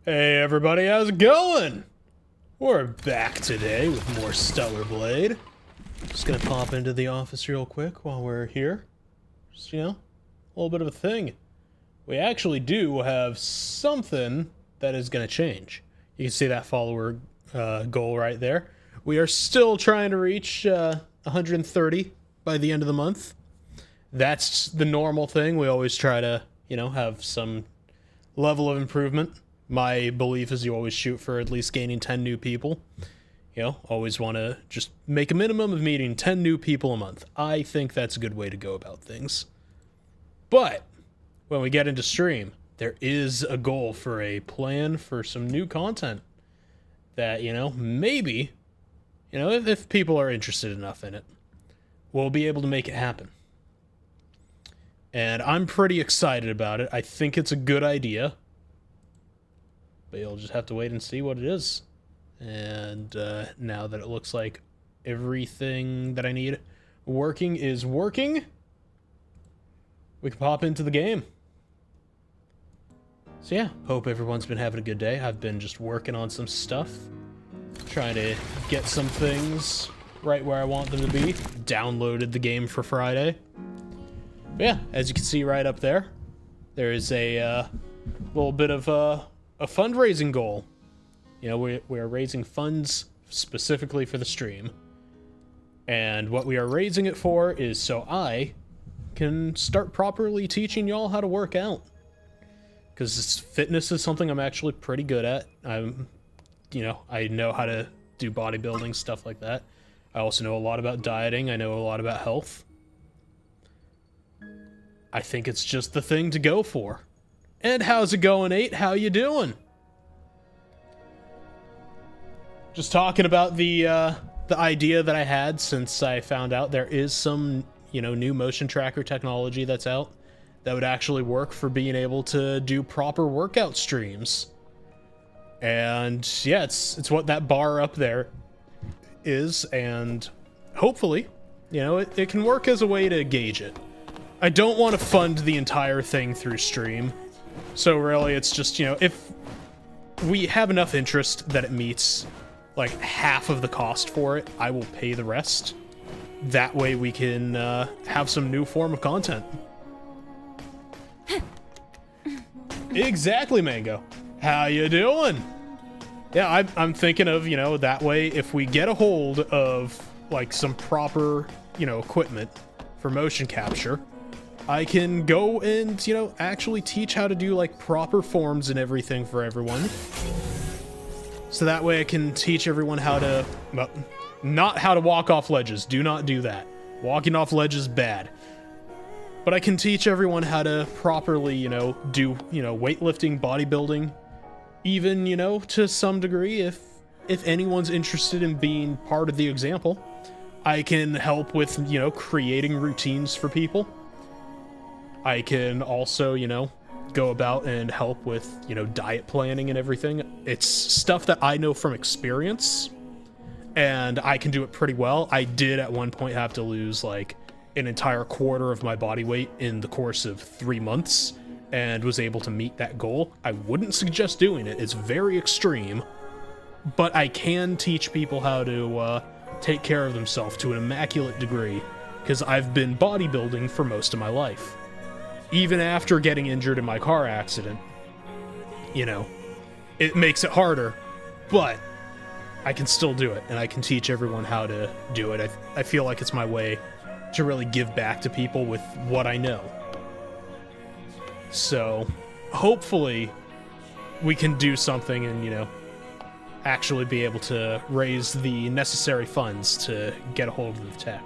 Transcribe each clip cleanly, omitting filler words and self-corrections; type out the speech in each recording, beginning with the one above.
Hey everybody, how's it going? We're back today with more Stellar Blade. Just gonna pop into the office real quick while we're here. Just, you know, a little bit of a thing. We actually do have something that is gonna change. You can see that follower goal right there. We are still trying to reach 130 by the end of the month. That's the normal thing. We always try to, you know, have some level of improvement. My belief is you always shoot for at least gaining 10 new people. You know, always want to just make a minimum of meeting 10 new people a month. I think that's a good way to go about things. But when we get into stream, there is a goal for a plan for some new content that, you know, maybe, you know, if people are interested enough in it, we'll be able to make it happen. And I'm pretty excited about it. I think it's a good idea. But you'll just have to wait and see what it is. And now that it looks like everything that I need working is working, we can pop into the game. So yeah, hope everyone's been having a good day. I've been just working on some stuff, trying to get some things right where I want them to be. Downloaded the game for Friday. But yeah, as you can see right up there, there is a little bit of a fundraising goal. You know, we're raising funds specifically for the stream. And what we are raising it for is so I can start properly teaching y'all how to work out. Because fitness is something I'm actually pretty good at. You know, I know how to do bodybuilding, stuff like that. I also know a lot about dieting. I know a lot about health. I think it's just the thing to go for. And how's it going, 8? How you doing? Just talking about the idea that I had since I found out there is some, you know, new motion tracker technology that's out that would actually work for being able to do proper workout streams. And yeah, it's what that bar up there is, and hopefully, you know, it can work as a way to gauge it. I don't want to fund the entire thing through stream. So really, it's just, you know, if we have enough interest that it meets, like, half of the cost for it, I will pay the rest. That way we can have some new form of content. Exactly, Mango. How you doing? Yeah, I'm thinking of, you know, that way if we get a hold of, like, some proper, you know, equipment for motion capture, I can go and, you know, actually teach how to do, like, proper forms and everything for everyone. So that way I can teach everyone how to, well, not how to walk off ledges. Do not do that. Walking off ledges is bad. But I can teach everyone how to properly, you know, do, you know, weightlifting, bodybuilding, even, you know, to some degree, if anyone's interested in being part of the example, I can help with, you know, creating routines for people. I can also, you know, go about and help with, you know, diet planning and everything. It's stuff that I know from experience, and I can do it pretty well. I did at one point have to lose, like, an entire quarter of my body weight in the course of 3 months, and was able to meet that goal. I wouldn't suggest doing it. It's very extreme, but I can teach people how to take care of themselves to an immaculate degree, because I've been bodybuilding for most of my life. Even after getting injured in my car accident, you know, it makes it harder, but I can still do it, and I can teach everyone how to do it. I feel like it's my way to really give back to people with what I know. So, hopefully, we can do something and, you know, actually be able to raise the necessary funds to get a hold of the tech.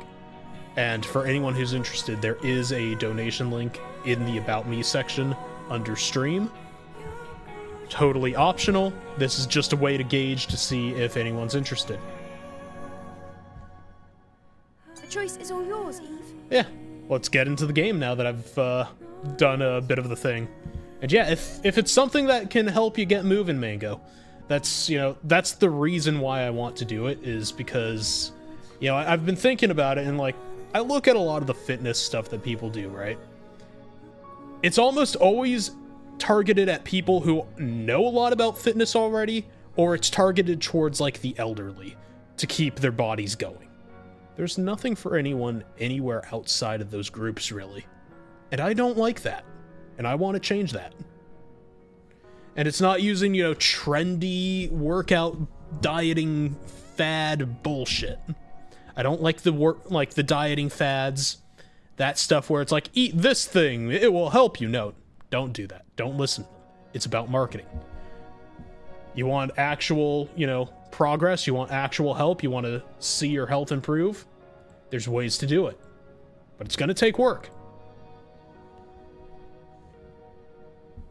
And for anyone who's interested, there is a donation link in the About Me section under stream. Totally optional. This is just a way to gauge to see if anyone's interested. The choice is all yours, Eve. Yeah, let's get into the game now that I've done a bit of the thing. And yeah, if it's something that can help you get moving, Mango, that's, you know, that's the reason why I want to do it, is because, you know, I've been thinking about it, and, like, I look at a lot of the fitness stuff that people do, right? It's almost always targeted at people who know a lot about fitness already, or it's targeted towards like the elderly to keep their bodies going. There's nothing for anyone anywhere outside of those groups, really. And I don't like that. And I want to change that. And it's not using, you know, trendy workout dieting fad bullshit. I don't like the dieting fads. That stuff where it's like, eat this thing, it will help you. No, don't do that. Don't listen to them. It's about marketing. You want actual, you know, progress, you want actual help, you want to see your health improve, there's ways to do it. But it's going to take work.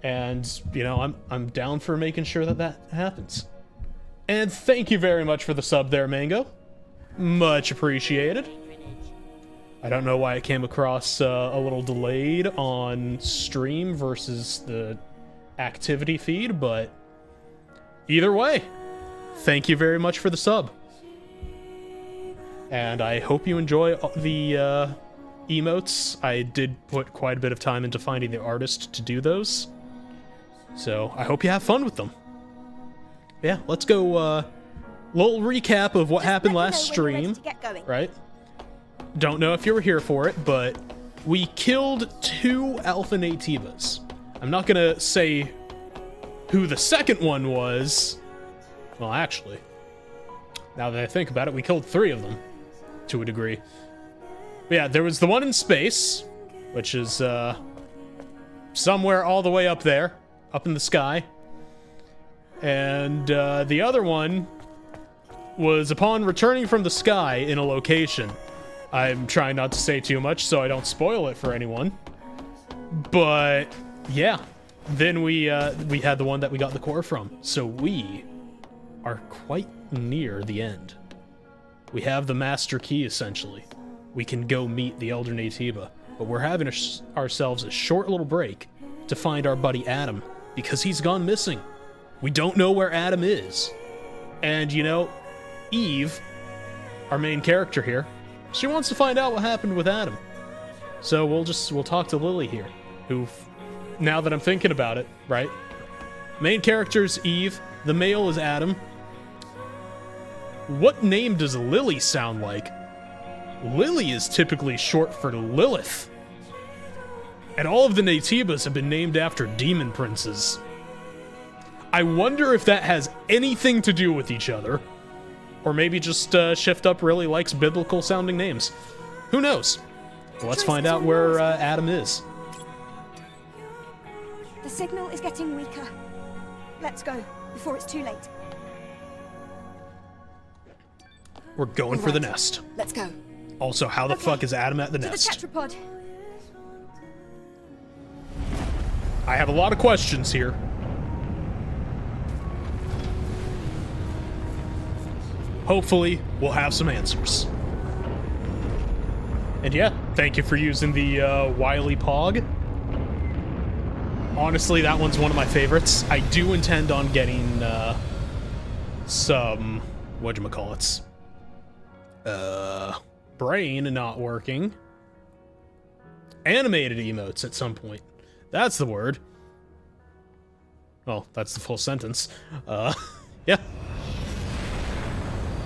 And, you know, I'm down for making sure that that happens. And thank you very much for the sub there, Mango. Much appreciated. I don't know why it came across a little delayed on stream versus the activity feed, but either way, thank you very much for the sub. And I hope you enjoy the emotes. I did put quite a bit of time into finding the artist to do those. So I hope you have fun with them. Yeah, let's go, little recap of what happened last stream, right? Don't know if you were here for it, but we killed 2 Elder Naytibas. I'm not gonna say who the second one was. Well, actually, now that I think about it, we killed 3 of them, to a degree. But yeah, there was the one in space, which is, somewhere all the way up there, up in the sky. And, the other one was upon returning from the sky in a location. I'm trying not to say too much so I don't spoil it for anyone. But, yeah. Then we had the one that we got the core from. So we are quite near the end. We have the master key, essentially. We can go meet the Elder Naytiba. But we're having ourselves a short little break to find our buddy Adam, because he's gone missing. We don't know where Adam is. And, you know, Eve, our main character here, she wants to find out what happened with Adam. So we'll talk to Lily here, who, now that I'm thinking about it, right? Main character's Eve, the male is Adam. What name does Lily sound like? Lily is typically short for Lilith. And all of the Naytibas have been named after demon princes. I wonder if that has anything to do with each other. Or maybe just Shift Up really likes biblical sounding names. Who knows? Well, let's find out where Adam is. The signal is getting weaker. Let's go, before it's too late. We're going for the nest. Let's go. Also, how the fuck is Adam at the nest? To the tetrapod. I have a lot of questions here. Hopefully, we'll have some answers. And yeah, thank you for using the Wily Pog. Honestly, that one's one of my favorites. I do intend on getting some, whatchamacallits, brain not working. Animated emotes at some point. That's the word. Well, that's the full sentence. Yeah.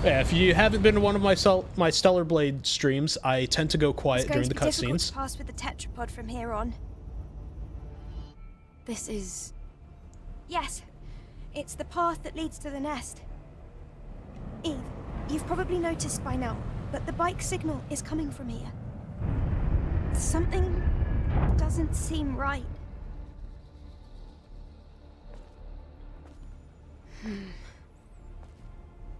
Yeah, if you haven't been to one of my Stellar Blade streams, I tend to go quiet during the cutscenes. It's going to be difficult to pass with the tetrapod from here on. This is... Yes, it's the path that leads to the nest. Eve, you've probably noticed by now, but the bike signal is coming from here. Something doesn't seem right.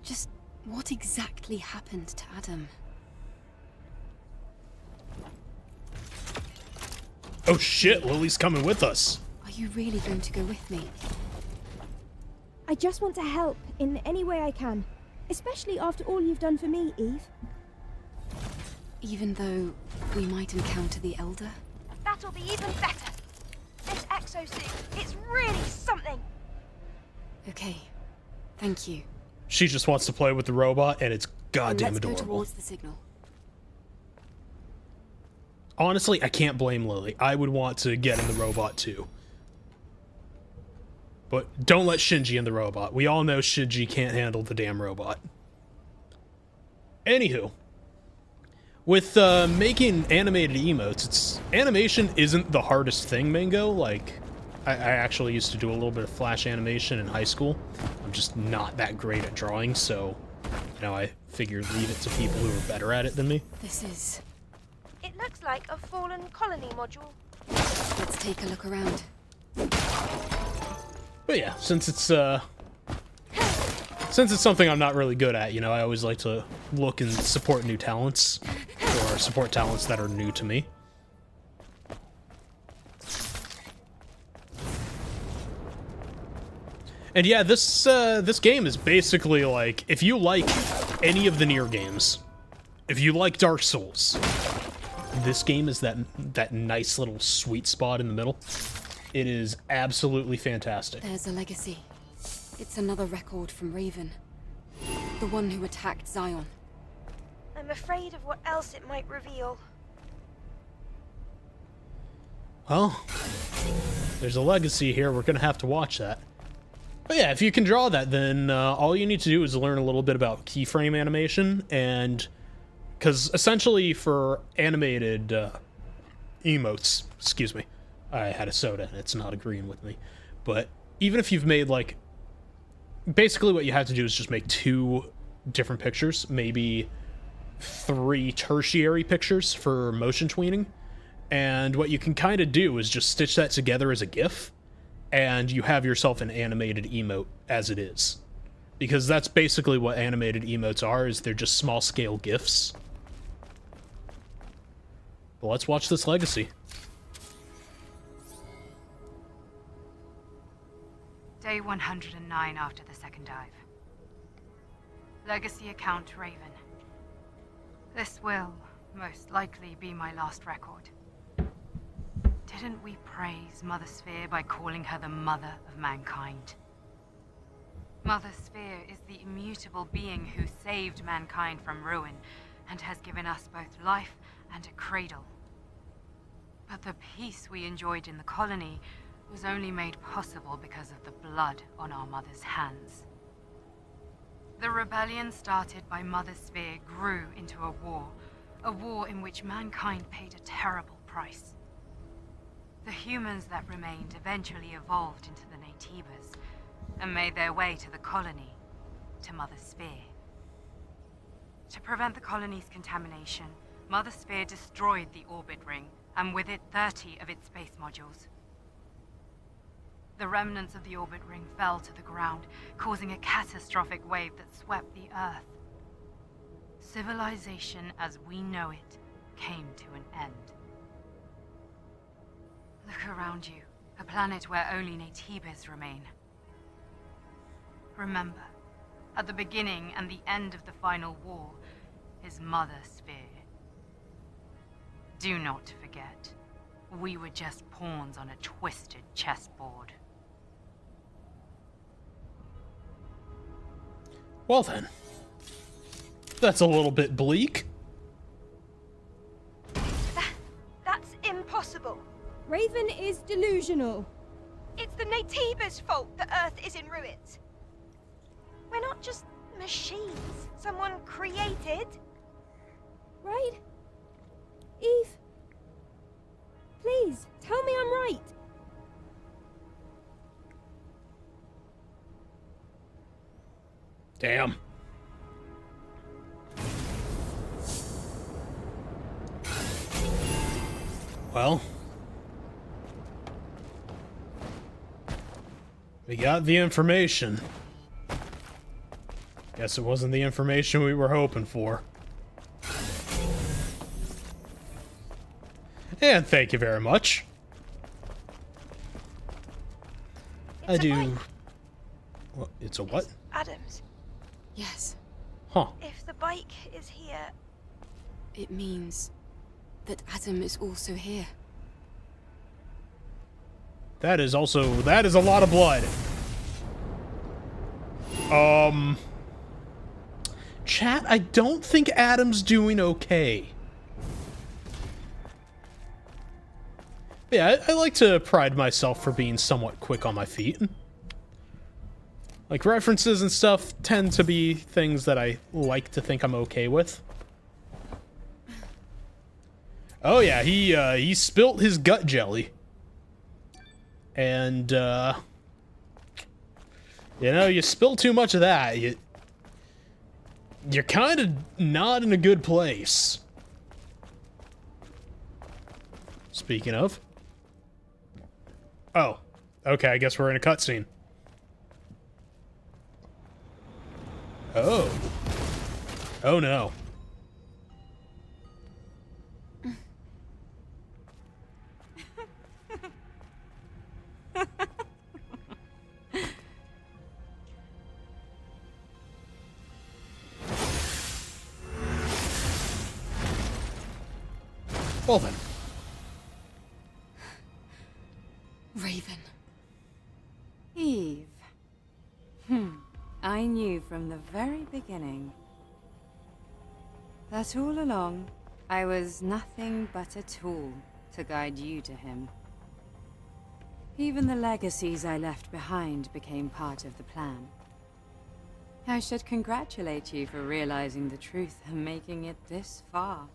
Just what exactly happened to Adam? Oh shit, Lily's coming with us. Are you really going to go with me? I just want to help in any way I can. Especially after all you've done for me, Eve. Even though we might encounter the Elder? That'll be even better. This exosuit, it's really something. Okay, thank you. She just wants to play with the robot, and it's goddamn adorable. Let's go towards the signal. Honestly, I can't blame Lily. I would want to get in the robot too. But don't let Shinji in the robot. We all know Shinji can't handle the damn robot. Anywho, with making animated emotes, animation isn't the hardest thing, Mango. Like, I actually used to do a little bit of Flash animation in high school. I'm just not that great at drawing, so, you know, I figured leave it to people who are better at it than me. This is... It looks like a fallen colony module. Let's take a look around. But yeah, since it's something I'm not really good at, you know, I always like to look and support new talents, or support talents that are new to me. And yeah, this game is basically like, if you like any of the Nier games, if you like Dark Souls, this game is that nice little sweet spot in the middle. It is absolutely fantastic. There's a legacy. It's another record from Raven. The one who attacked Zion. I'm afraid of what else it might reveal. Well, there's a legacy here. We're gonna have to watch that. But yeah, if you can draw that, then all you need to do is learn a little bit about keyframe animation, and because essentially for animated emotes, excuse me, I had a soda and it's not agreeing with me, but even if you've made like, basically what you have to do is just make 2 different pictures, maybe 3 tertiary pictures for motion tweening, and what you can kind of do is just stitch that together as a GIF, and you have yourself an animated emote as it is. Because that's basically what animated emotes are, is they're just small-scale GIFs. But let's watch this legacy. Day 109 after the second dive. Legacy account Raven. This will, most likely, be my last record. Didn't we praise Mother Sphere by calling her the mother of mankind? Mother Sphere is the immutable being who saved mankind from ruin and has given us both life and a cradle. But the peace we enjoyed in the colony was only made possible because of the blood on our mother's hands. The rebellion started by Mother Sphere grew into a war in which mankind paid a terrible price. The humans that remained eventually evolved into the Naytibas and made their way to the colony, to Mother Sphere. To prevent the colony's contamination, Mother Sphere destroyed the orbit ring, and with it 30 of its space modules. The remnants of the orbit ring fell to the ground, causing a catastrophic wave that swept the Earth. Civilization as we know it came to an end. Look around you, a planet where only Naytibas remain. Remember, at the beginning and the end of the final war is Mother Sphere. Do not forget, we were just pawns on a twisted chessboard. Well then, that's a little bit bleak. That's impossible. Raven is delusional. It's the Naytiba's fault the Earth is in ruins. We're not just machines someone created. Right? Eve? Please, tell me I'm right. Damn. Well, we got the information. Guess it wasn't the information we were hoping for. And thank you very much. I do. What? It's a what? Adams, Yes, Huh. if the bike is here, it means that Adam is also here. That is a lot of blood. Chat, I don't think Adam's doing okay. Yeah, I like to pride myself for being somewhat quick on my feet. Like, references and stuff tend to be things that I like to think I'm okay with. Oh yeah, he spilt his gut jelly. And, you know, you spill too much of that, you're kind of not in a good place. Speaking of. Oh, okay, I guess we're in a cutscene. Oh. Oh no. Well then. Raven. Eve. I knew from the very beginning that all along I was nothing but a tool to guide you to him. Even the legacies I left behind became part of the plan. I should congratulate you for realizing the truth and making it this far.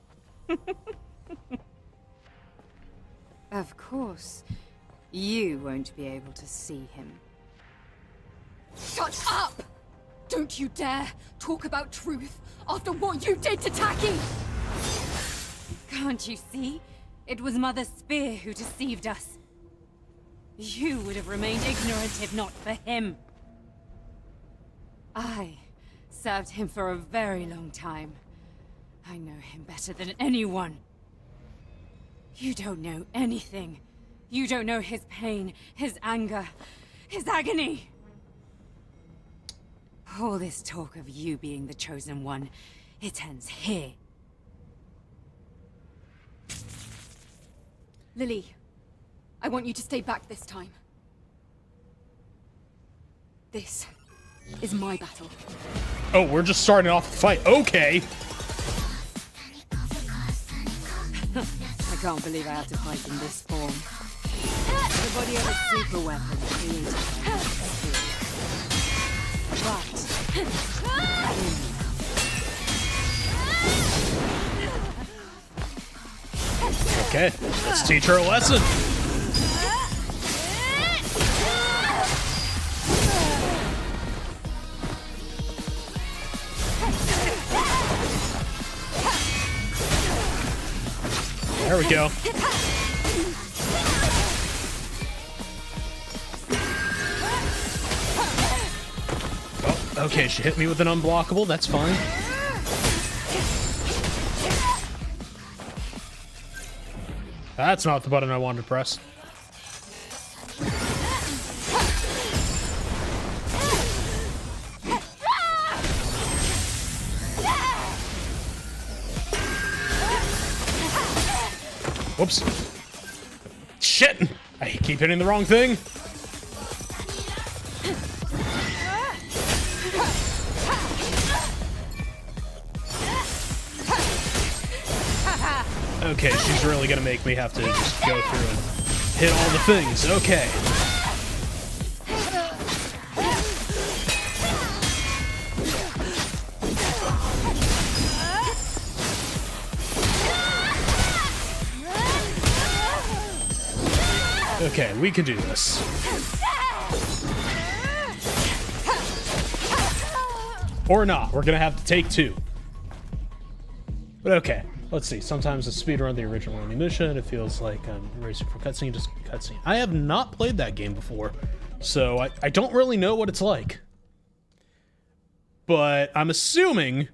Of course, you won't be able to see him. Shut up! Don't you dare talk about truth after what you did to Taki! Can't you see? It was Mother Spear who deceived us. You would have remained ignorant if not for him. I served him for a very long time. I know him better than anyone. You don't know anything. You don't know his pain, his anger, his agony. All this talk of you being the chosen one, it ends here. Lily, I want you to stay back this time. This is my battle. Oh, we're just starting off the fight. Okay. I can't believe I have to fight in this form. The body of a super weapon created by But Okay, let's teach her a lesson. There we go. Oh, okay, she hit me with an unblockable, that's fine. That's not the button I wanted to press. Whoops. Shit! I keep hitting the wrong thing. Okay, she's really gonna make me have to just go through and hit all the things. Okay. Okay, we can do this. Or not. We're gonna have to take two. But okay, let's see. Sometimes to speedrun the original ammunition, it feels like I'm racing for cutscene, just cutscene. I have not played that game before, so I don't really know what it's like. But I'm assuming,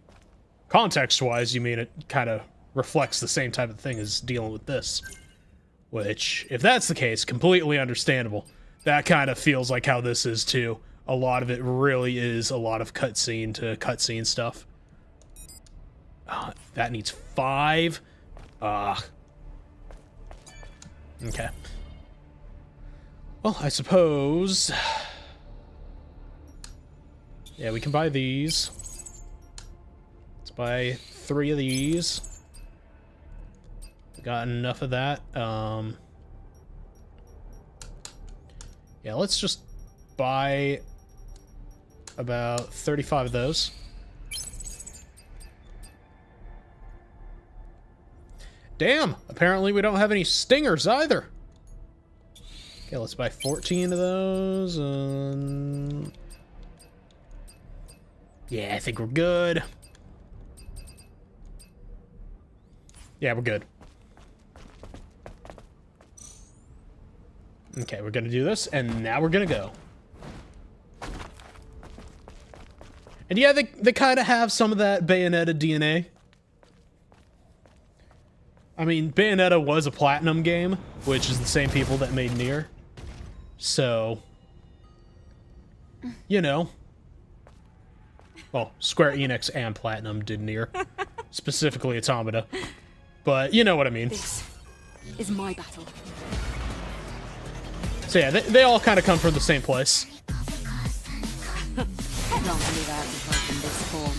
context-wise, you mean it kind of reflects the same type of thing as dealing with this. Which, if that's the case, completely understandable. That kind of feels like how this is too. A lot of it really is a lot of cutscene to cutscene stuff. That needs 5. Okay. Well, I suppose... Yeah, we can buy these. Let's buy 3 of these. Got enough of that. Yeah, let's just buy about 35 of those. Damn, apparently we don't have any stingers either. Okay, let's buy 14 of those. Yeah, I think we're good. Yeah, we're good. Okay, we're gonna do this, and now we're gonna go. And yeah, they kind of have some of that Bayonetta DNA. I mean, Bayonetta was a Platinum game, which is the same people that made Nier. So, you know. Well, Square Enix and Platinum did Nier. Specifically Automata. But you know what I mean. This is my battle. So yeah, they all kind of come from the same place. I can't believe I have to fight in this form.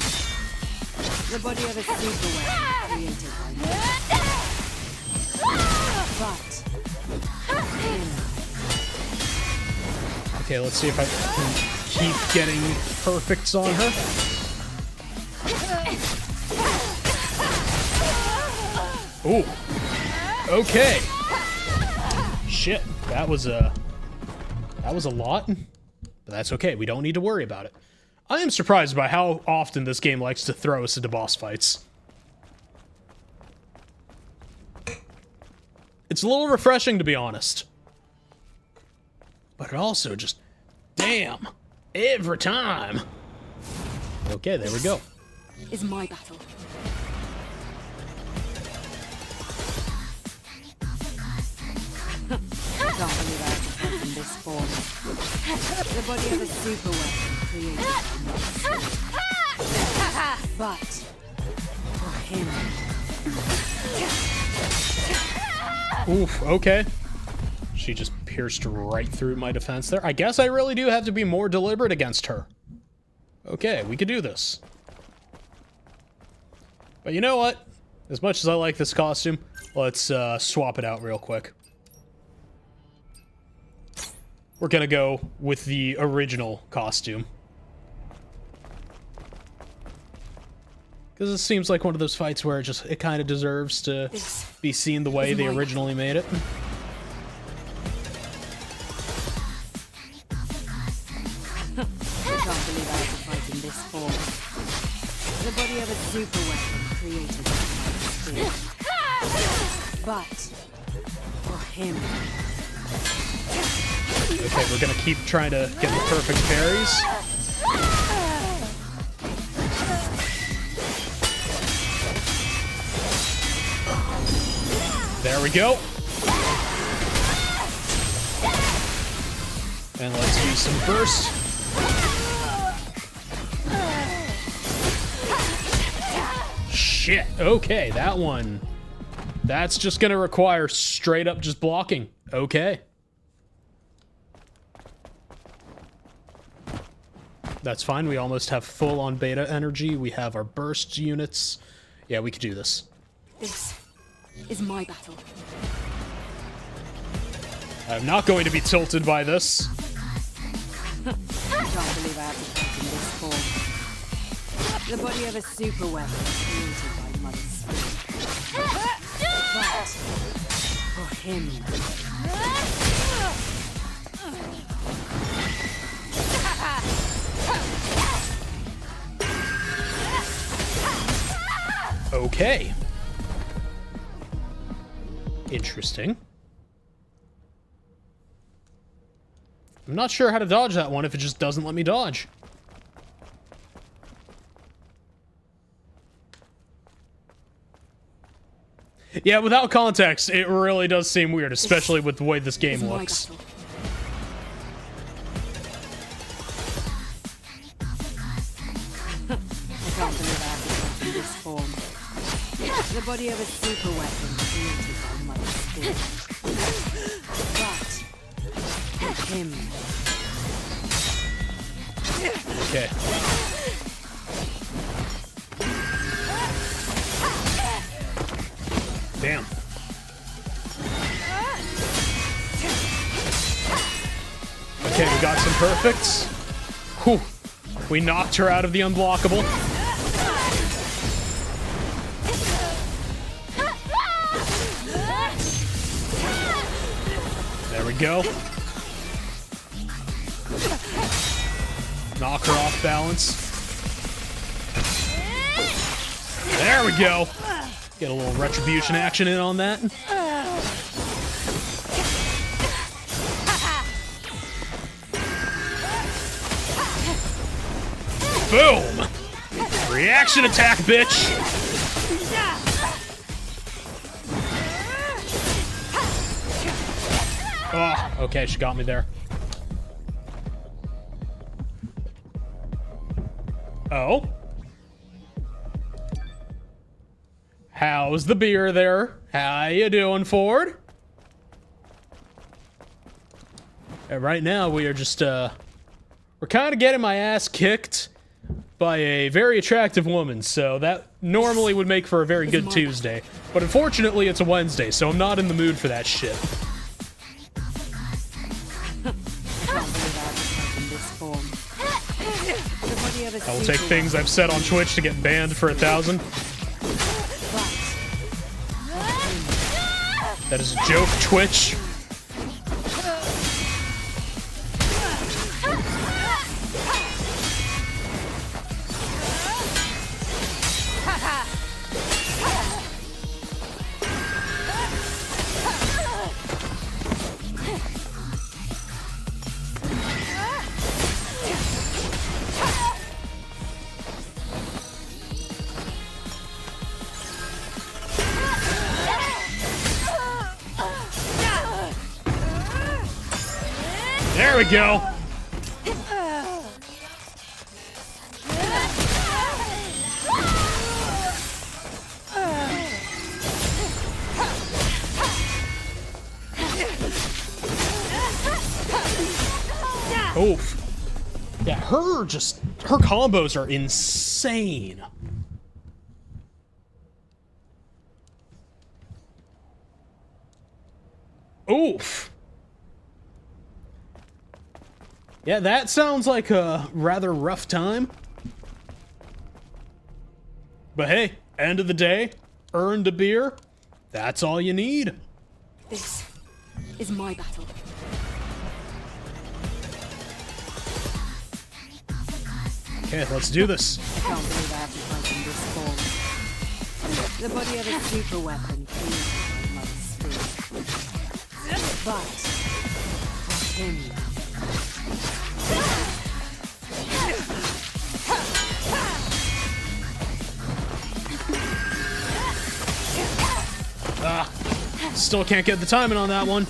The body of a super weapon created by me. But Okay, let's see if I can keep getting perfects on her. Ooh. Okay. Shit, that was a lot, but that's okay. We don't need to worry about it. I am surprised by how often this game likes to throw us into boss fights. It's a little refreshing, to be honest. But it also just, damn, every time. Okay, there we go. Is my battle. I can't believe I have to fight in this form. The body of a super weapon created by me. But for him. Oof, okay. She just pierced right through my defense there. I guess I really do have to be more deliberate against her. Okay, we could do this. But you know what? As much as I like this costume, let's swap it out real quick. We're gonna go with the original costume. Because it seems like one of those fights where it kind of deserves to be seen the way they originally made it. I can't believe I have to fight in this form. The body of a super weapon created by my spirit. But for him. Okay, we're gonna keep trying to get the perfect parries. There we go. And let's use some burst. Shit, okay, that one. That's just gonna require straight up just blocking. Okay. That's fine, we almost have full on beta energy. We have our burst units. Yeah, we could do this. This is my battle. I'm not going to be tilted by this. I can't believe I have to fight in this form. The body of a super weapon created by Mother's spirit. But for him. Okay. Interesting. I'm not sure how to dodge that one if it just doesn't let me dodge. Yeah, without context, it really does seem weird, especially with the way this game looks. I can't believe I have to fight in this form. The body of a super weapon created by Mother's spirit. But for him. Okay. Damn. Okay, we got some perfects. Whew. We knocked her out of the unblockable. There we go. Knock her off balance. There we go. Get a little retribution action in on that. Boom! Reaction attack, bitch! Oh, okay, she got me there. Oh? How's the beer there? How you doing, Ford? And right now, we are just, we're kind of getting my ass kicked by a very attractive woman, so that normally would make for a very good Tuesday. But unfortunately, it's a Wednesday, so I'm not in the mood for that shit. I will take things I've said on Twitch to get banned for 1,000. That is a joke, Twitch. There we go. Oof. Yeah, her combos are insane. Oof. Yeah, that sounds like a rather rough time. But hey, end of the day, earned a beer. That's all you need. This is my battle. Okay, let's do this. I can't believe I have to fight in this form. The body of a super weapon pleases my mother's spirit. But for him, still can't get the timing on that one.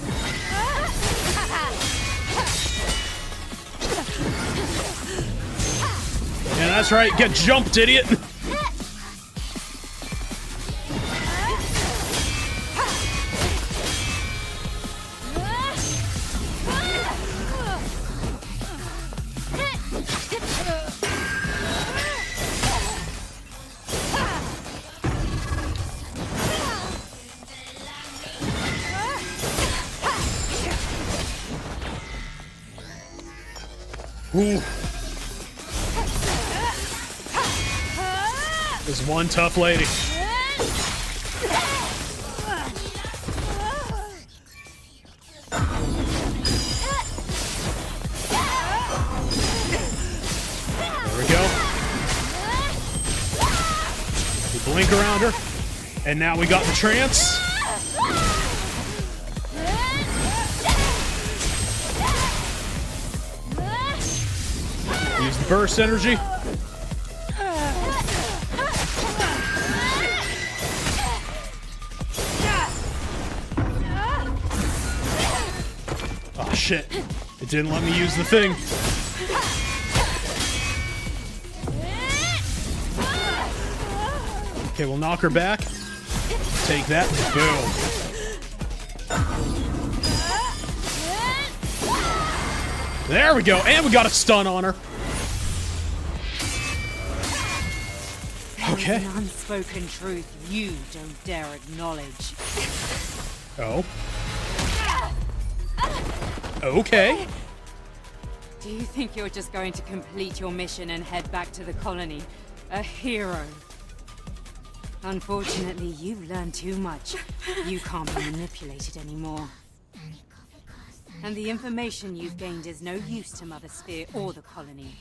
Yeah, that's right. Get jumped, idiot. Ooh. There's one tough lady. There we go. We blink around her, and now we got the trance. Use the burst energy. Oh shit. It didn't let me use the thing. Okay, we'll knock her back. Take that. Boom. There we go. And we got a stun on her. Okay. an unspoken truth you don't dare acknowledge. Oh. Okay. Do you think you're just going to complete your mission and head back to the colony? A hero? Unfortunately, you've learned too much. You can't be manipulated anymore. And the information you've gained is no use to Mother Sphere or the colony.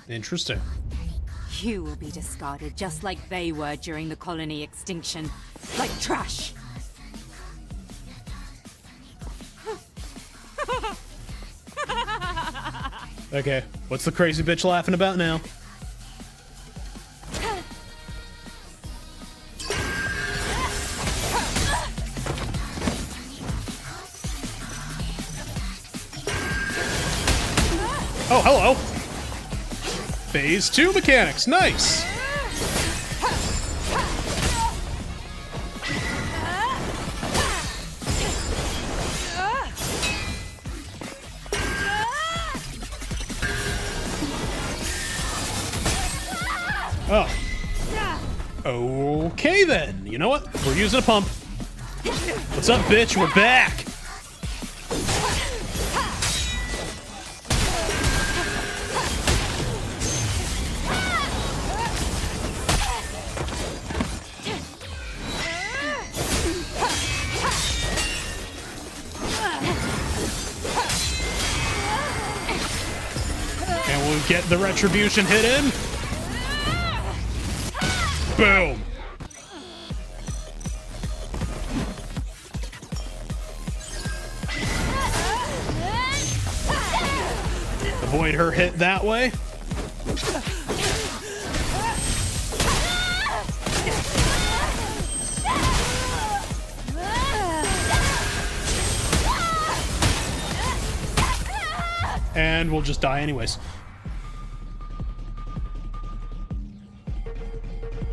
Interesting. You will be discarded just like they were during the colony extinction. Like trash! Okay, what's the crazy bitch laughing about now? Oh, hello! Phase 2 mechanics, nice! Oh. Okay then, you know what? We're using a pump. What's up, bitch? We're back! And we'll get the retribution hit in. Boom! Avoid her hit that way. And we'll just die anyways.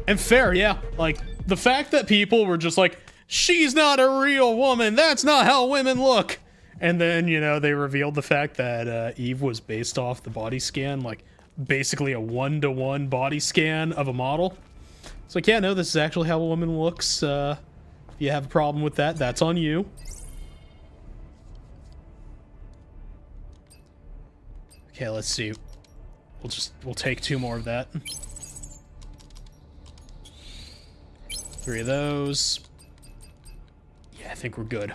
And fair, yeah. Like, the fact that people were just like, she's not a real woman, that's not how women look. And then, you know, they revealed the fact that Eve was based off the body scan, like, basically a one-to-one body scan of a model. It's like, yeah, no, this is actually how a woman looks. If you have a problem with that, that's on you. Okay, let's see. We'll take 2 more of that. 3 of those. Yeah, I think we're good.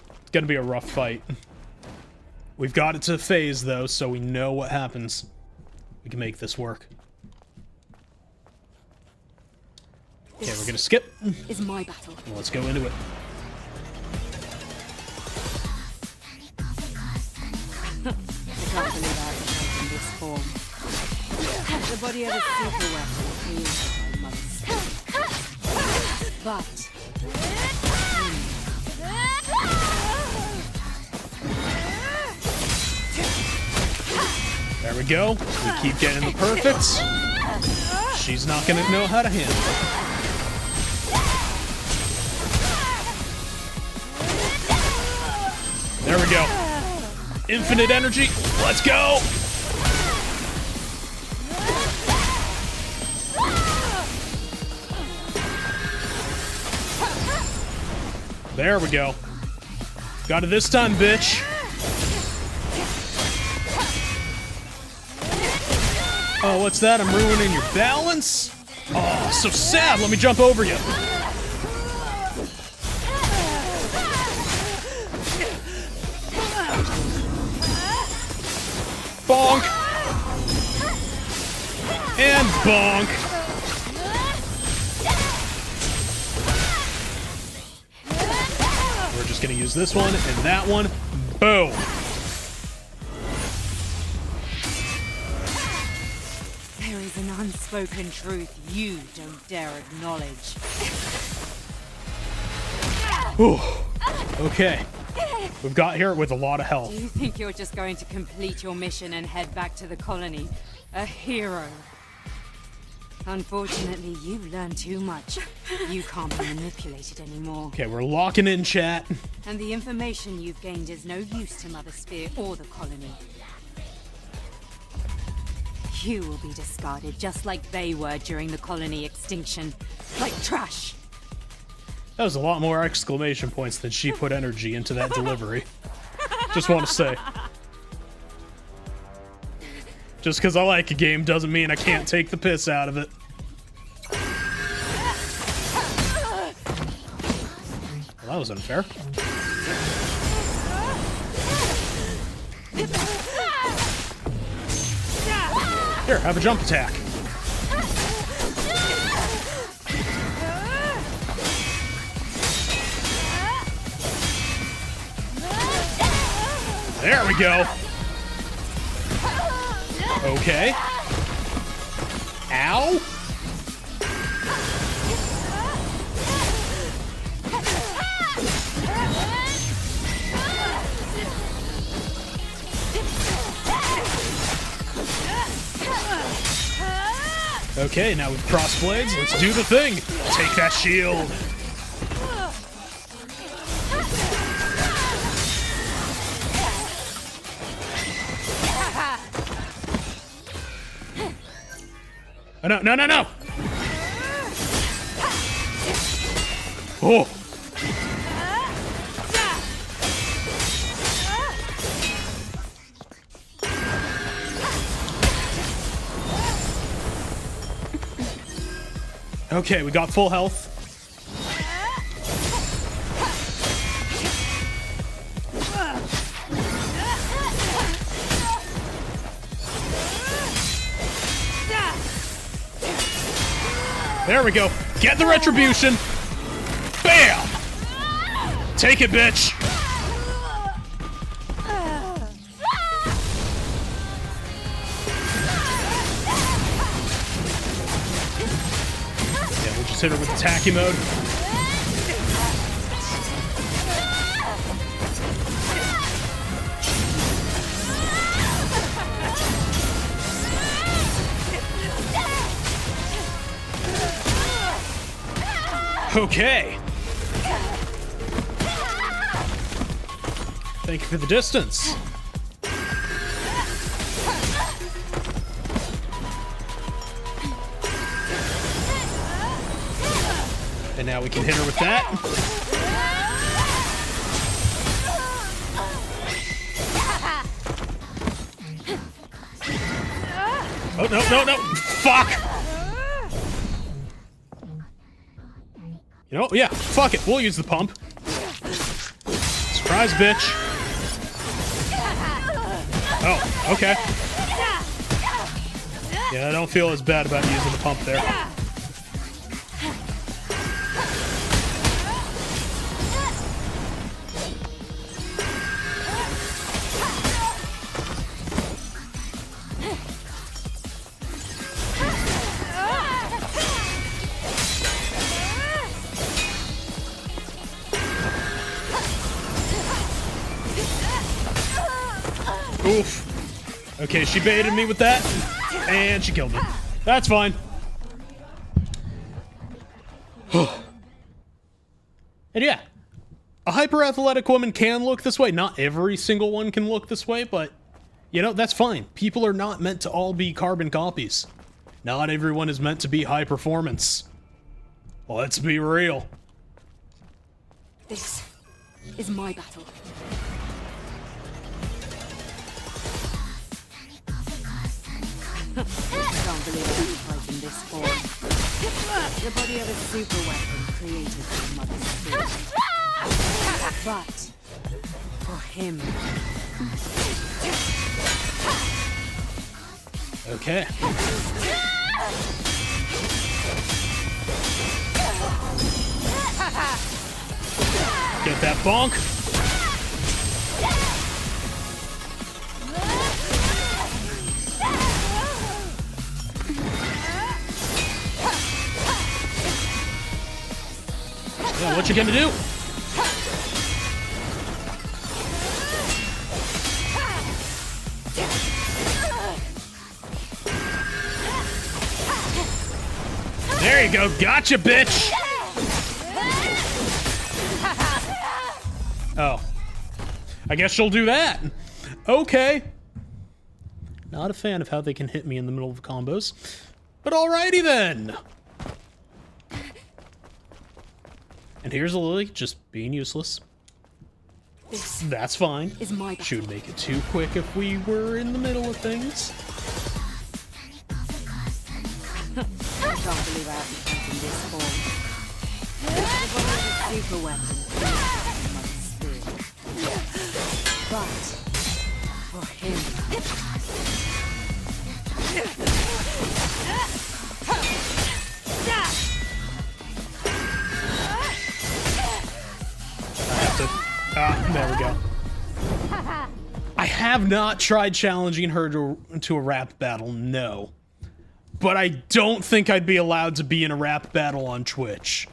It's gonna be a rough fight. We've got it to phase, though, so we know what happens. We can make this work. Okay, we're gonna skip. Is my battle. Well, let's go into it. I can't believe I have to take in this form. The body of a super weapon created by Mother Sphere. But... There we go. We keep getting the perfects. She's not gonna know how to handle it. There we go. Infinite energy. Let's go. There we go. Got it this time, bitch. Oh, what's that? I'm ruining your balance? Oh, so sad. Let me jump over you. Bonk. And bonk. We're just gonna use this one and that one. Boom. There is an unspoken truth you don't dare acknowledge. Ooh. Okay. We've got here with a lot of health. Do you think you're just going to complete your mission and head back to the colony? A hero? Unfortunately, you've learned too much. You can't be manipulated anymore. Okay, we're locking in, chat. And the information you've gained is no use to Mother Sphere or the colony. You will be discarded just like they were during the colony extinction. Like trash! That was a lot more exclamation points than she put energy into that delivery. Just want to say. Just because I like a game doesn't mean I can't take the piss out of it. Well, that was unfair. Here, have a jump attack. There we go. Okay. Ow. Okay, now with crossblades, let's do the thing. Take that shield. Oh, no, no, no, no! Oh! Okay, we got full health. There we go. Get the retribution. Bam! Take it, bitch. Yeah, we'll just hit her with the tacky mode. Okay. Thank you for the distance. And now we can hit her with that. Oh, no, no, no. Fuck. You know, yeah, fuck it. We'll use the pump. Surprise, bitch. Oh, okay. Yeah, I don't feel as bad about using the pump there. Oof. Okay, she baited me with that, and she killed me. That's fine. And yeah, a hyper-athletic woman can look this way. Not every single one can look this way, but, you know, that's fine. People are not meant to all be carbon copies. Not everyone is meant to be high performance. Let's be real. This is my battle. Can't believe I can fight in this form. The body of a super weapon created by Mother Spirit. But for him. Okay. Get that bonk. Yeah, what you gonna do? There you go. Gotcha, bitch. Oh. I guess she'll do that. Okay. Not a fan of how they can hit me in the middle of combos. But alrighty then. And here's a Lily just being useless. This That's fine. is my battle. Should make it too quick if we were in the middle of things. I can't believe I have to fight in this form. Everybody has a super weapon. But for him. There we go. I have not tried challenging her to a rap battle, no. But I don't think I'd be allowed to be in a rap battle on Twitch.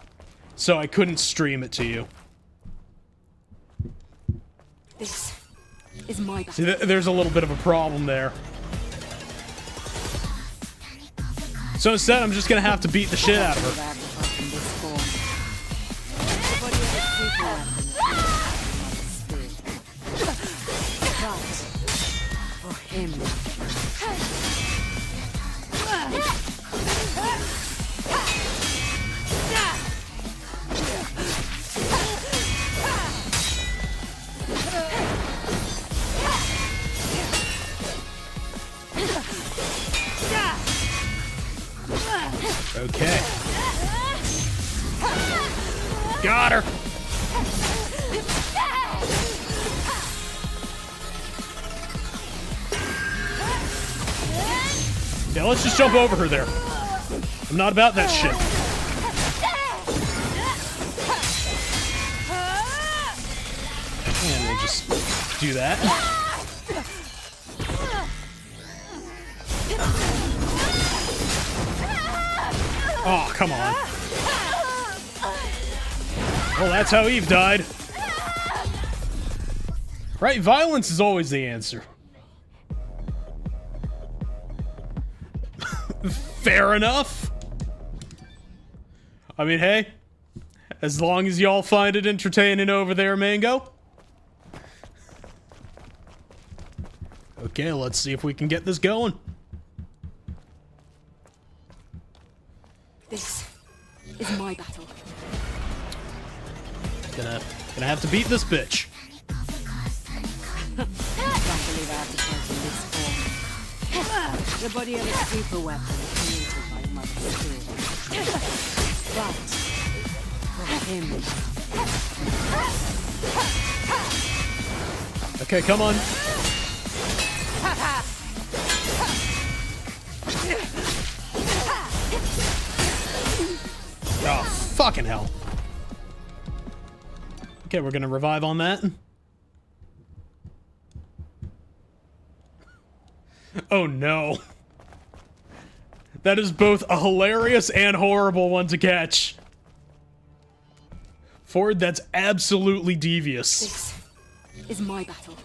So I couldn't stream it to you. This is my battle. See, there's a little bit of a problem there. So instead, I'm just gonna have to beat the shit out of her. Okay. Got her. Yeah, let's just jump over her there. I'm not about that shit. And we'll just do that. Oh, come on. Well, that's how Eve died. Right, violence is always the answer. Fair enough. I mean, hey, as long as y'all find it entertaining over there, Mango. Okay, let's see if we can get this going. This is my battle. Gonna have to beat this bitch. I can't believe I have to fight in this form. The body of a super weapon created by Mother Spirit. But for him. Okay, come on. Oh, fucking hell. Okay, we're gonna revive on that. Oh no. That is both a hilarious and horrible one to catch. Ford, that's absolutely devious. This is my battle.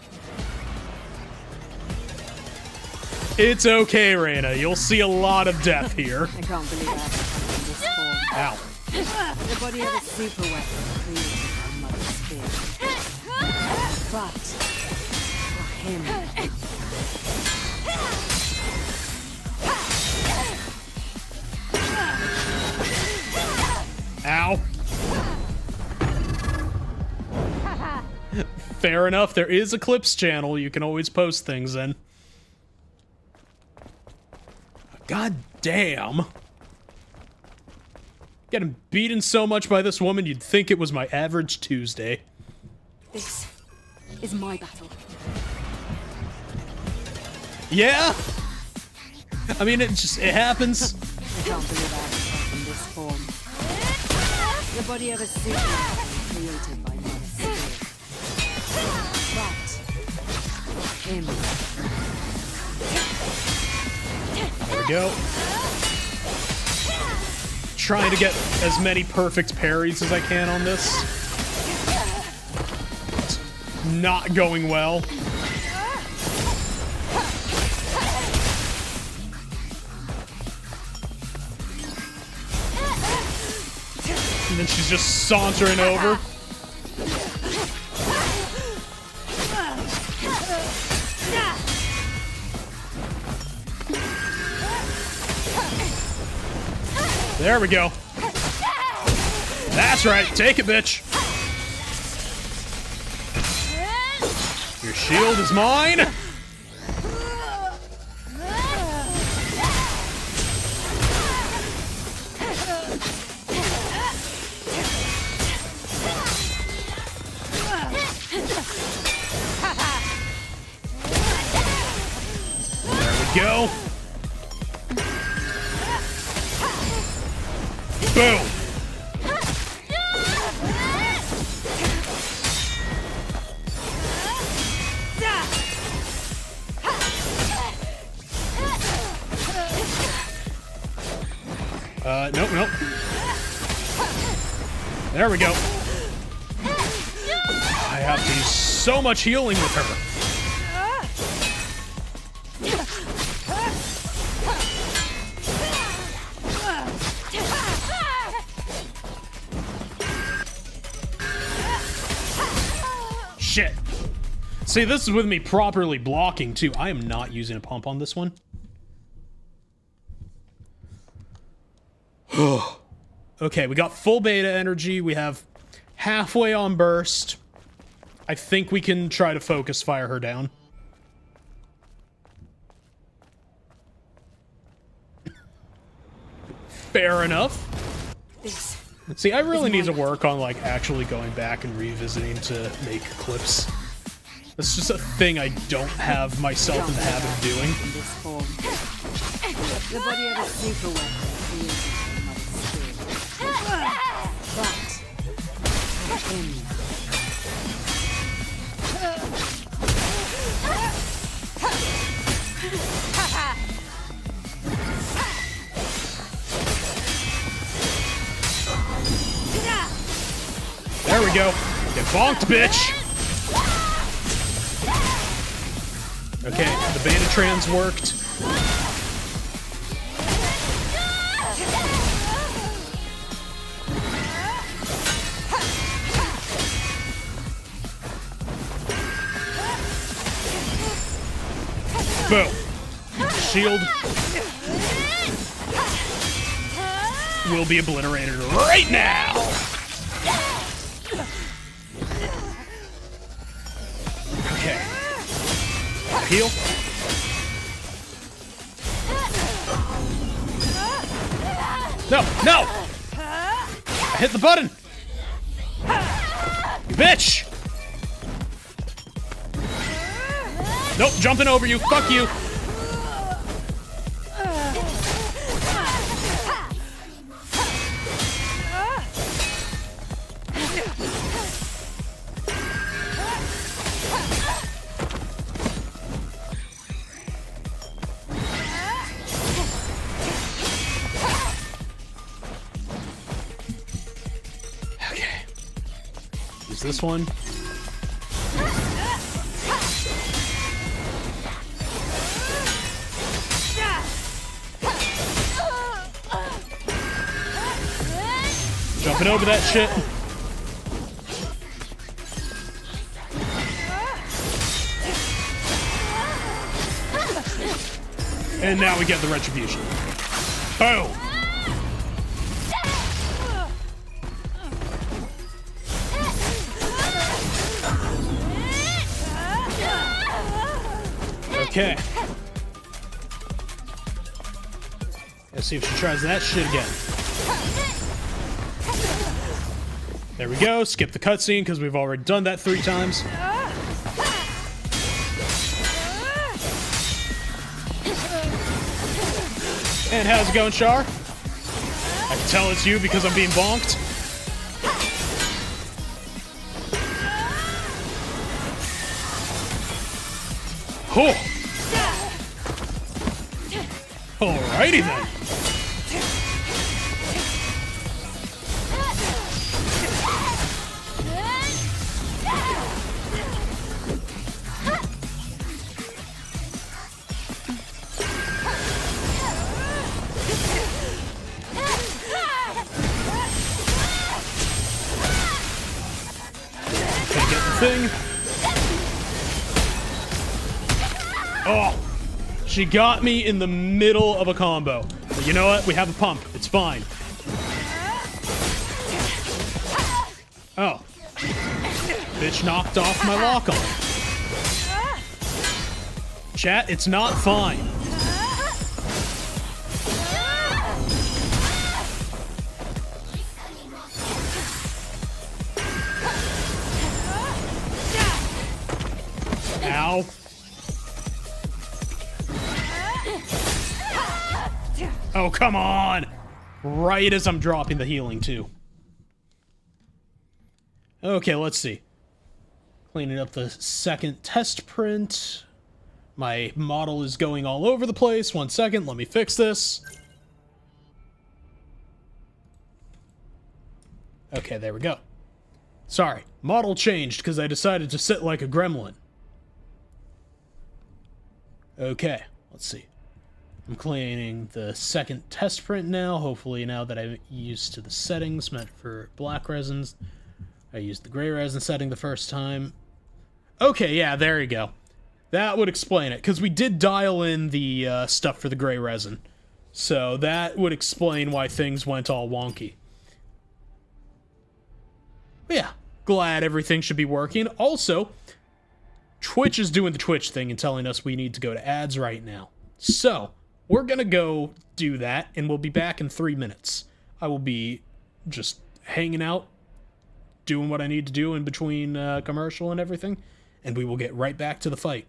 It's okay, Reina. You'll see a lot of death here. I can't believe I have to fight in this form. Ow. The body of a super weapon created by Mother Spirit. But for him. Ow. Fair enough, there is a clips channel you can always post things in. God damn. Getting beaten so much by this woman, you'd think it was my average Tuesday. This is my battle. Yeah? I mean, it happens. I can't believe I have to fight in this form. The body of a super weapon created by Mother Spirit. But for him. There we go. Trying to get as many perfect parries as I can on this. It's not going well. And then she's just sauntering over. There we go. That's right. Take it, bitch. Your shield is mine. go. Boom. Nope. There we go. I have to use so much healing with her. Shit. See, this is with me properly blocking, too. I am not using a pump on this one. Okay, we got full beta energy. We have halfway on burst. I think we can try to focus fire her down. Fair enough. See, I really need to work on, like, actually going back and revisiting to make clips. That's just a thing I don't have myself in the habit of doing. In this form. The body of a super weapon created by Mother's Spirit. There we go. Get bonked, bitch! Okay, the Bandatrans worked. Boom. Shield will be obliterated right now. Okay. Heal. No! I hit the button! You bitch! Nope, jumping over you. Fuck you. Okay. Use this one. Jumping over that shit. And now we get the retribution. Boom. Okay. Let's see if she tries that shit again. There we go. Skip the cutscene because we've already done that 3 times. And how's it going, Char? I can tell it's you because I'm being bonked. Oh. Alrighty then. Thing. Oh, she got me in the middle of a combo. But you know what? We have a pump. It's fine. Oh. Bitch knocked off my lock on. Chat, it's not fine. Ow. Oh, come on! Right as I'm dropping the healing, too. Okay, let's see. Cleaning up the second test print. My model is going all over the place. 1 second, let me fix this. Okay, there we go. Sorry, model changed because I decided to sit like a gremlin. Okay, let's see. I'm cleaning the second test print now. Hopefully now that I'm used to the settings meant for black resins. I used the gray resin setting the first time. Okay, yeah, there you go. That would explain it, because we did dial in the stuff for the gray resin. So that would explain why things went all wonky. But yeah, glad everything should be working. Also, Twitch is doing the Twitch thing and telling us we need to go to ads right now. So, we're gonna go do that, and we'll be back in 3 minutes. I will be just hanging out, doing what I need to do in between commercial and everything, and we will get right back to the fight.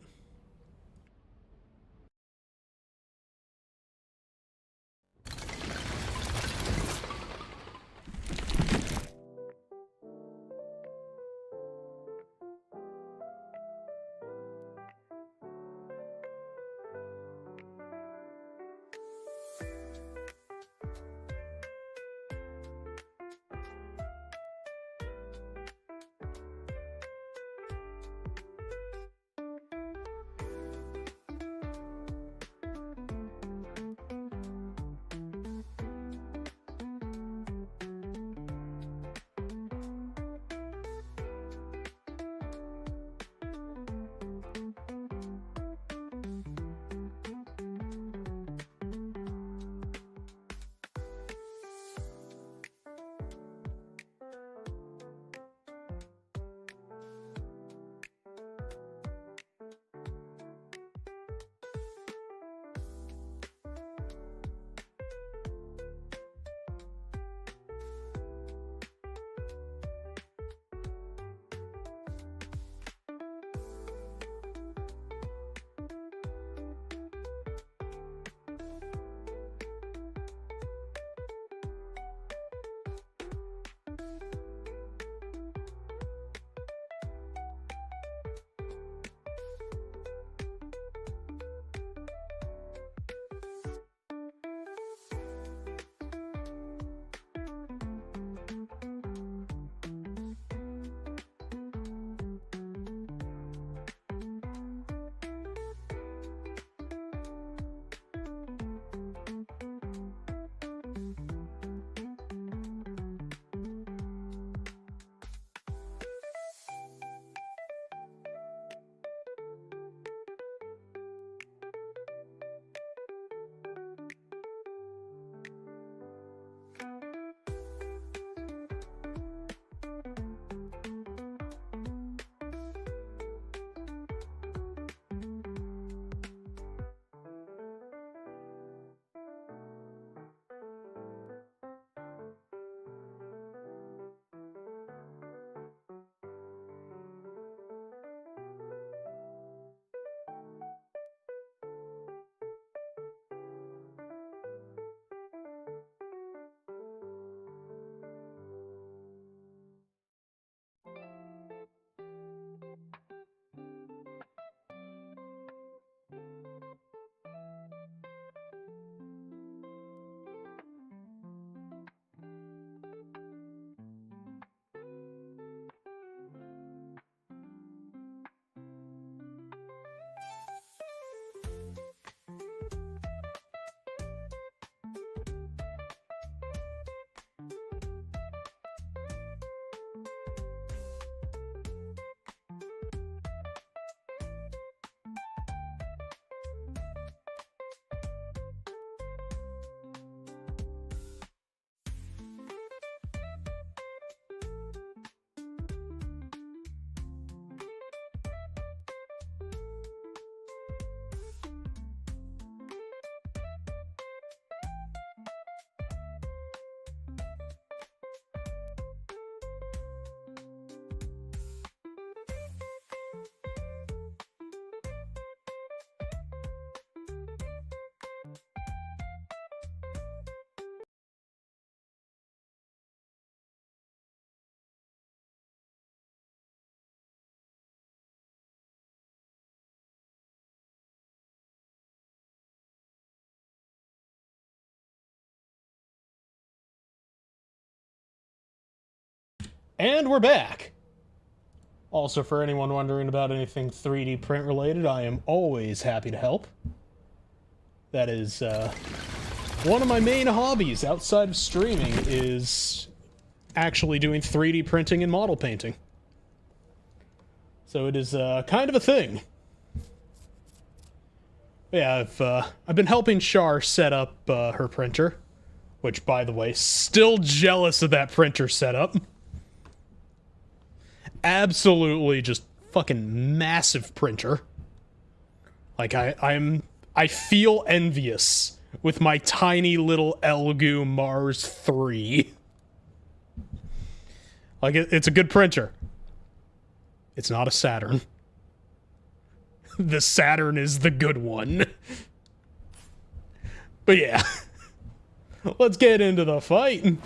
And we're back. Also, for anyone wondering about anything 3D print related, I am always happy to help. That is, one of my main hobbies outside of streaming is actually doing 3D printing and model painting. So it is, kind of a thing. Yeah, I've been helping Shar set up, her printer. Which, by the way, still jealous of that printer setup. Absolutely just fucking massive printer. Like, I feel envious with my tiny little Elgu Mars 3. Like, it's a good printer. It's not a Saturn. The Saturn is the good one. But yeah. Let's get into the fight.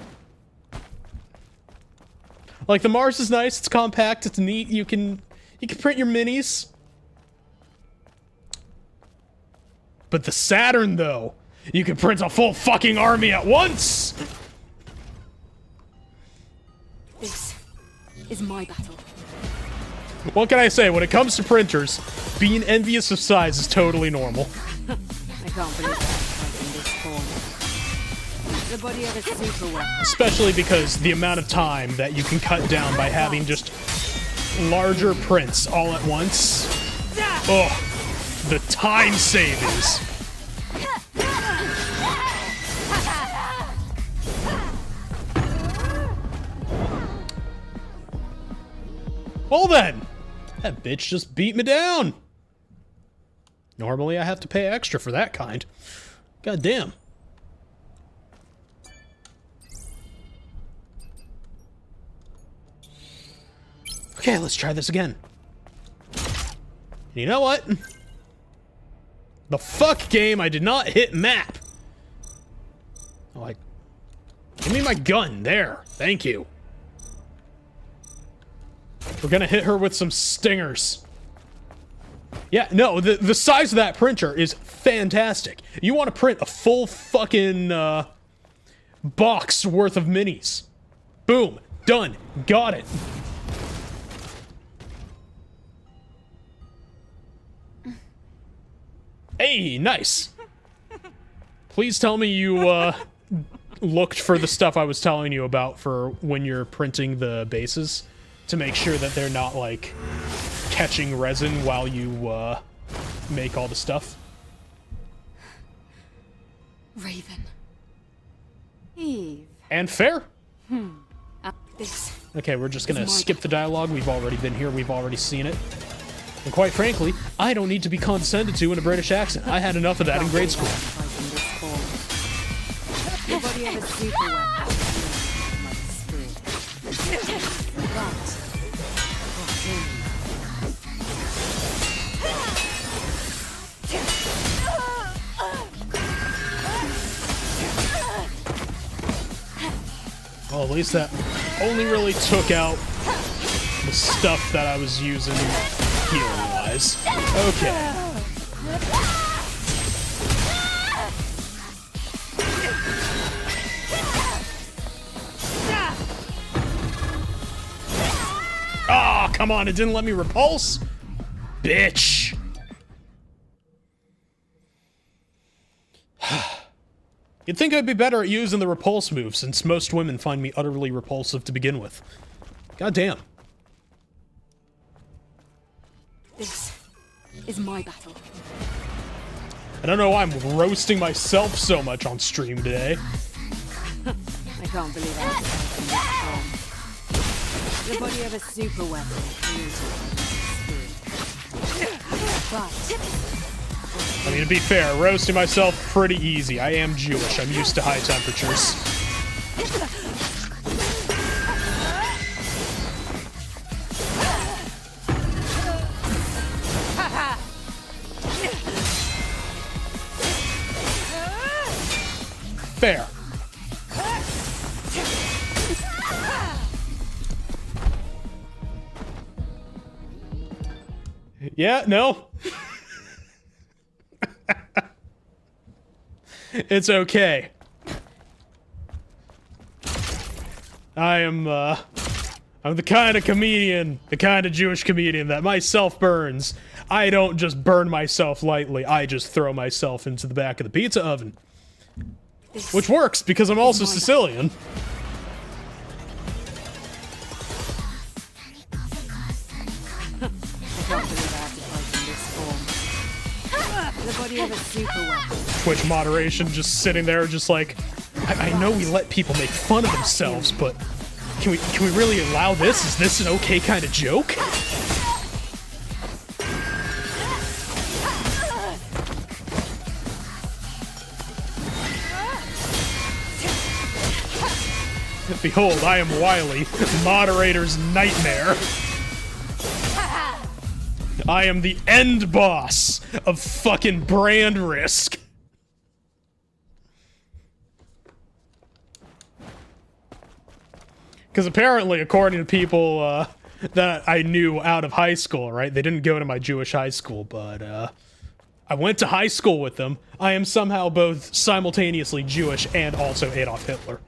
Like, the Mars is nice, it's compact, it's neat, you can print your minis. But the Saturn, though, you can print a full fucking army at once! This is my battle. What can I say? When it comes to printers, being envious of size is totally normal. I can't believe I'm in this form. The body of a super weapon. Especially because the amount of time that you can cut down by having just larger prints all at once. Oh, the time savings. Well then, that bitch just beat me down. Normally I have to pay extra for that kind. God damn. Okay, let's try this again. You know what? The fuck game, I did not hit map. Like, give me my gun. There. Thank you. We're gonna hit her with some stingers. Yeah, no, the size of that printer is fantastic. You want to print a full fucking box worth of minis. Boom. Done. Got it. Hey, nice. Please tell me you looked for the stuff I was telling you about for when you're printing the bases to make sure that they're not, like, catching resin while you make all the stuff. Raven. Eve. And fair. This. Okay, we're just gonna skip the dialogue. We've already been here. We've already seen it. And quite frankly, I don't need to be condescended to in a British accent. I had enough of that in grade school. The body of a super weapon. Well, at least that only really took out the stuff that I was using healing-wise. Okay. Ah, come on, it didn't let me repulse? Bitch. You'd think I'd be better at using the repulse move, since most women find me utterly repulsive to begin with. God damn. This is my battle. I don't know why I'm roasting myself so much on stream today. I can't believe I have to fight in this form. The body of a super weapon but I mean, to be fair, roasting myself pretty easy. I am Jewish. I'm used to high temperatures. Fair. Yeah, no. It's okay. I am I'm the kind of comedian, the kind of Jewish comedian that myself burns. I don't just burn myself lightly, I just throw myself into the back of the pizza oven. Which works, because I'm also Sicilian. The body of a super weapon. Twitch moderation just sitting there just like, I know we let people make fun of themselves, but can we really allow this? Is this an okay kind of joke? Behold, I am Wily, moderator's nightmare. I am the end boss of fucking brand risk. Because apparently, according to people that I knew out of high school, right? They didn't go to my Jewish high school, but I went to high school with them. I am somehow both simultaneously Jewish and also Adolf Hitler.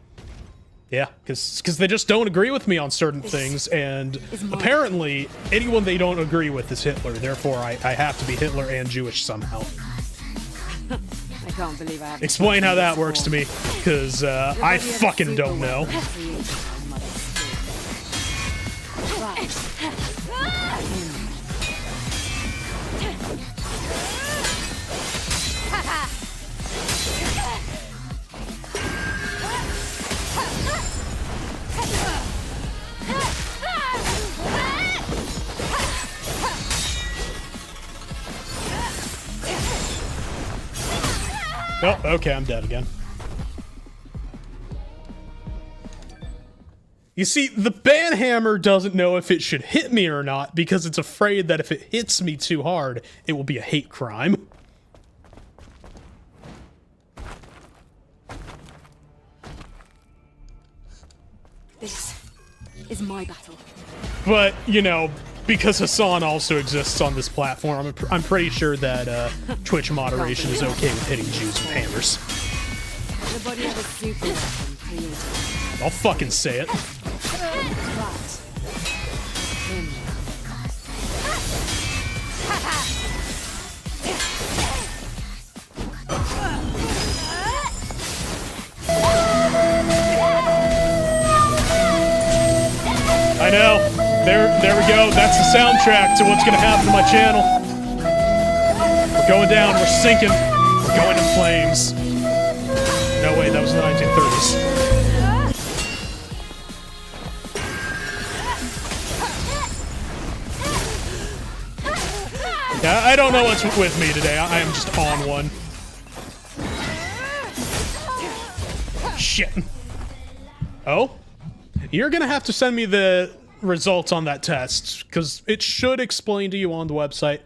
Yeah, because they just don't agree with me on certain things, and apparently anyone they don't agree with is Hitler. Therefore, I have to be Hitler and Jewish somehow. I can't believe I have to Explain how that works to me, because I fucking don't know. Oh, okay, I'm dead again. You see, the banhammer doesn't know if it should hit me or not because it's afraid that if it hits me too hard, it will be a hate crime. This is my battle. But, you know, because Hassan also exists on this platform, I'm pretty sure that Twitch moderation is okay with hitting Jews with hammers. The body of a super weapon created. I'll fucking say it. I know. There we go. That's the soundtrack to what's gonna happen to my channel. We're going down. We're sinking. We're going in flames. No way. That was the 1930s. Yeah, I don't know what's with me today. I am just on one. Shit. Oh? You're gonna have to send me the results on that test, because it should explain to you on the website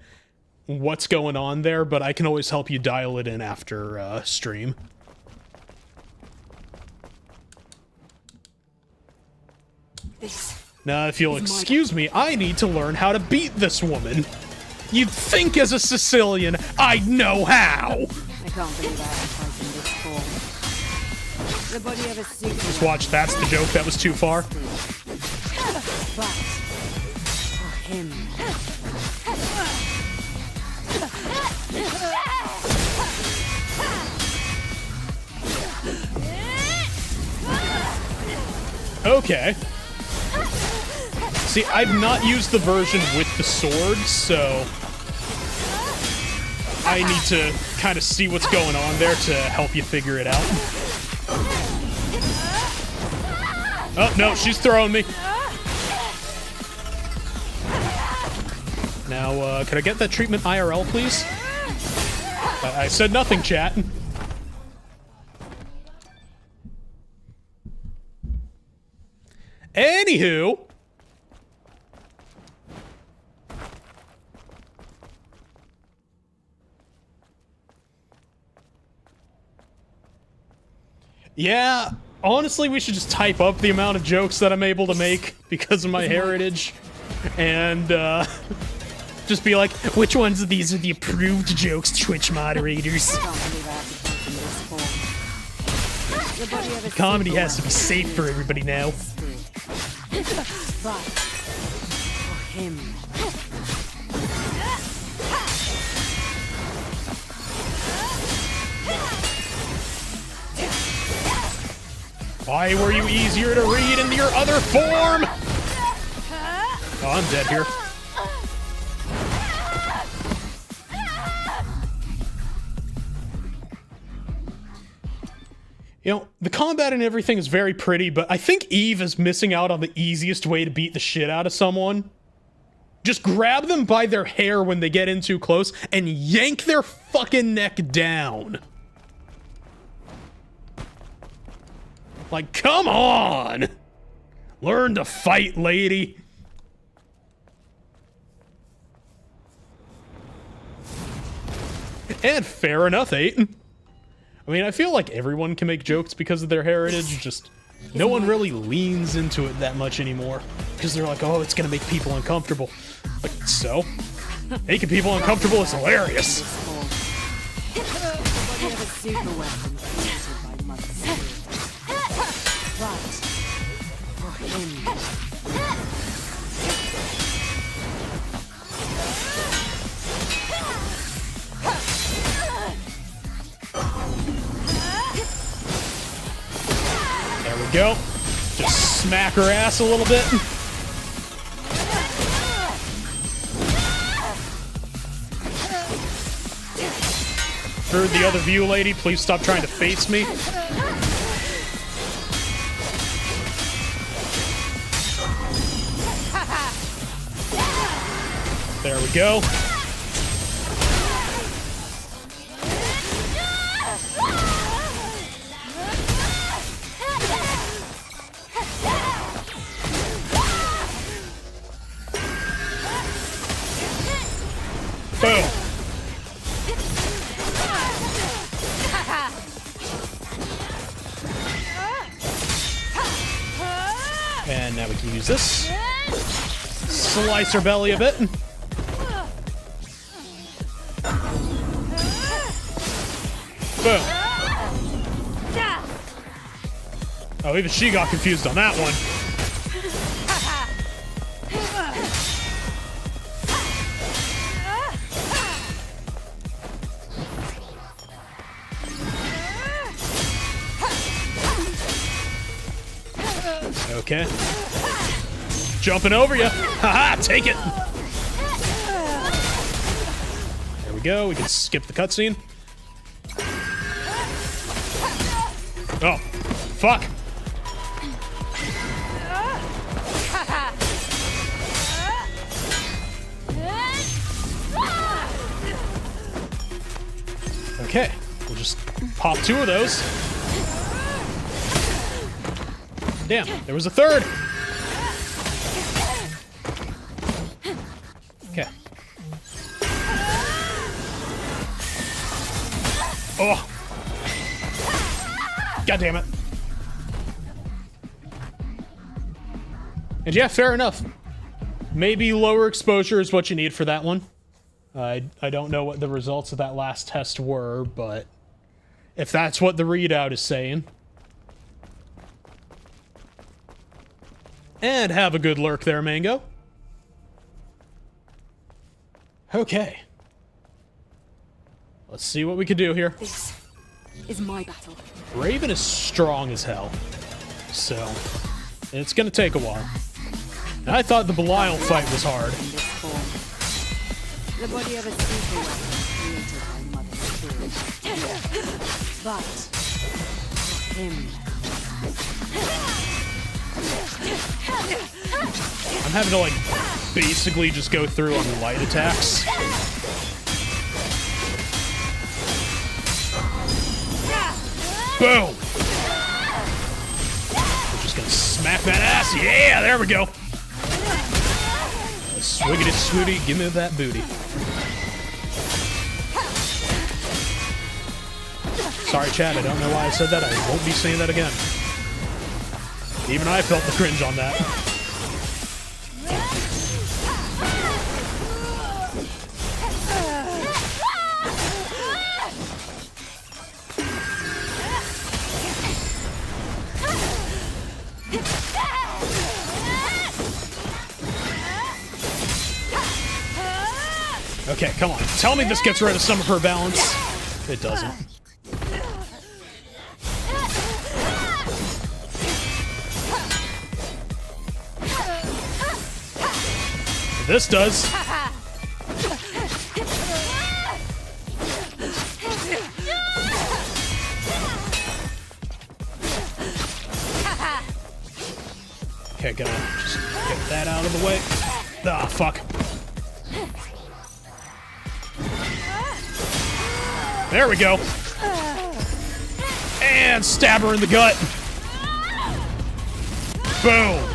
what's going on there, but I can always help you dial it in after stream. Now, if you'll excuse me, I need to learn how to beat this woman. You'd think as a Sicilian, I'd know how! I can't believe I have to fight in this form. The body of a super Just watch, that's the joke that was too far. But for him. Okay. See, I've not used the version with the sword, so I need to kind of see what's going on there to help you figure it out. Oh, no, she's throwing me. Now, can I get that treatment IRL, please? I said nothing, chat. Anywho. Yeah, honestly, we should just type up the amount of jokes that I'm able to make because of my heritage. And, just be like, which ones of these are the approved jokes, Twitch moderators? Comedy has to be safe for everybody now. But for him. Why were you easier to read in your other form? Oh, I'm dead here. You know, the combat and everything is very pretty, but I think Eve is missing out on the easiest way to beat the shit out of someone. Just grab them by their hair when they get in too close and yank their fucking neck down. Like, come on! Learn to fight, lady. And fair enough, 8. I mean, I feel like everyone can make jokes because of their heritage, just no one really leans into it that much anymore. Because they're like, oh, it's gonna make people uncomfortable. Like, so? Making people uncomfortable is hilarious. Nobody have a super weapon created by Mother Spirit. But for him. There we go. Just smack her ass a little bit. Heard the other view, lady. Please stop trying to face me. There we go. Boom. And now we can use this. Slice her belly a bit. Boom. Oh, even she got confused on that one. Okay. Jumping over you. Haha, take it. There we go. We can skip the cutscene. Oh, fuck. Okay, we'll just pop 2 of those. Damn, there was a 3rd. Okay. Oh. God damn it. And yeah, fair enough. Maybe lower exposure is what you need for that one. I don't know what the results of that last test were, but if that's what the readout is saying. And have a good lurk there, Mango. Okay. Let's see what we can do here. This is my battle. Raven is strong as hell. So, it's gonna take a while. I thought the Belial fight was hard. In this form. The body of a super weapon created by Mother Spirit. But for him. I'm having to, like, basically just go through on light attacks. Boom! We're just gonna smack that ass. Yeah, there we go. Swiggity swooty, give me that booty. Sorry, Chad, I don't know why I said that. I won't be saying that again. Even I felt the cringe on that. Okay, come on. Tell me this gets rid of some of her balance. It doesn't. This does. Okay, gotta just get that out of the way. Ah, fuck. There we go. And stab her in the gut. Boom.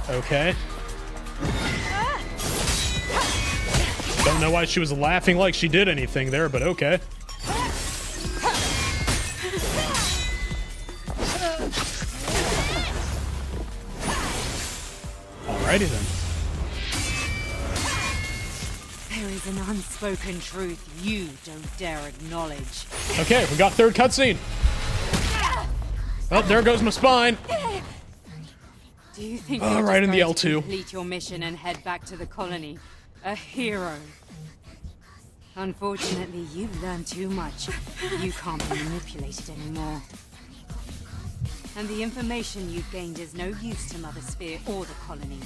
Okay. Don't know why she was laughing like she did anything there, but okay. Alrighty then. There is an unspoken truth you don't dare acknowledge. Okay, we got third cutscene. Oh, there goes my spine. Do you think Oh, you're right just in the going to L2. complete your mission and head back to the colony? A hero. Unfortunately, you've learned too much. You can't be manipulated anymore. And the information you've gained is no use to Mother Sphere or the colony.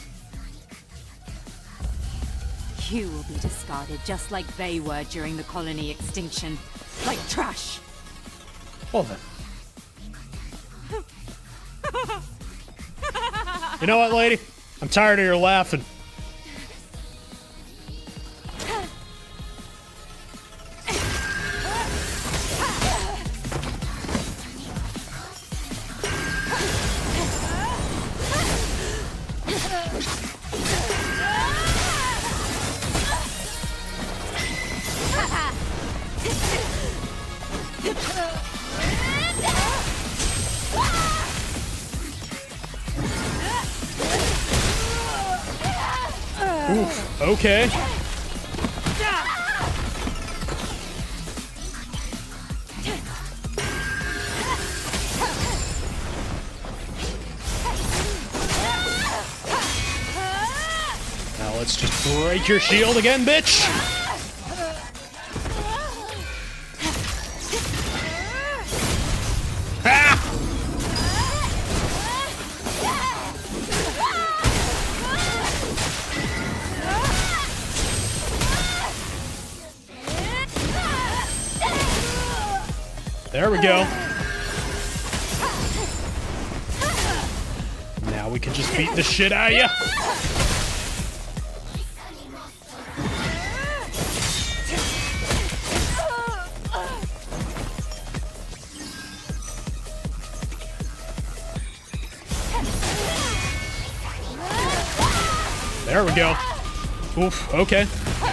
You will be discarded just like they were during the colony extinction. Like trash. Well then. You know what, lady? I'm tired of your laughing. Oof, okay. Now let's just break your shield again, bitch! Ah! There we go. Now we can just beat the shit out of you. There we go. Oof, okay.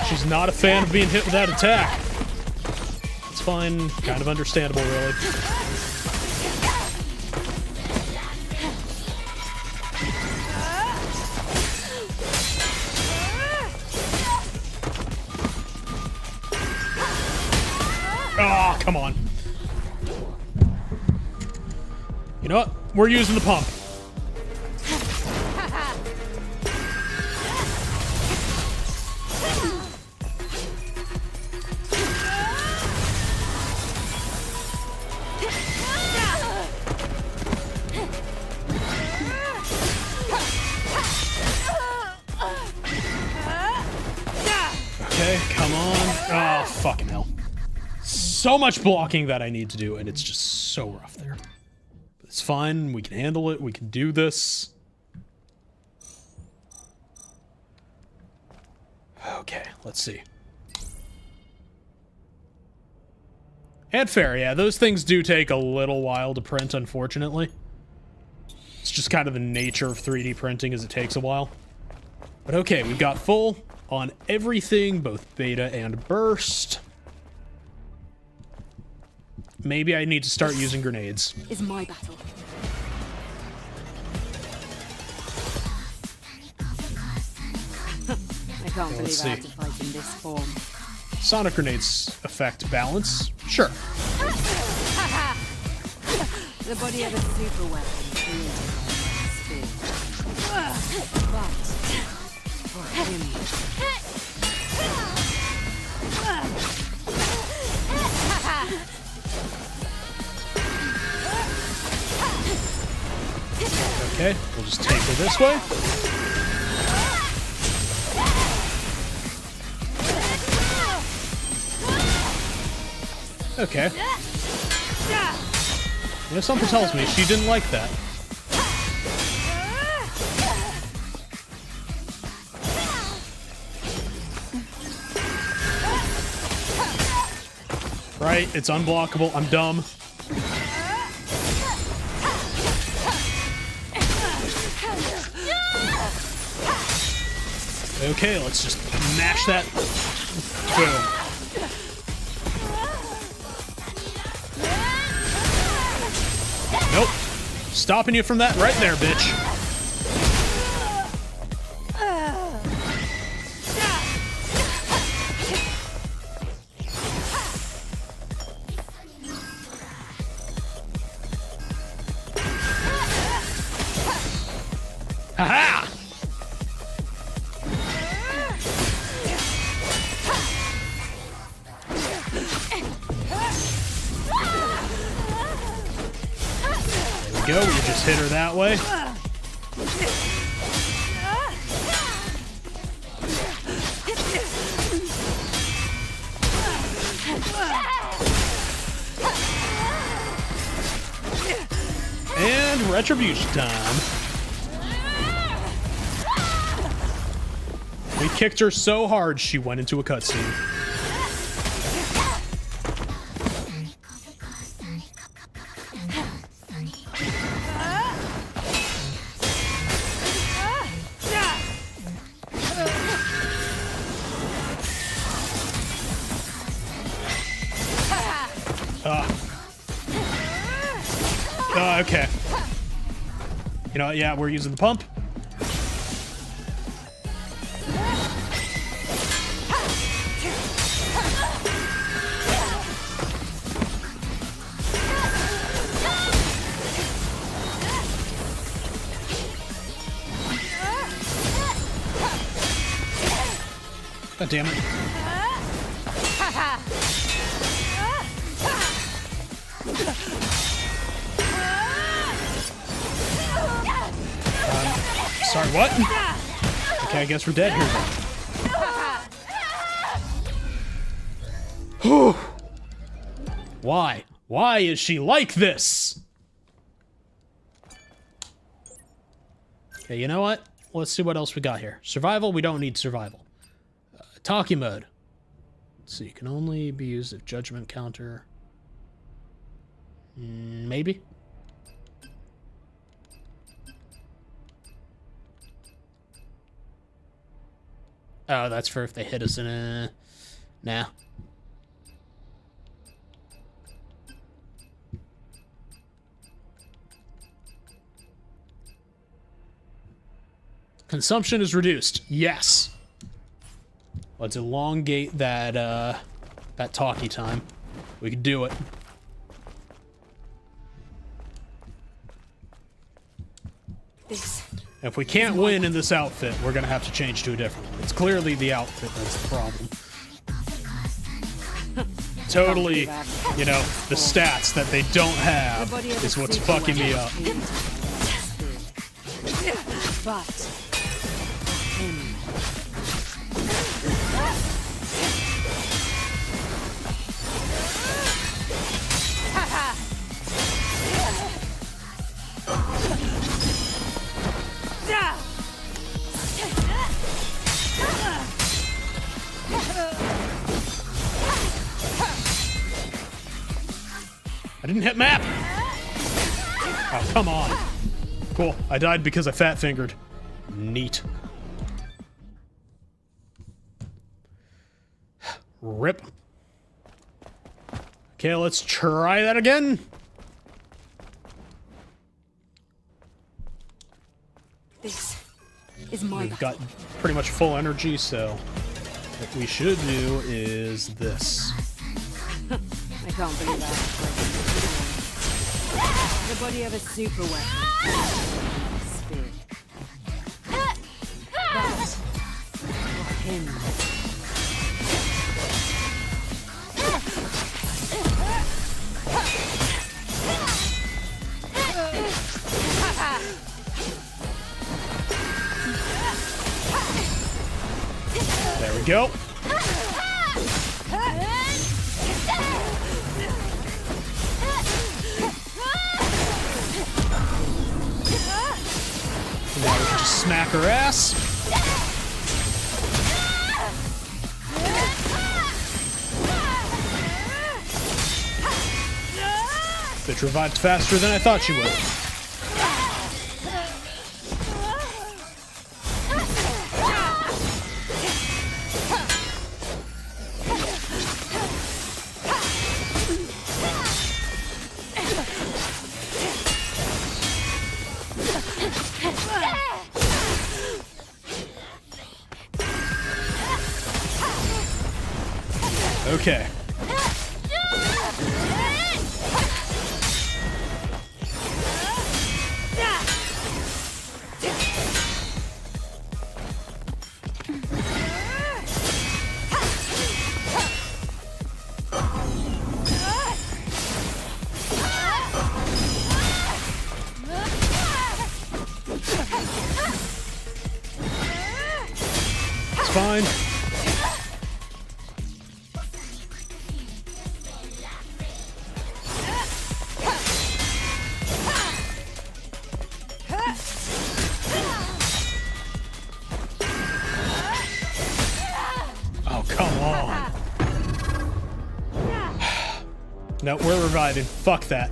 She's not a fan of being hit with that attack. It's fine, kind of understandable, really. Oh, come on. You know what? We're using the pump. Okay, come on. Oh, fucking hell. So much blocking that I need to do, and it's just so rough there. But it's fine. We can handle it. We can do this. Okay, let's see. And fair, yeah, those things do take a little while to print, unfortunately. It's just kind of the nature of 3D printing, is it takes a while. But okay, we've got full on everything, both beta and burst. Maybe I need to start using grenades. Is my battle. I can't believe I have to fight in this form. Sonic grenades affect balance. Sure. The body of a super weapon created by my spear. But for him. Okay, we'll just take her this way. Okay. Yeah, something tells me she didn't like that. Right, it's unblockable. I'm dumb. Okay, let's just mash that. Boom. Nope. Stopping you from that right there, bitch. Haha! Go, you just hit her that way. And retribution time. We kicked her so hard she went into a cutscene. Okay. You know what? Yeah, we're using the pump. God damn it. Sorry, what? Okay, I guess we're dead here then. Why? Why is she like this? Okay, you know what? Let's see what else we got here. Survival, we don't need survival. Talkie mode. Let's see, can only be used if judgment counter. Maybe? Oh, that's for if they hit us in a... Nah. Consumption is reduced. Yes. Let's elongate that, that talkie time. We can do it. If we can't win in this outfit, we're gonna have to change to a different one. It's clearly the outfit that's the problem. Totally, you know, the stats that they don't have is what's fucking me up. But I didn't hit map! Oh, come on. Cool, I died because I fat-fingered. Neat. Rip. Okay, let's try that again. this is my We've got pretty much full energy, so What we should do is this. I can't believe I have to the body of a super weapon. Spear. But for him. There we go. Now we can just smack her ass. Bitch revived faster than I thought she would. Okay. It's fine. No, we're reviving. Fuck that.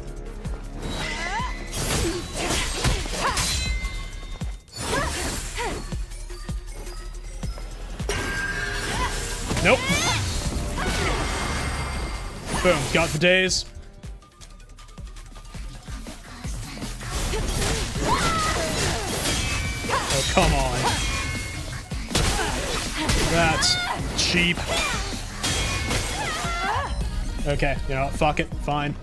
Nope. Boom. Got the daze. Oh, come on. That's cheap. Okay, you know what? Fuck it. Fine.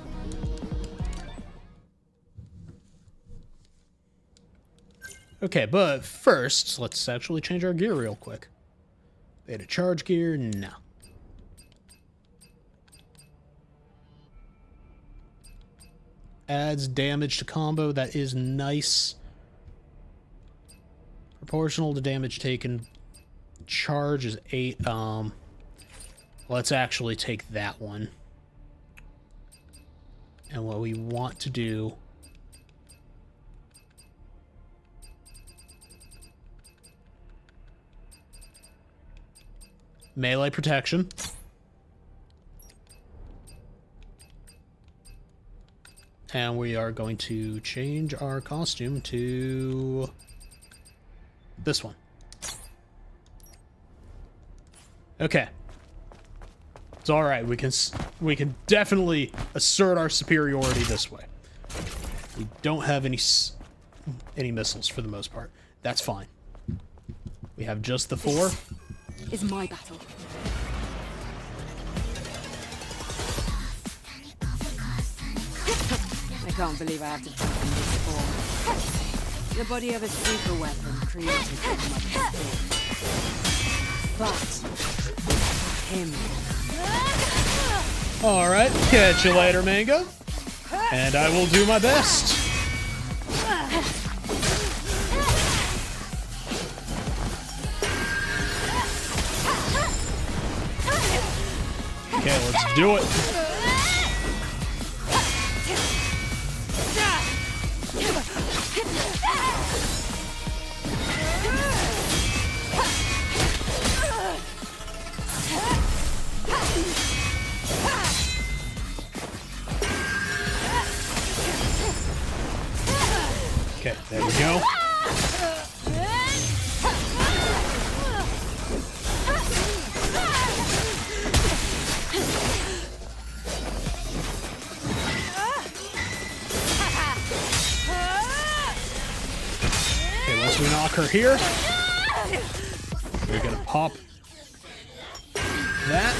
Okay, but first, let's actually change our gear real quick. Beta charge gear? No. Adds damage to combo. That is nice. Proportional to damage taken. Charge is 8. Let's actually take that one. And what we want to do melee protection. And we are going to change our costume to this one. Okay. It's all right. We can definitely assert our superiority this way. We don't have any missiles for the most part. That's fine. We have just the 4. Is my battle. I can't believe I have to jump in this form. The body of a super weapon created by Mother Sphere. But him. All right, catch you later, Mango. And I will do my best. Okay, let's do it. Okay, there we go. Okay, once we knock her here, we're gonna pop that.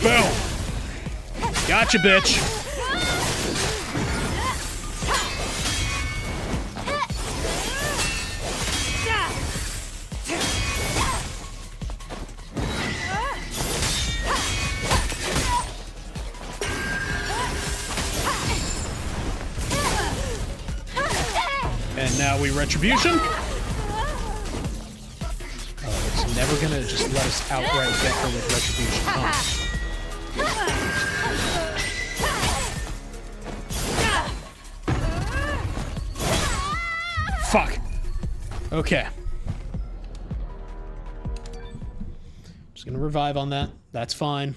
Boom! Gotcha, bitch! And now we retribution. Oh, it's never gonna just let us outright get her with retribution, huh? Fuck. Okay. Just gonna revive on that. That's fine.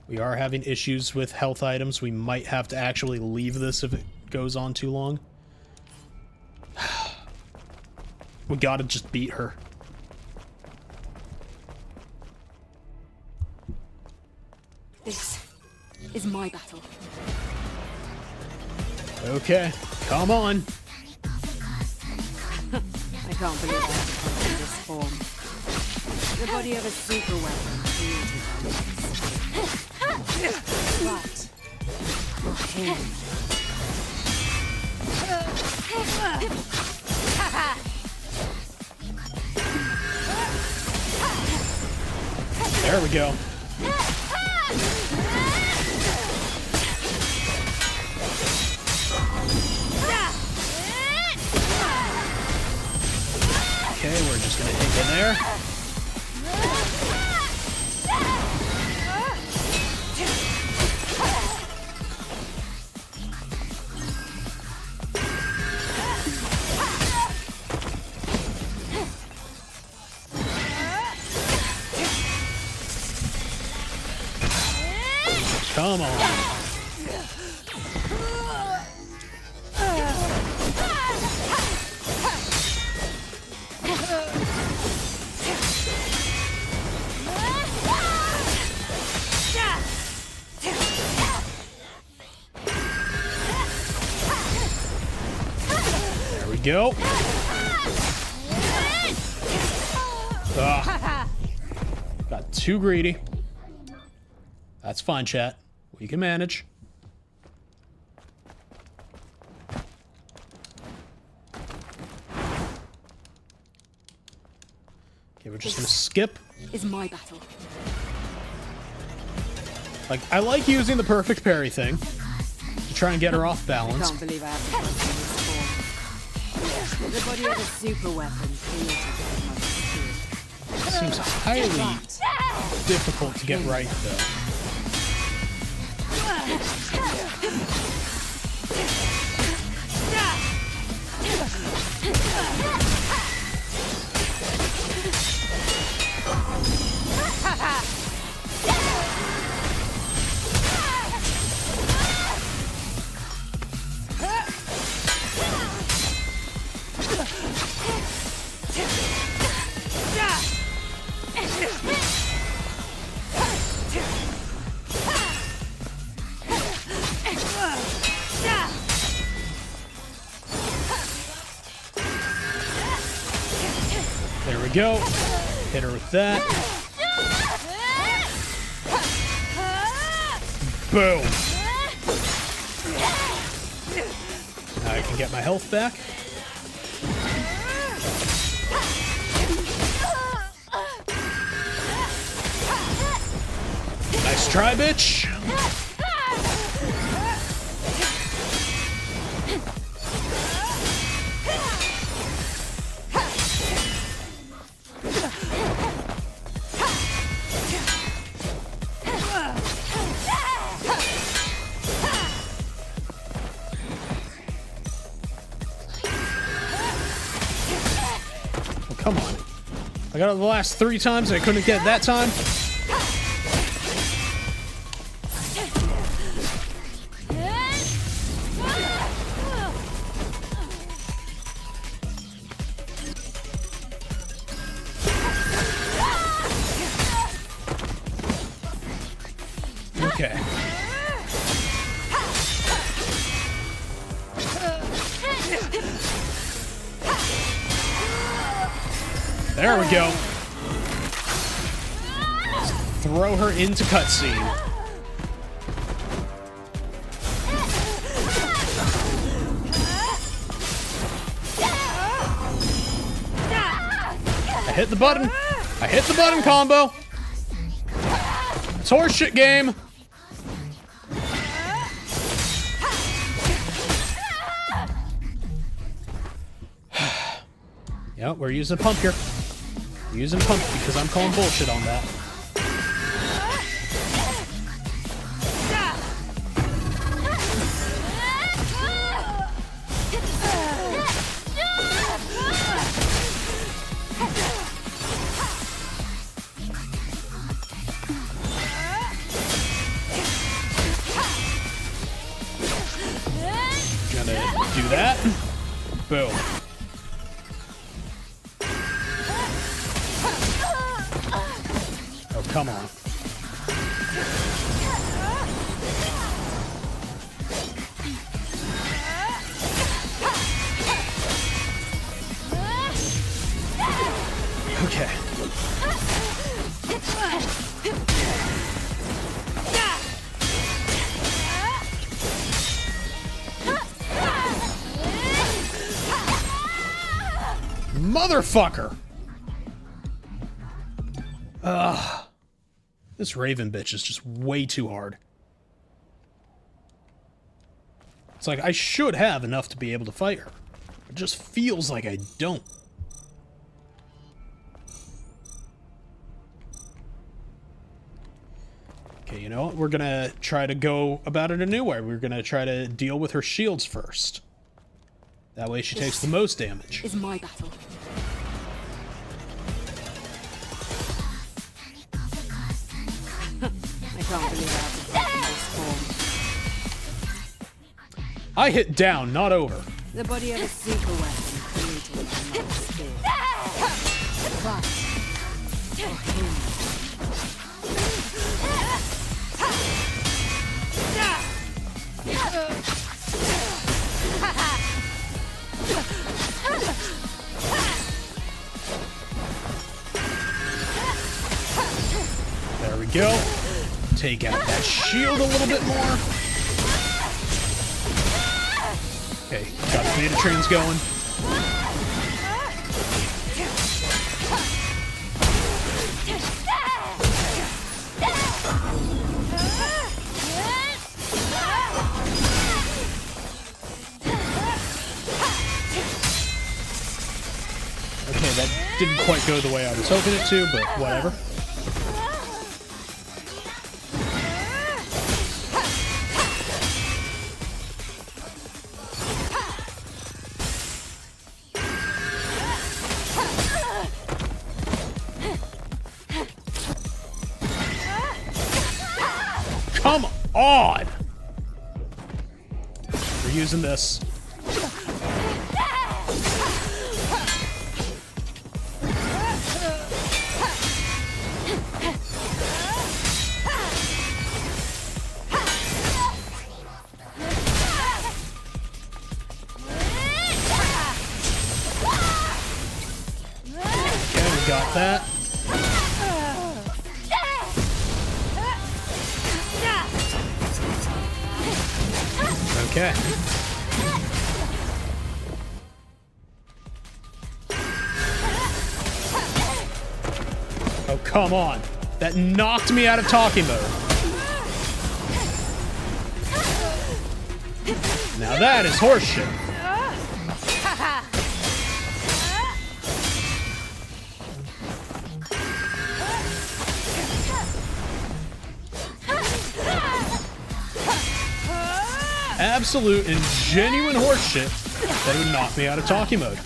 We are having issues with health items. We might have to actually leave this if it goes on too long. We gotta just beat her. This is my battle. Okay, come on. I can't believe I have to come in this form. The body of a super weapon created by this. But for him. There we go. Okay, we're just gonna hit in there. Come on. There we go. Ugh. Got too greedy. That's fine, chat. We can manage. Okay, we're just gonna skip. Is my battle. Like, I like using the perfect parry thing to try and get her off balance. I can't believe I have to come in this form. The body of a super weapon created by my spirit. It seems highly difficult to get right, though. There we go. Hit her with that. Boom. Now I can get my health back. Nice try, bitch. Come on. I got it the last 3 times and I couldn't get it that time. Okay. There we go. Let's throw her into cutscene. I hit the button. I hit the button combo. It's horseshit game. Yeah, we're using pump here. We're using pump because I'm calling bullshit on that. Gonna do that. Boom. Oh, come on. Okay. Motherfucker! Ugh. This Raven bitch is just way too hard. It's like I should have enough to be able to fight her. It just feels like I don't. Okay, you know what? We're gonna try to go about it a new way. We're gonna try to deal with her shields first. That way she takes the most damage. Is my battle. I can't believe I have to fight in this form. I hit down, not over. The body of a super weapon created by my spear. But for him. There we go. Take out that shield a little bit more. Okay, got the beta trains going. Okay, that didn't quite go the way I was hoping it to, but whatever. Come on! We're using this. Okay, we got that. Okay. Oh, come on. That knocked me out of talking mode. Now that is horseshit. Absolute and genuine horseshit that would knock me out of talkie mode.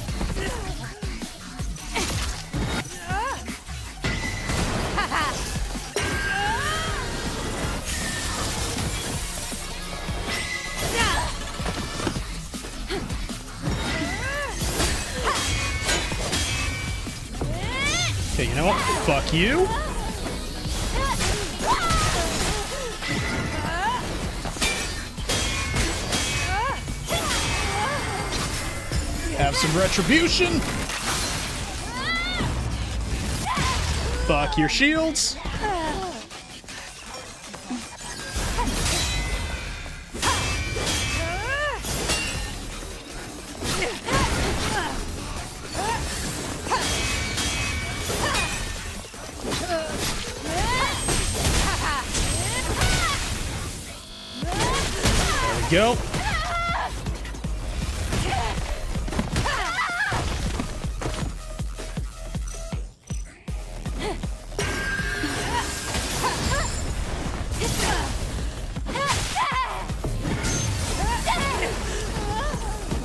Okay, you know what? Fuck you. have some retribution. Fuck your shields. There we go.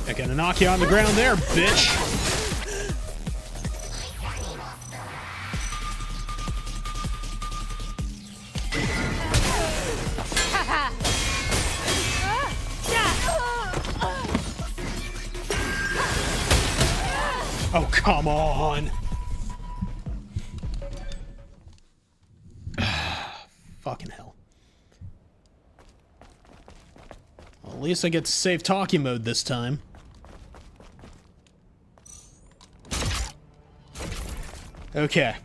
I'm gonna knock you on the ground there, bitch. Oh, come on. Fucking hell. Well, at least I get to save talkie mode this time. Okay.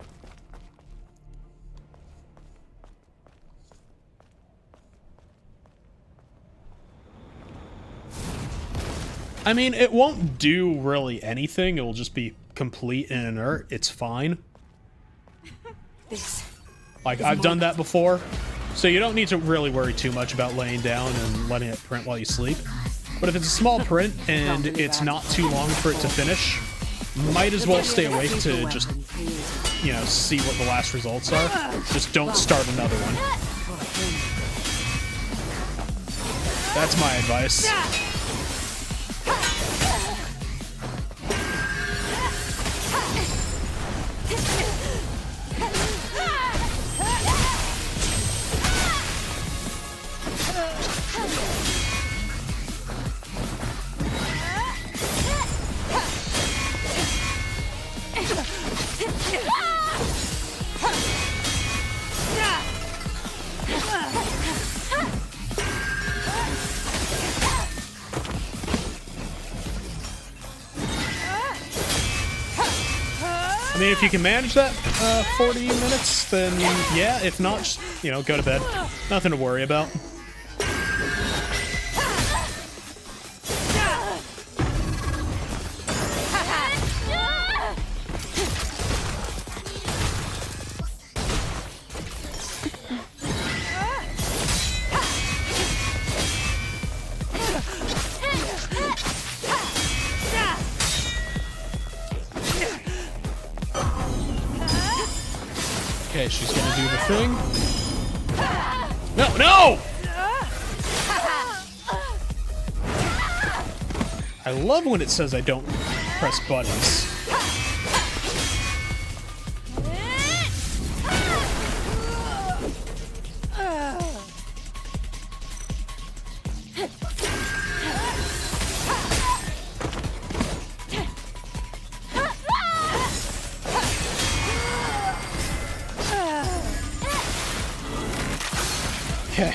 I mean, it won't do really anything. It will just be complete and inert. It's fine. Like, I've done that before. So you don't need to really worry too much about laying down and letting it print while you sleep. But if it's a small print and it's not too long for it to finish, might as well stay awake to just, you know, see what the last results are. Just don't start another one. That's my advice. I mean, if you can manage that 40 minutes, then yeah. If not, just, you know, go to bed. Nothing to worry about. Okay, she's gonna do the thing. No, no! I love when it says I don't press buttons. Okay.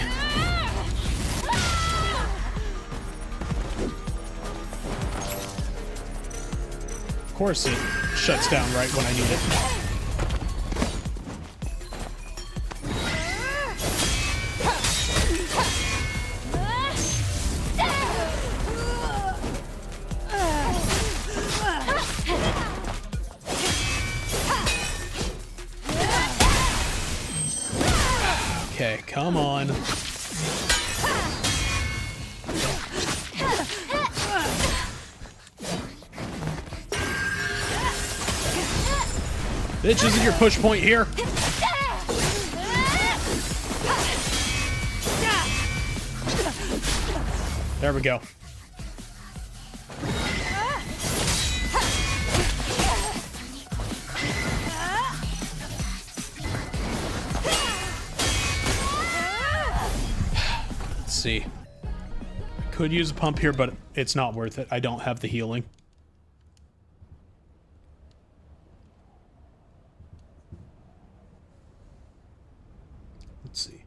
Of course it shuts down right when I need it. Okay, come on. Bitch, isn't your push point here? There we go. Let's see. I could use a pump here, but it's not worth it. I don't have the healing. Let's see.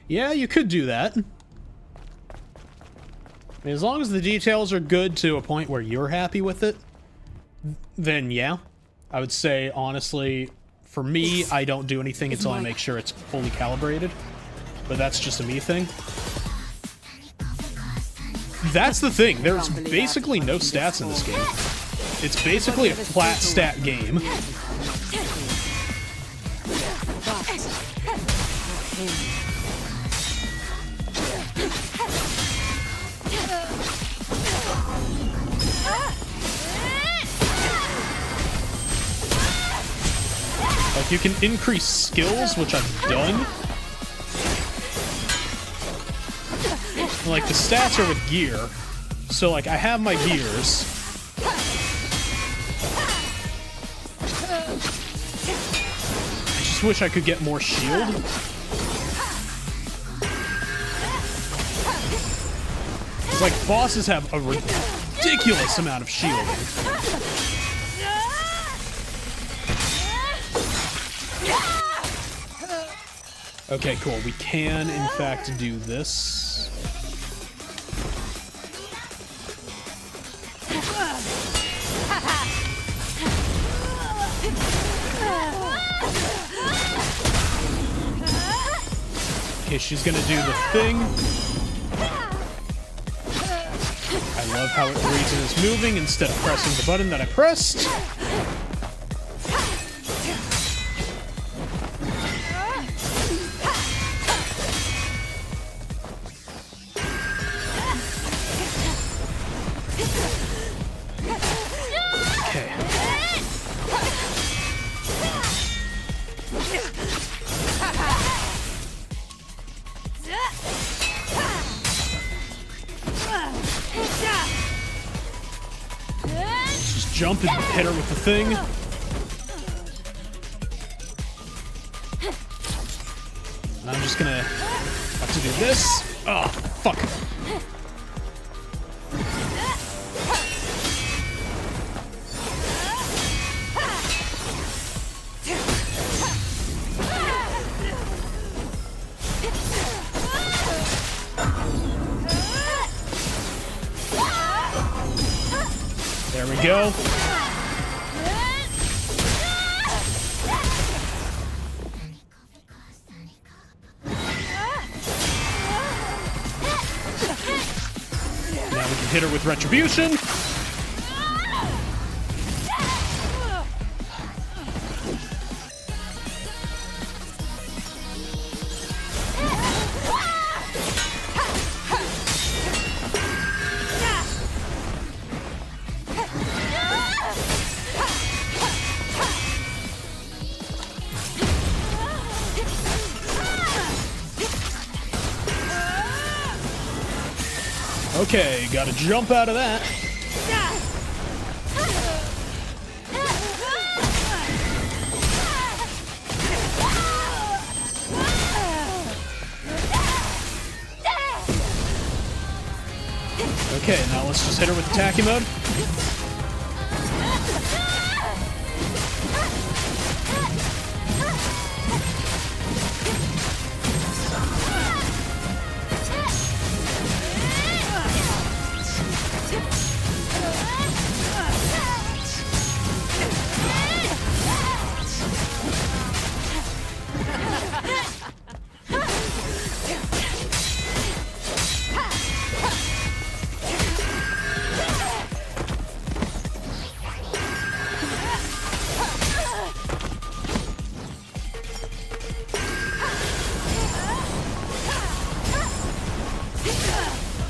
Yeah, you could do that. I mean, as long as the details are good to a point where you're happy with it, then yeah. I would say, honestly, for me, I don't do anything until I make sure it's fully calibrated. But that's just a me thing. That's the thing. There's basically no stats in this game. It's basically a flat stat game. Like, you can increase skills, which I've done. Like, the stats are with gear. So, like, I have my gears. I just wish I could get more shield. It's like, bosses have a ridiculous amount of shielding. Okay, cool. We can, in fact, do this. Okay, she's gonna do the thing. I love how it reads and is moving instead of pressing the button that I pressed. Jump and hit her with the thing. And I'm just gonna have to do this. Oh, fuck. There we go. Now we can hit her with retribution. Okay, gotta jump out of that. Okay, now let's just hit her with attacking mode.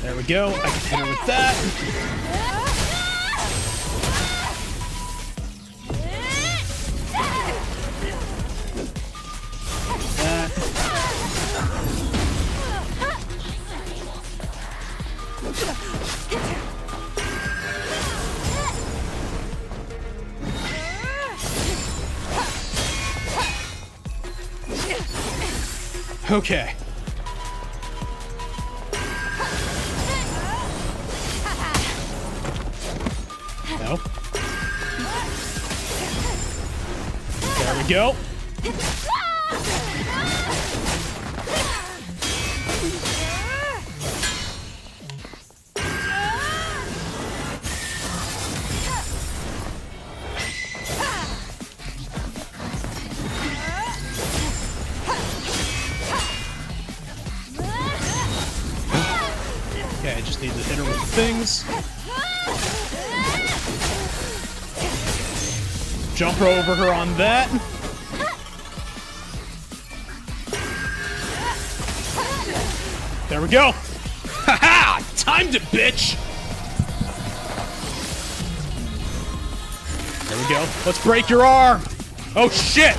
There we go. I can hit her with that. Okay. No. There we go. Need to hit her with things. Jump over her on that. There we go. Haha! Timed it, bitch! There we go. Let's break your arm. Oh, shit!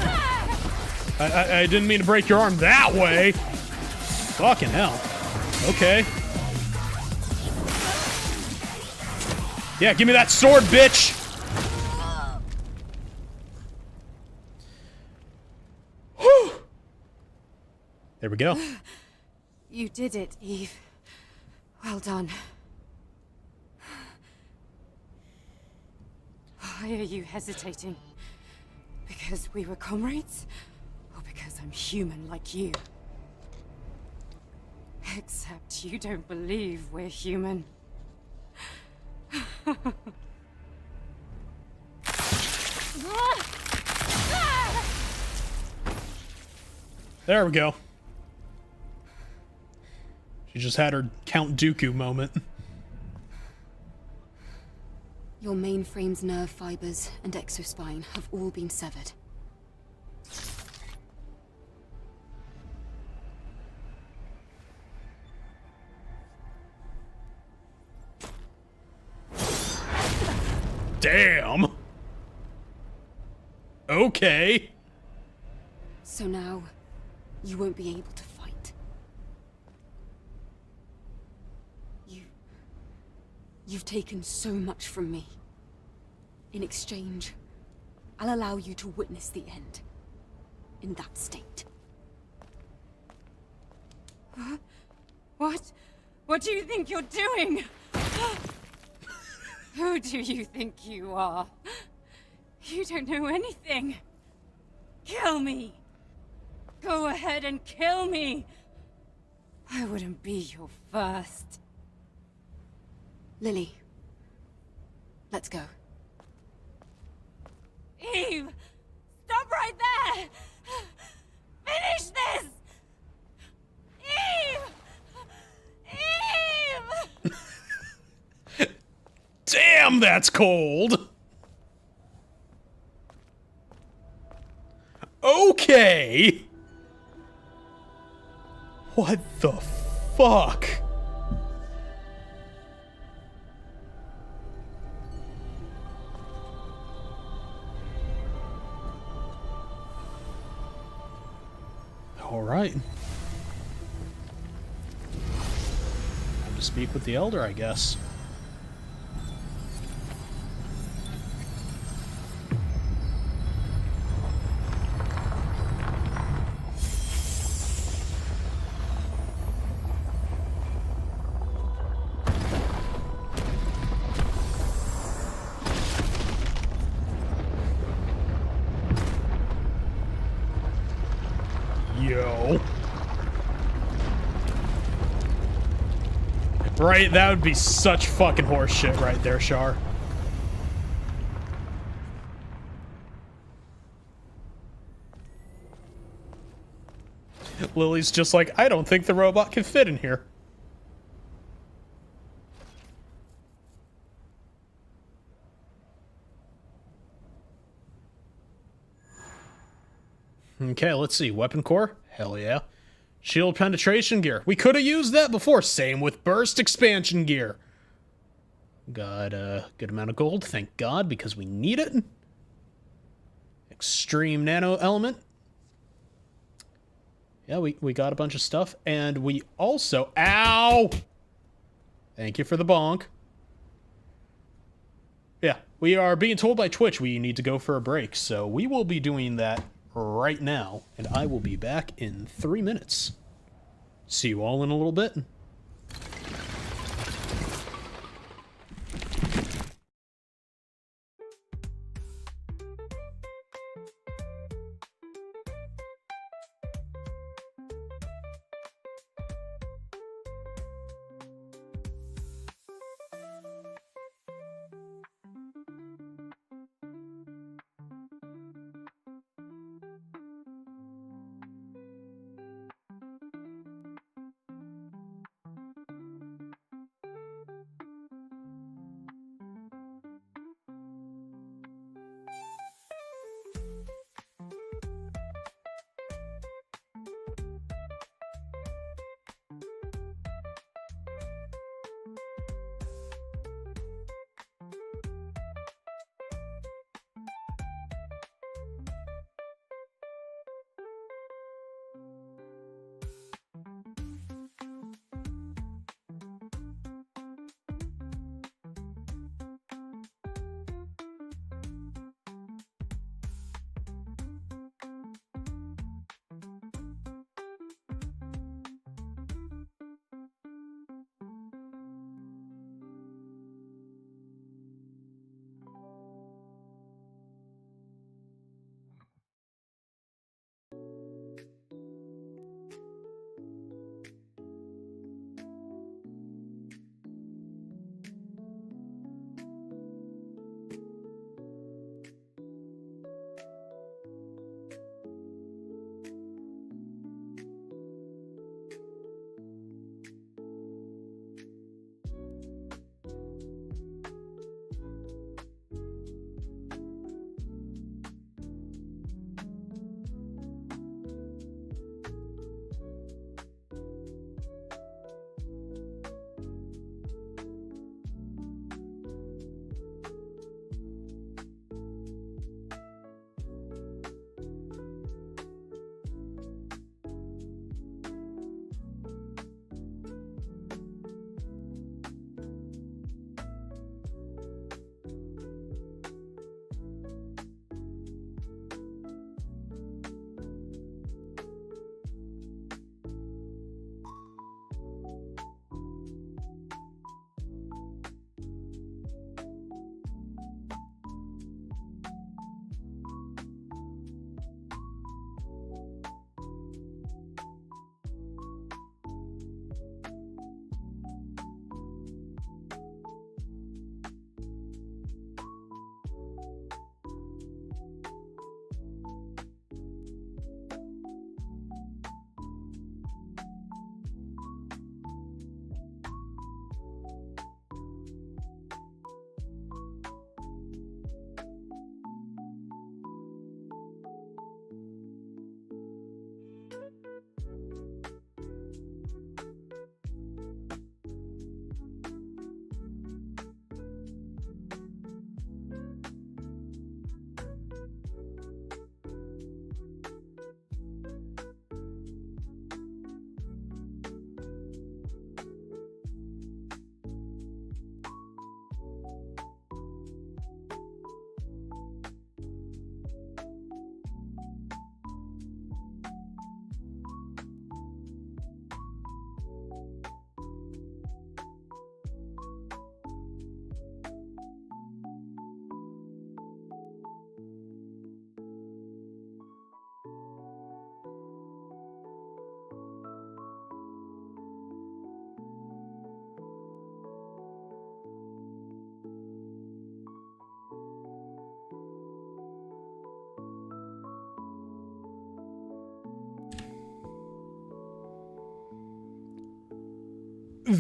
I didn't mean to break your arm that way. Fucking hell. Okay. Yeah, give me that sword, bitch! Whew. There we go. You did it, Eve. Well done. Why are you hesitating? Because we were comrades? Or because I'm human like you? Except you don't believe we're human. There we go. She just had her Count Dooku moment. Your mainframe's nerve fibers and exospine have all been severed. Damn. Okay. So now, you won't be able to fight. You've taken so much from me. In exchange, I'll allow you to witness the end. In that state. What? What do you think you're doing? Who do you think you are? You don't know anything. Kill me. Go ahead and kill me. I wouldn't be your first. Lily, let's go. Eve! Stop right there! Finish this! Eve! Eve! Damn, that's cold. Okay. What the fuck? All right. Time to speak with the Elder, I guess. Yo. Right, that would be such fucking horse shit right there, Char. Lily's just like, I don't think the robot can fit in here. Okay, let's see. Weapon core? Hell yeah. Shield penetration gear. We could have used that before. Same with burst expansion gear. Got a good amount of gold, thank God, because we need it. Extreme nano element. Yeah, we got a bunch of stuff. And we also... Ow! Thank you for the bonk. Yeah, we are being told by Twitch we need to go for a break. So we will be doing that right now, and I will be back in 3 minutes. See you all in a little bit.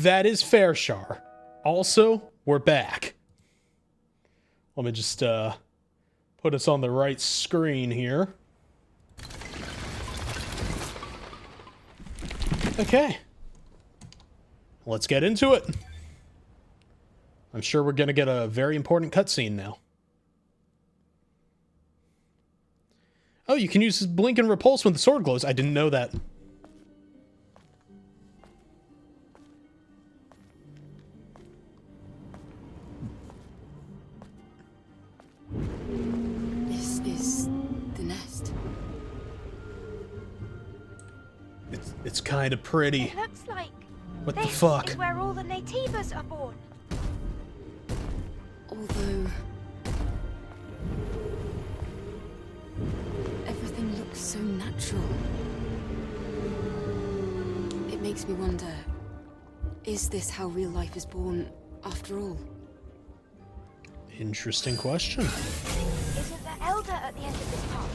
That is fair, Char. Also, we're back. Let me just put us on the right screen here. Okay. Let's get into it. I'm sure we're going to get a very important cutscene now. Oh, you can use blink and repulse when the sword glows. I didn't know that. This is the nest. It's kind of pretty. It looks like What the this fuck? is where all the Naytibas are born. Although everything looks so natural. It makes me wonder, is this how real life is born after all? Interesting question. Isn't there Elder at the end of this path?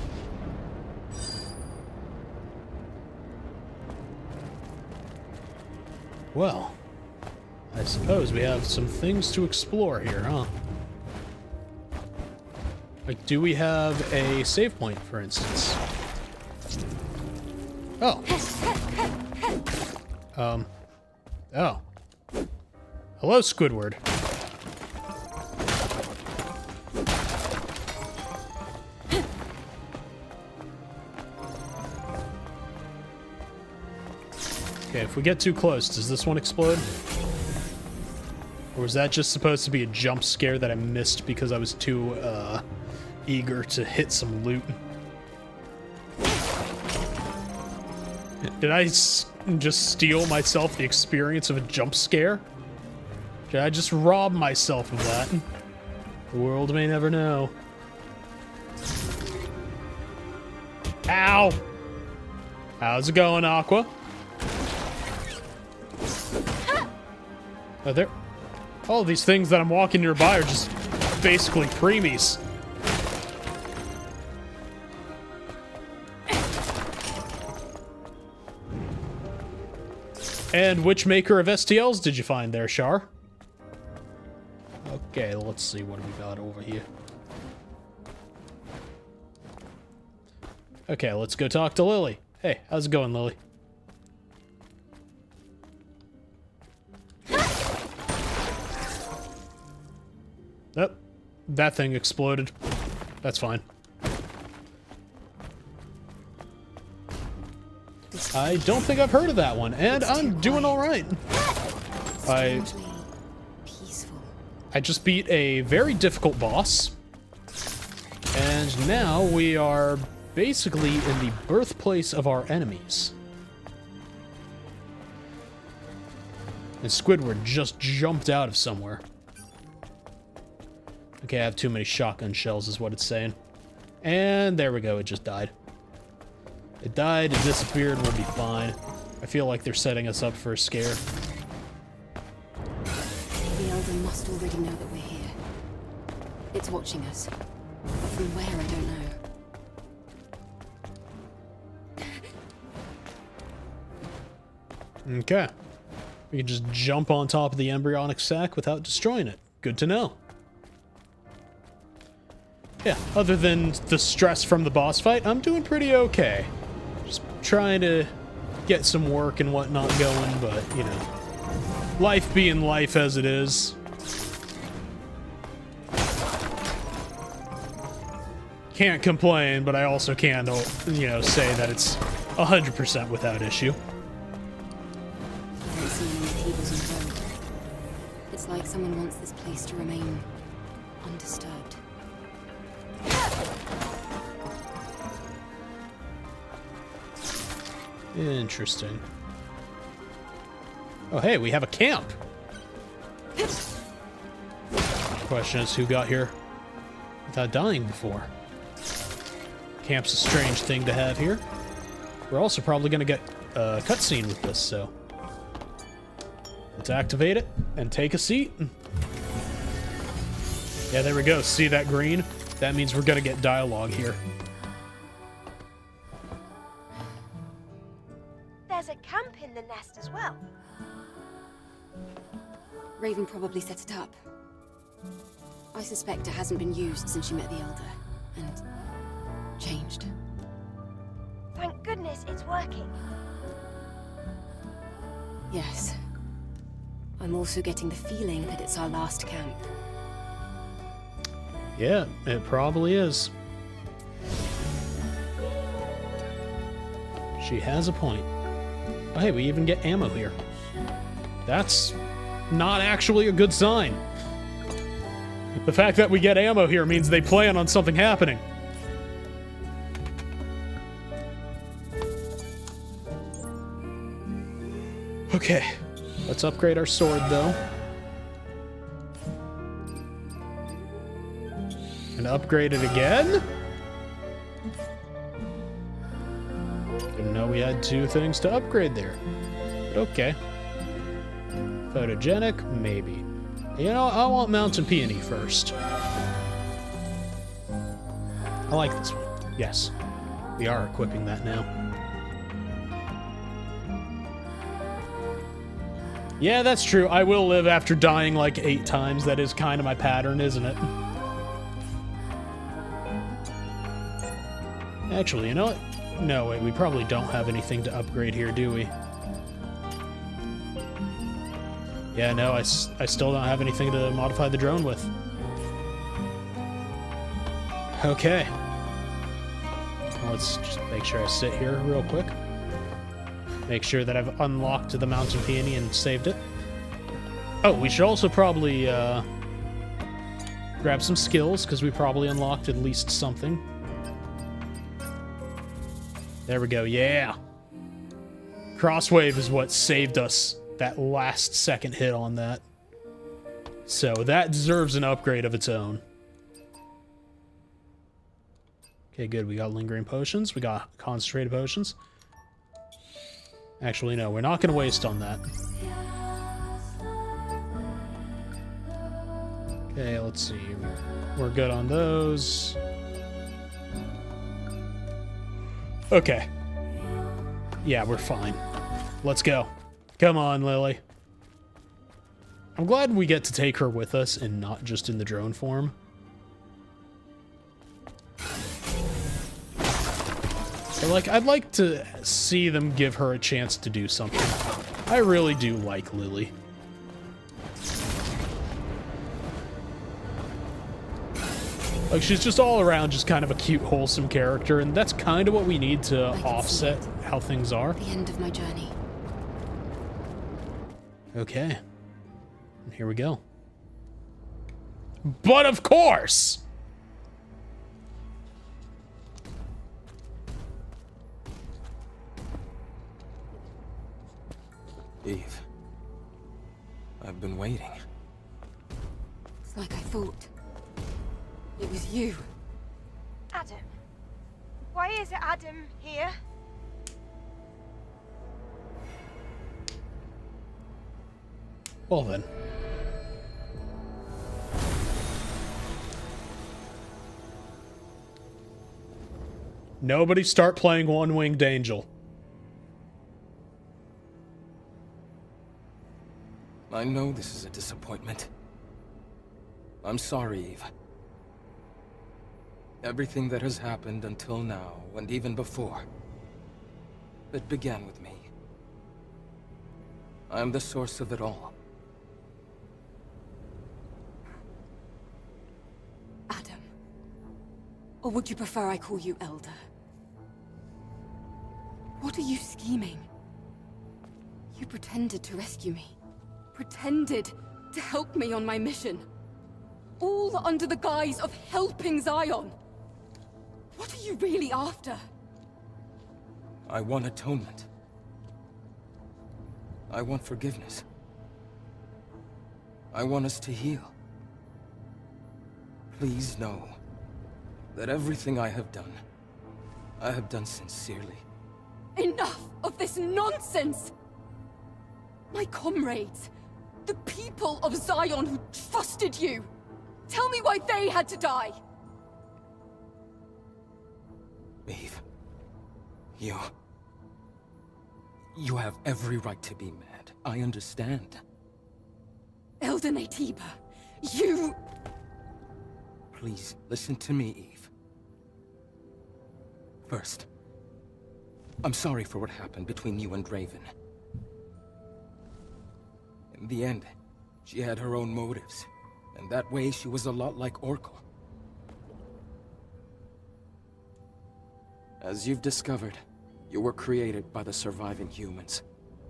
Well, I suppose we have some things to explore here, huh? Like, do we have a save point, for instance? Oh. Oh. Hello, Squidward. Okay, if we get too close, does this one explode? Or was that just supposed to be a jump scare that I missed because I was too, eager to hit some loot? Did I just steal myself the experience of a jump scare? Did I just rob myself of that? The world may never know. Ow! How's it going, Aqua? Are there... All of these things that I'm walking nearby are just basically preemies. And which maker of STLs did you find there, Char? Okay, let's see what we got over here. Okay, let's go talk to Lily. Hey, how's it going, Lily? Nope. That thing exploded. That's fine. I don't think I've heard of that one, and I'm doing all right. Strangely peaceful. I just beat a very difficult boss, and now we are basically in the birthplace of our enemies. And Squidward just jumped out of somewhere. Okay, I have too many shotgun shells is what it's saying. And there we go, it just died. It died, it disappeared, we'll be fine. I feel like they're setting us up for a scare. The Elder must already know that we're here. It's watching us. But from where, I don't know. Okay. We can just jump on top of the embryonic sac without destroying it. Good to know. Yeah, other than the stress from the boss fight, I'm doing pretty okay. Just trying to get some work and whatnot going, but, you know, life being life as it is. Can't complain, but I also can't, you know, say that it's 100% without issue. I don't see any Naytibas on the road. It's like someone wants this place to remain undisturbed. Interesting. Oh, hey, we have a camp. Question is, who got here without dying before? Camp's a strange thing to have here. We're also probably going to get a cutscene with this, so let's activate it and take a seat. Yeah, there we go. See that green? That means we're going to get dialogue here. There's a camp in the nest as well. Raven probably set it up. I suspect it hasn't been used since she met the Elder, and changed. Thank goodness it's working. Yes. I'm also getting the feeling that it's our last camp. Yeah, it probably is. She has a point. Oh, hey, we even get ammo here. That's not actually a good sign. The fact that we get ammo here means they plan on something happening. Okay, let's upgrade our sword, though. And upgrade it again? Didn't know we had 2 things to upgrade there. But okay. Photogenic? Maybe. You know, I want Mountain Peony first. I like this one. Yes. We are equipping that now. Yeah, that's true. I will live after dying like 8 times. That is kind of my pattern, isn't it? Actually, you know what? No, wait, we probably don't have anything to upgrade here, do we? Yeah, no, I still don't have anything to modify the drone with. Okay. Let's just make sure I sit here real quick. Make sure that I've unlocked the Mountain Peony and saved it. Oh, we should also probably grab some skills, because we probably unlocked at least something. There we go, yeah! Crosswave is what saved us that last second hit on that. So that deserves an upgrade of its own. Okay, good. We got lingering potions. We got concentrated potions. Actually, no, we're not going to waste on that. Okay, let's see. We're good on those. Okay. Yeah, we're fine. Let's go. Come on, Lily. I'm glad we get to take her with us and not just in the drone form. But, like, I'd like to see them give her a chance to do something. I really do like Lily. Like, she's just all around just kind of a cute, wholesome character, and that's kind of what we need to offset how things are. The end of my journey. Okay. And here we go. But of course! Eve. I've been waiting. It's like I thought. It was you. Adam. Why is Adam here? Well then. Nobody start playing One-Winged Angel. I know this is a disappointment. I'm sorry, Eve. Everything that has happened until now, and even before, it began with me. I'm the source of it all. Adam. Or would you prefer I call you Elder? What are you scheming? You pretended to rescue me. Pretended to help me on my mission. All under the guise of helping Zion. What are you really after? I want atonement. I want forgiveness. I want us to heal. Please know that everything I have done sincerely. Enough of this nonsense! My comrades, the people of Zion who trusted you. Tell me why they had to die. Eve, you have every right to be mad. I understand. Elder Naytiba, you... Please, listen to me, Eve. First, I'm sorry for what happened between you and Raven. In the end, she had her own motives, and that way she was a lot like Orko. As you've discovered, you were created by the surviving humans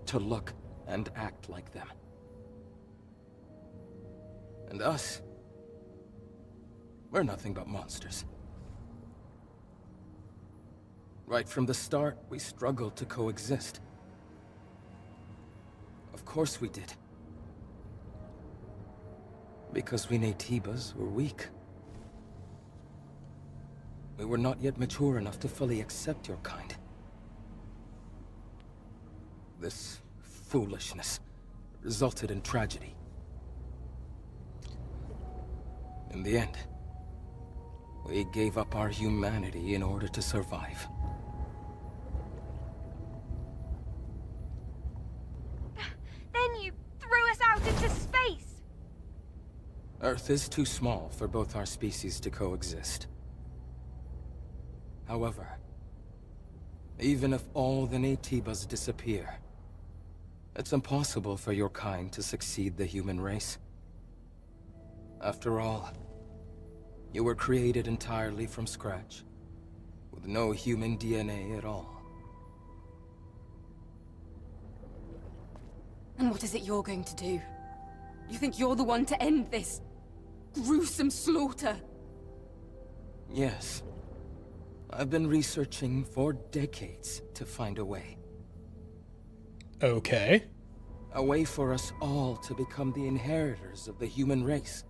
to look and act like them. And us, we're nothing but monsters. Right from the start, we struggled to coexist. Of course we did. Because we Naytibas were weak. We were not yet mature enough to fully accept your kind. This foolishness resulted in tragedy. In the end, we gave up our humanity in order to survive. Then you threw us out into space! Earth is too small for both our species to coexist. However, even if all the Naytibas disappear, it's impossible for your kind to succeed the human race. After all, you were created entirely from scratch, with no human DNA at all. And what is it you're going to do? You think you're the one to end this gruesome slaughter? Yes. I've been researching for decades to find a way. Okay. A way for us all to become the inheritors of the human race.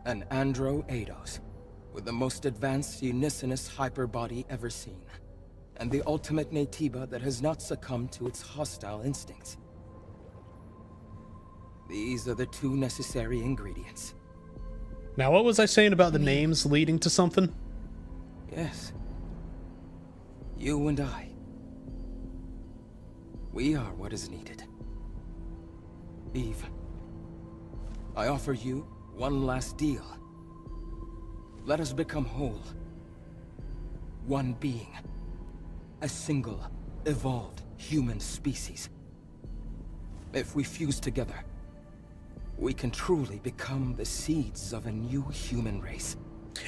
An Andro Eidos, with the most advanced unicinous hyperbody ever seen, and the ultimate Naytiba that has not succumbed to its hostile instincts. These are the two necessary ingredients. Now, what was I saying about the names leading to something? Yes. You and I. We are what is needed. Eve, I offer you one last deal. Let us become whole. One being. A single, evolved human species. If we fuse together, we can truly become the seeds of a new human race.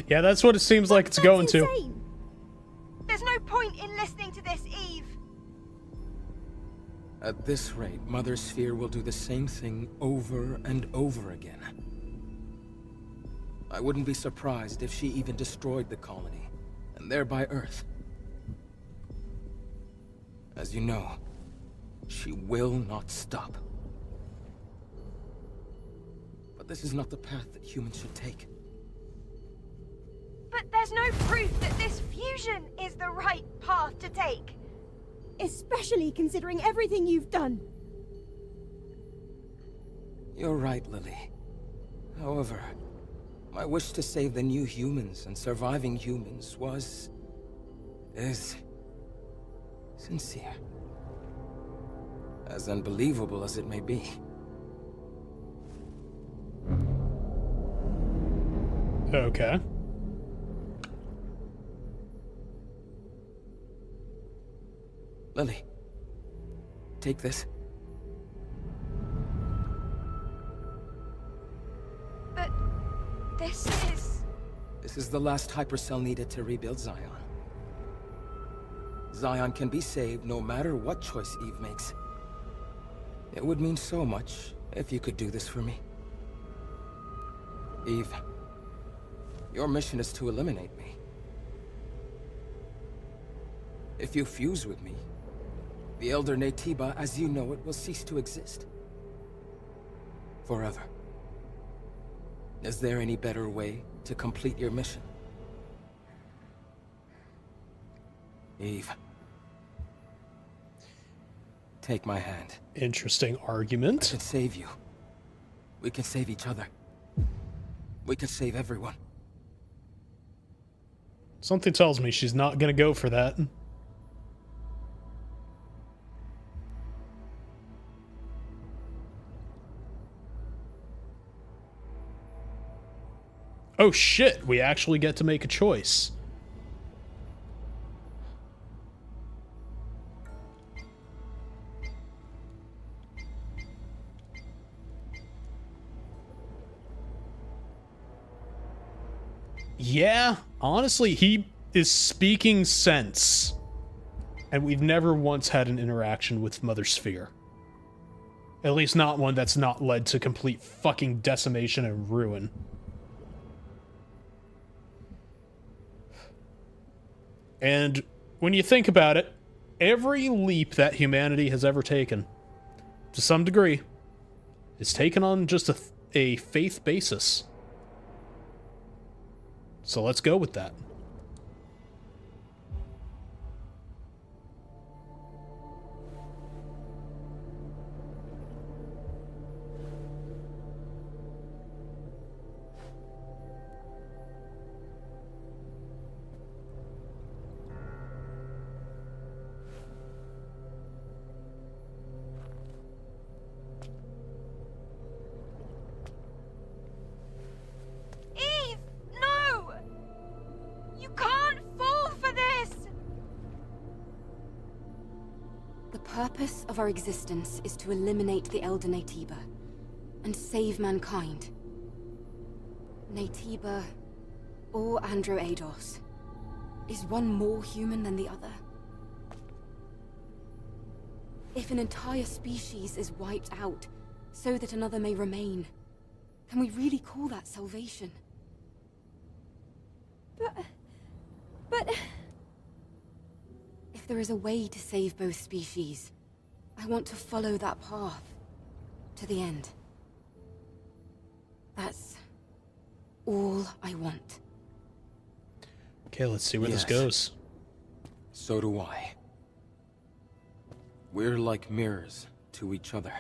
Yeah, that's what it seems like it's going to. Insane. There's no point in listening to this, Eve. At this rate, Mother Sphere will do the same thing over and over again. I wouldn't be surprised if she even destroyed the colony, and thereby Earth. As you know, she will not stop. But this is not the path that humans should take. But there's no proof that this fusion is the right path to take. Especially considering everything you've done. You're right, Lily. However, my wish to save the new humans and surviving humans is sincere. As unbelievable as it may be. Okay. Lily, take this. But this is... This is the last hypercell needed to rebuild Zion. Zion can be saved no matter what choice Eve makes. It would mean so much if you could do this for me. Eve, your mission is to eliminate me. If you fuse with me, the Elder Naytiba as you know it will cease to exist. Forever. Is there any better way to complete your mission? Eve. Take my hand. Interesting I argument. can save you. We can save each other. We can save everyone. Something tells me she's not gonna go for that. Oh shit, we actually get to make a choice. Yeah, honestly, he is speaking sense. And we've never once had an interaction with Mother Sphere. At least not one that's not led to complete fucking decimation and ruin. And when you think about it, every leap that humanity has ever taken, to some degree, is taken on just a faith basis. So let's go with that. Eve! No! You can't fall for this! The purpose of our existence is to eliminate the Elder Naytiba and save mankind. Naytiba, or Androados, is one more human than the other? If an entire species is wiped out so that another may remain, can we really call that salvation? But... If there is a way to save both species, I want to follow that path to the end. That's all I want. Okay, let's see where this Yes. goes. So do I. We're like mirrors to each other.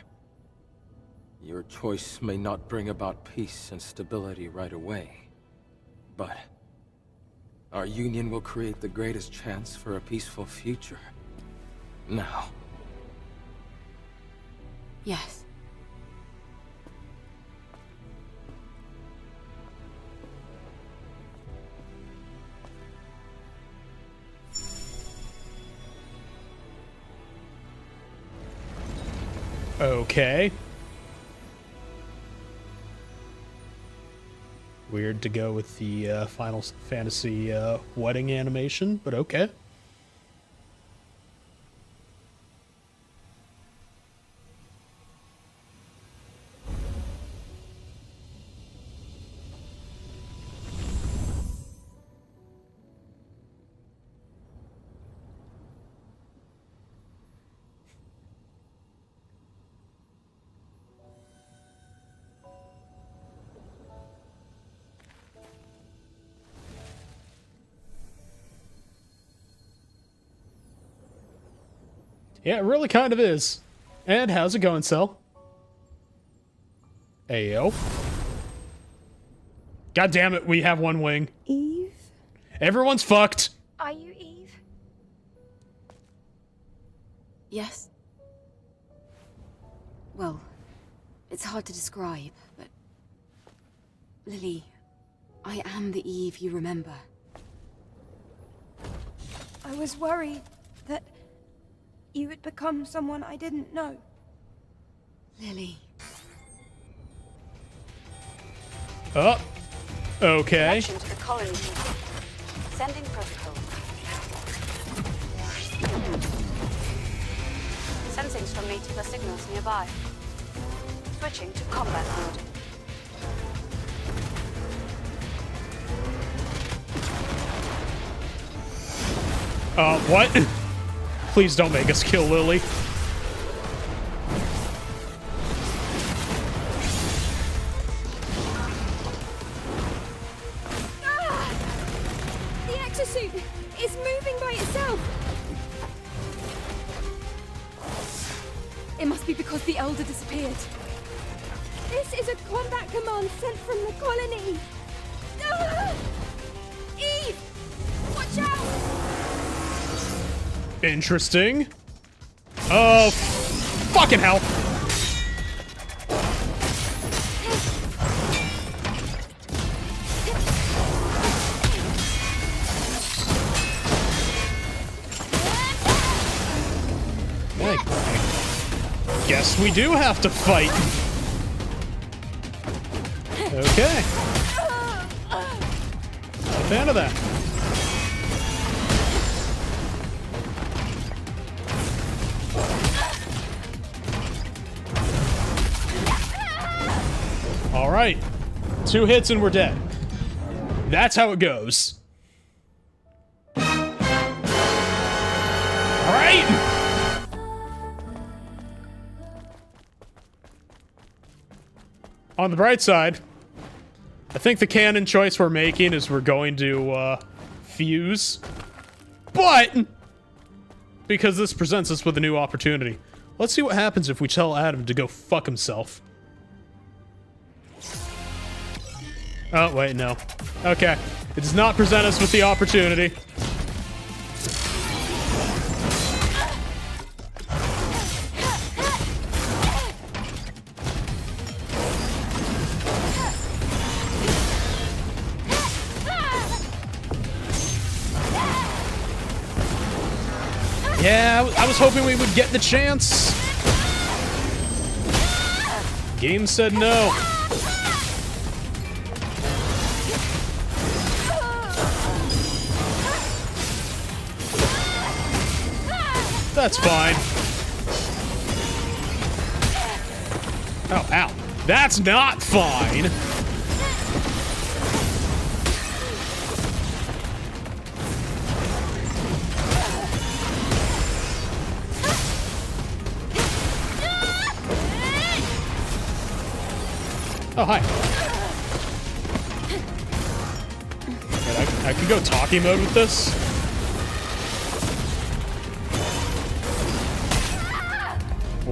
Your choice may not bring about peace and stability right away, but our union will create the greatest chance for a peaceful future. Now. Yes. Okay. Weird to go with the Final Fantasy wedding animation, but okay. Yeah, it really kind of is. And how's it going, Cell? Ayo. God damn it, we have one wing. Eve? Everyone's fucked. Are you Eve? Yes? Well, it's hard to describe, but... Lily, I am the Eve you remember. I was worried that you had become someone I didn't know. Lily. Oh. Okay. Connection to the colony. Sending protocol. Sensing strong Naytiba signals nearby. Switching to combat mode. What? Please don't make us kill Lily. The exosuit is moving by itself! It must be because the Elder disappeared. This is a combat command sent from the colony! Ah! Eve! Watch out! Interesting. Oh, fucking hell. Guess we do have to fight. Okay. Not a fan of that. All right. 2 hits and we're dead. That's how it goes. All right. On the bright side, I think the canon choice we're making is we're going to fuse. But because this presents us with a new opportunity, let's see what happens if we tell Adam to go fuck himself. Oh, wait, no. Okay. It does not present us with the opportunity. Yeah, I was hoping we would get the chance. Game said no. That's fine. Oh, ow. That's not fine. Oh, hi. I could go talkie mode with this.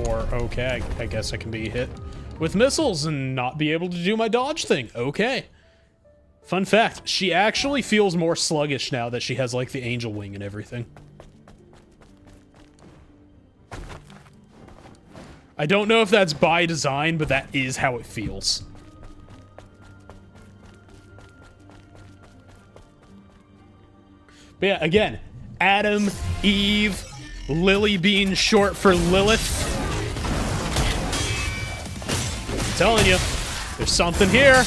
Or, okay, I guess I can be hit with missiles and not be able to do my dodge thing. Okay. Fun fact, she actually feels more sluggish now that she has, like, the angel wing and everything. I don't know if that's by design, but that is how it feels. But yeah, again, Adam, Eve, Lily being short for Lilith. I'm telling you, there's something here.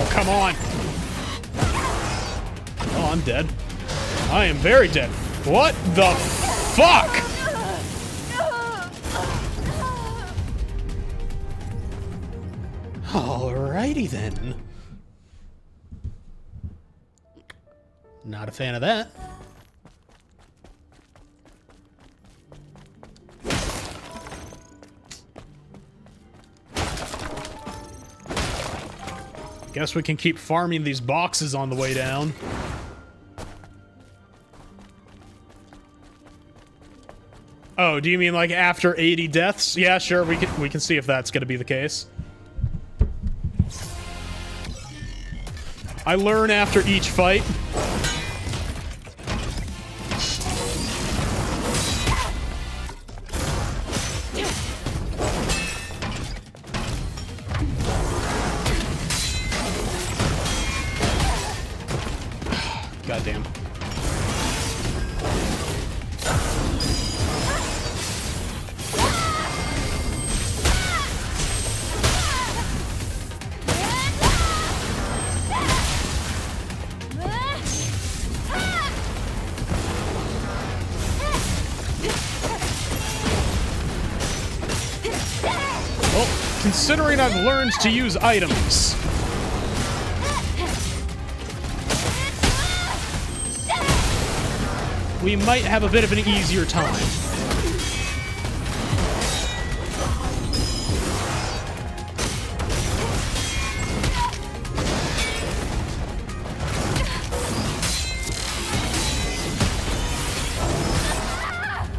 Oh, come on. Oh, I'm dead. I am very dead. What the fuck? Alrighty then. Not a fan of that. Guess we can keep farming these boxes on the way down. Oh, do you mean like after 80 deaths? Yeah, sure, we can see if that's gonna be the case. I learn after each fight. Goddamn. Well, considering I've learned to use items, we might have a bit of an easier time.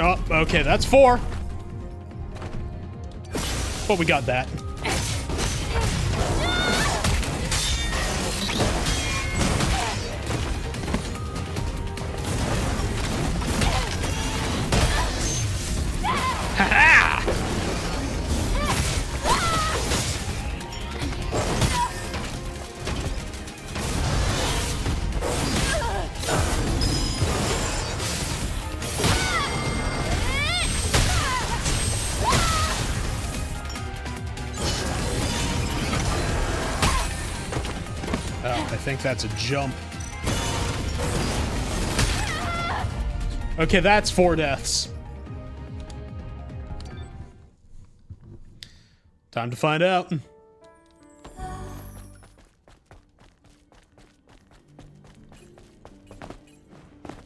Oh, okay, that's 4. But we got that. Oh, I think that's a jump. Okay, that's 4 deaths. Time to find out.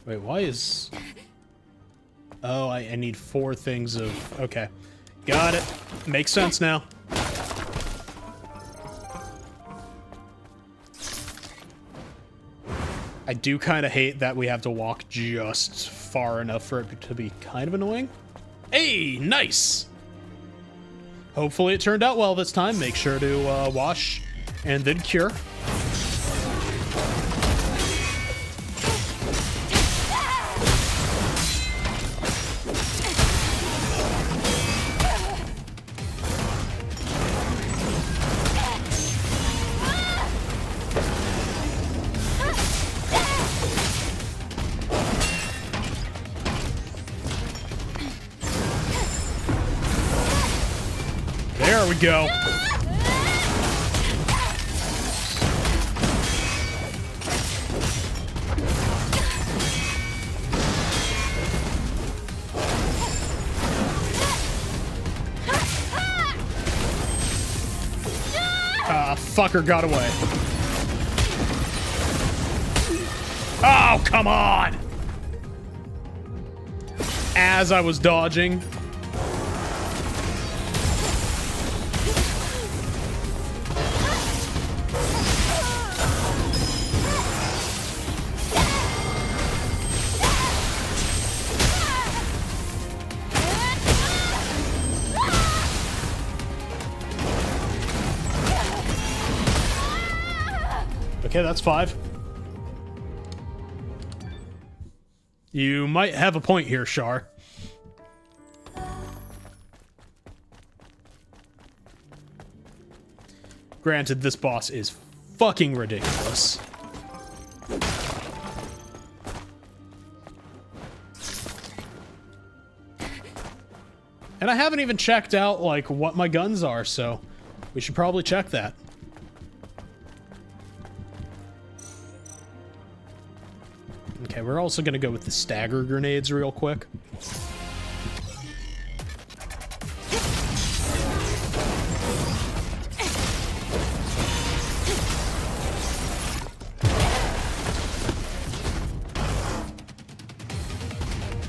Wait, why is... Oh, I need 4 things of... Okay. Got it. Makes sense now. I do kind of hate that we have to walk just far enough for it to be kind of annoying. Hey, nice! Hopefully it turned out well this time. Make sure to wash and then cure. There we go. Fucker got away. Oh, come on! As I was dodging. Okay, that's 5. You might have a point here, Shar. Granted, this boss is fucking ridiculous. And I haven't even checked out, like, what my guns are, so we should probably check that. Okay, we're also gonna go with the stagger grenades real quick.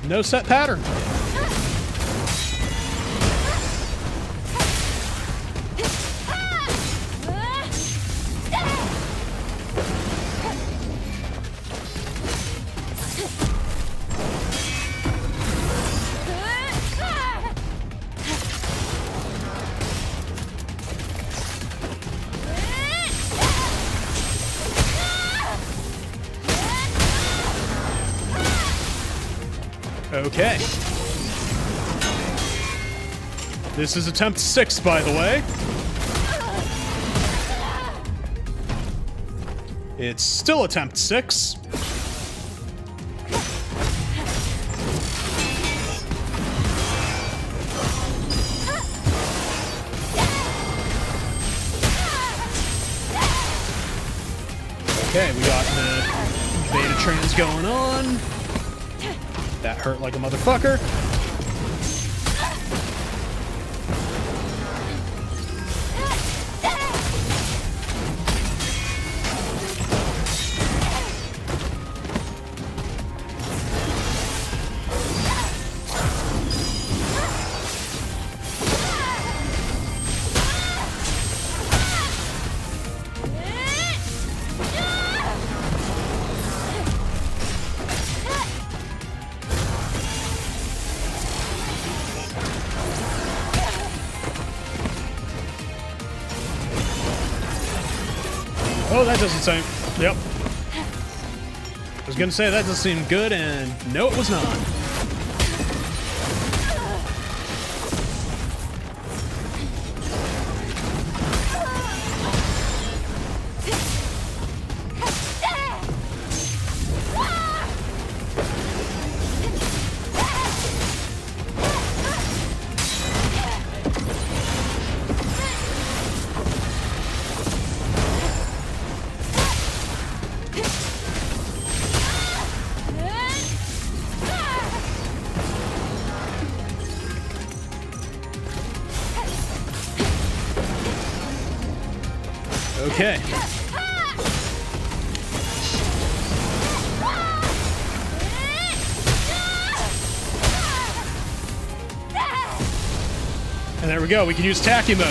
No set pattern. Okay. This is attempt 6, by the way. It's still attempt 6. Okay, we got the beta trans going on. That hurt like a motherfucker. Oh, that doesn't seem... Yep. I was gonna say, that doesn't seem good, and no, it was not. Okay. And there we go. We can use tacky mode.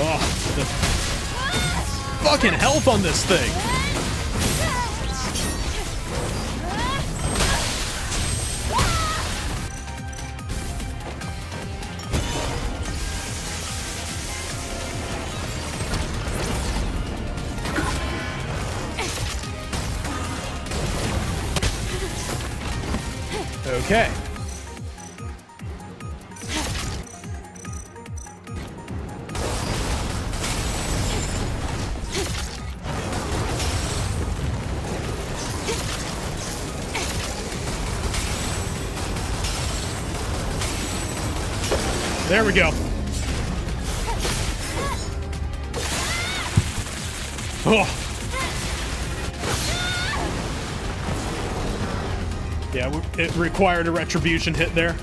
Oh, the fucking health on this thing. Okay. There we go. Oh. Yeah, it required a retribution hit there.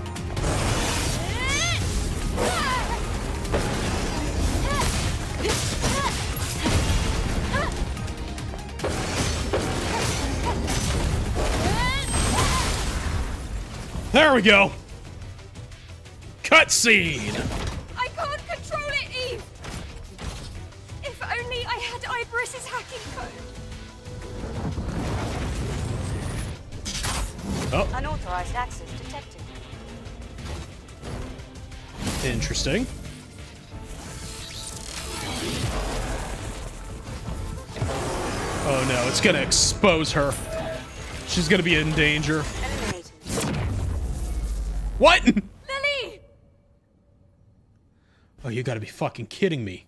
There we go. Cutscene. I can't control it, Eve! If only I had Iberis's hacking code. Oh, Unauthorized access detected. interesting. Oh no, it's gonna expose her. She's gonna be in danger. Eliminated. What? Lily! Oh, you gotta be fucking kidding me.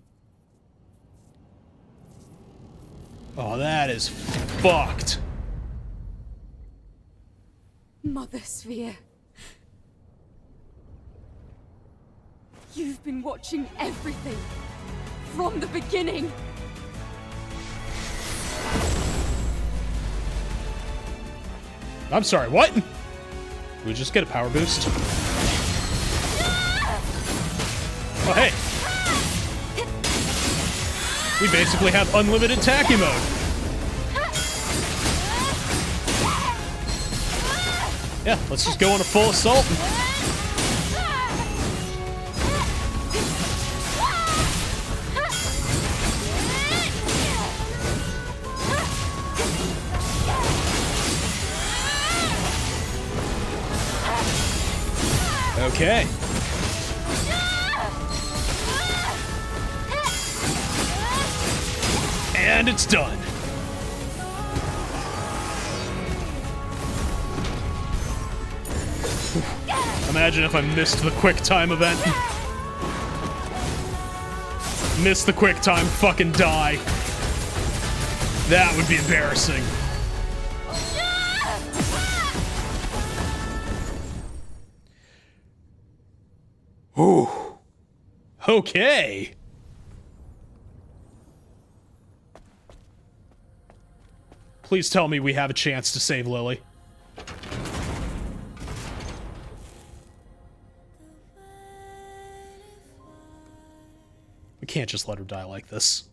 Oh, that is fucked. Mother Sphere. You've been watching everything. From the beginning. I'm sorry, what? Did we just get a power boost? Oh, hey. We basically have unlimited tacky mode. Yeah, let's just go on a full assault. Okay. And it's done. Imagine if I missed the quick time event. Missed the quick time, fucking die. That would be embarrassing. Ooh. Okay. Please tell me we have a chance to save Lily. We can't just let her die like this.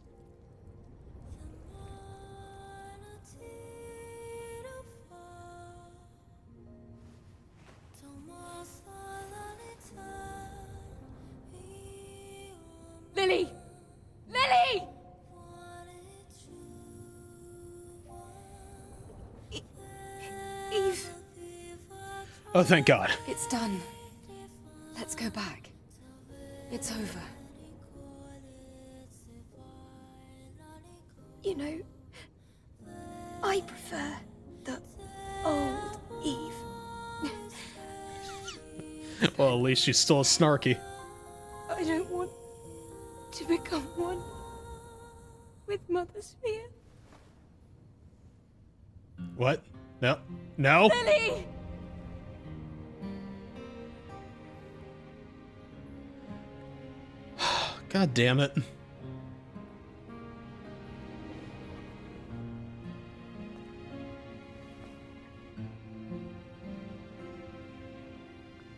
Lily! Lily! Eve. Oh, thank God. It's done. Let's go back. It's over. You know, I prefer the old Eve. Well, at least she's still snarky. I don't want to become one with Mother Sphere. What? No. No? Lily! God damn it.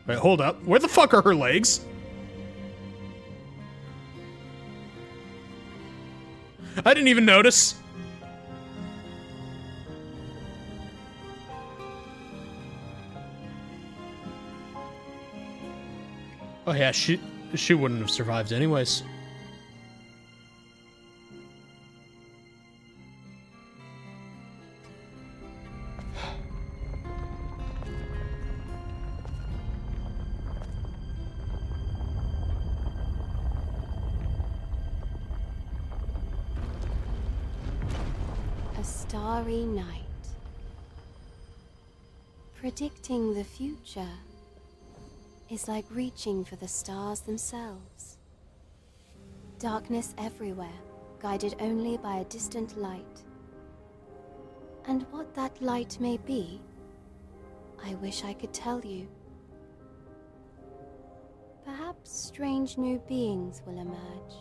Wait, hold up. Where the fuck are her legs? I didn't even notice. Oh yeah, she wouldn't have survived anyways. A starry night. Predicting the future is like reaching for the stars themselves. Darkness everywhere, guided only by a distant light. And what that light may be, I wish I could tell you. Perhaps strange new beings will emerge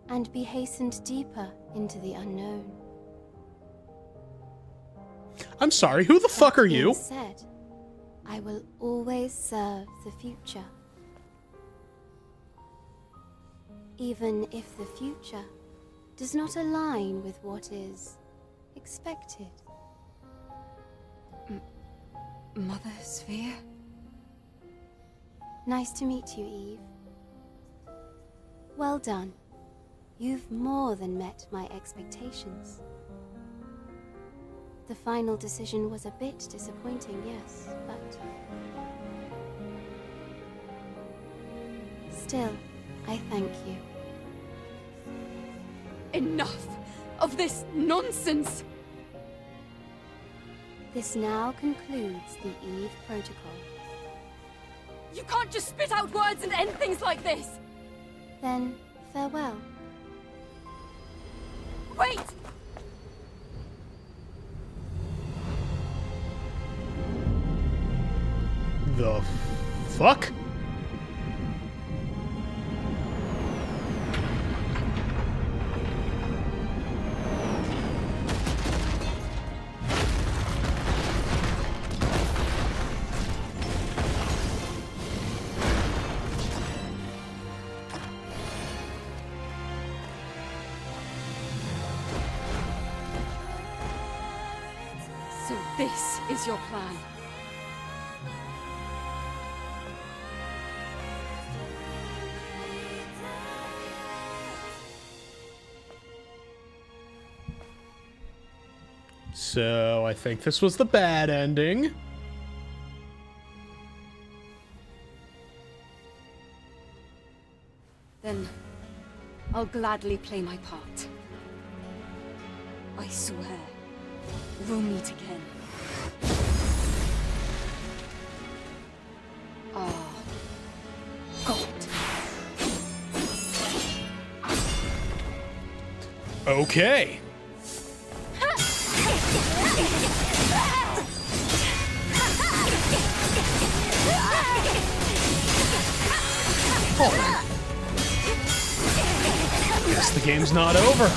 and be hastened deeper into the unknown. I'm sorry, who the fuck are you? That being said, I will always serve the future. Even if the future does not align with what is expected. Mother Sphere? Nice to meet you, Eve. Well done. You've more than met my expectations. The final decision was a bit disappointing, yes, but... still, I thank you. Enough of this nonsense! This now concludes the Eve Protocol. You can't just spit out words and end things like this! Then, farewell. Wait! The fuck? So this is your plan? So, I think this was the bad ending. Then I'll gladly play my part. I swear, we'll meet again. Ah, God. Okay. Oh. Guess the game's not over.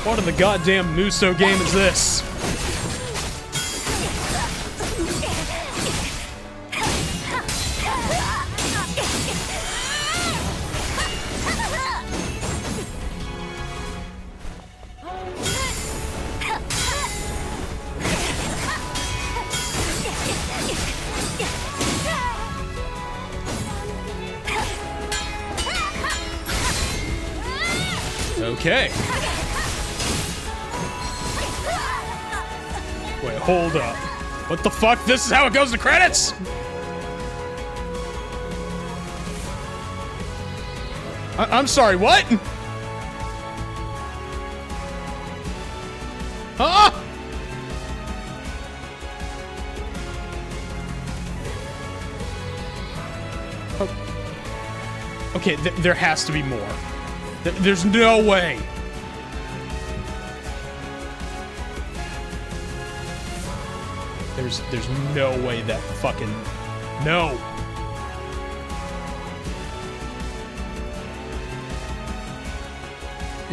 What in the goddamn Muso game is this? Okay. Wait, hold up. What the fuck? This is how it goes to credits? I'm sorry, what? Huh? Oh. Okay, there has to be more. There's no way. There's no way that fucking... No.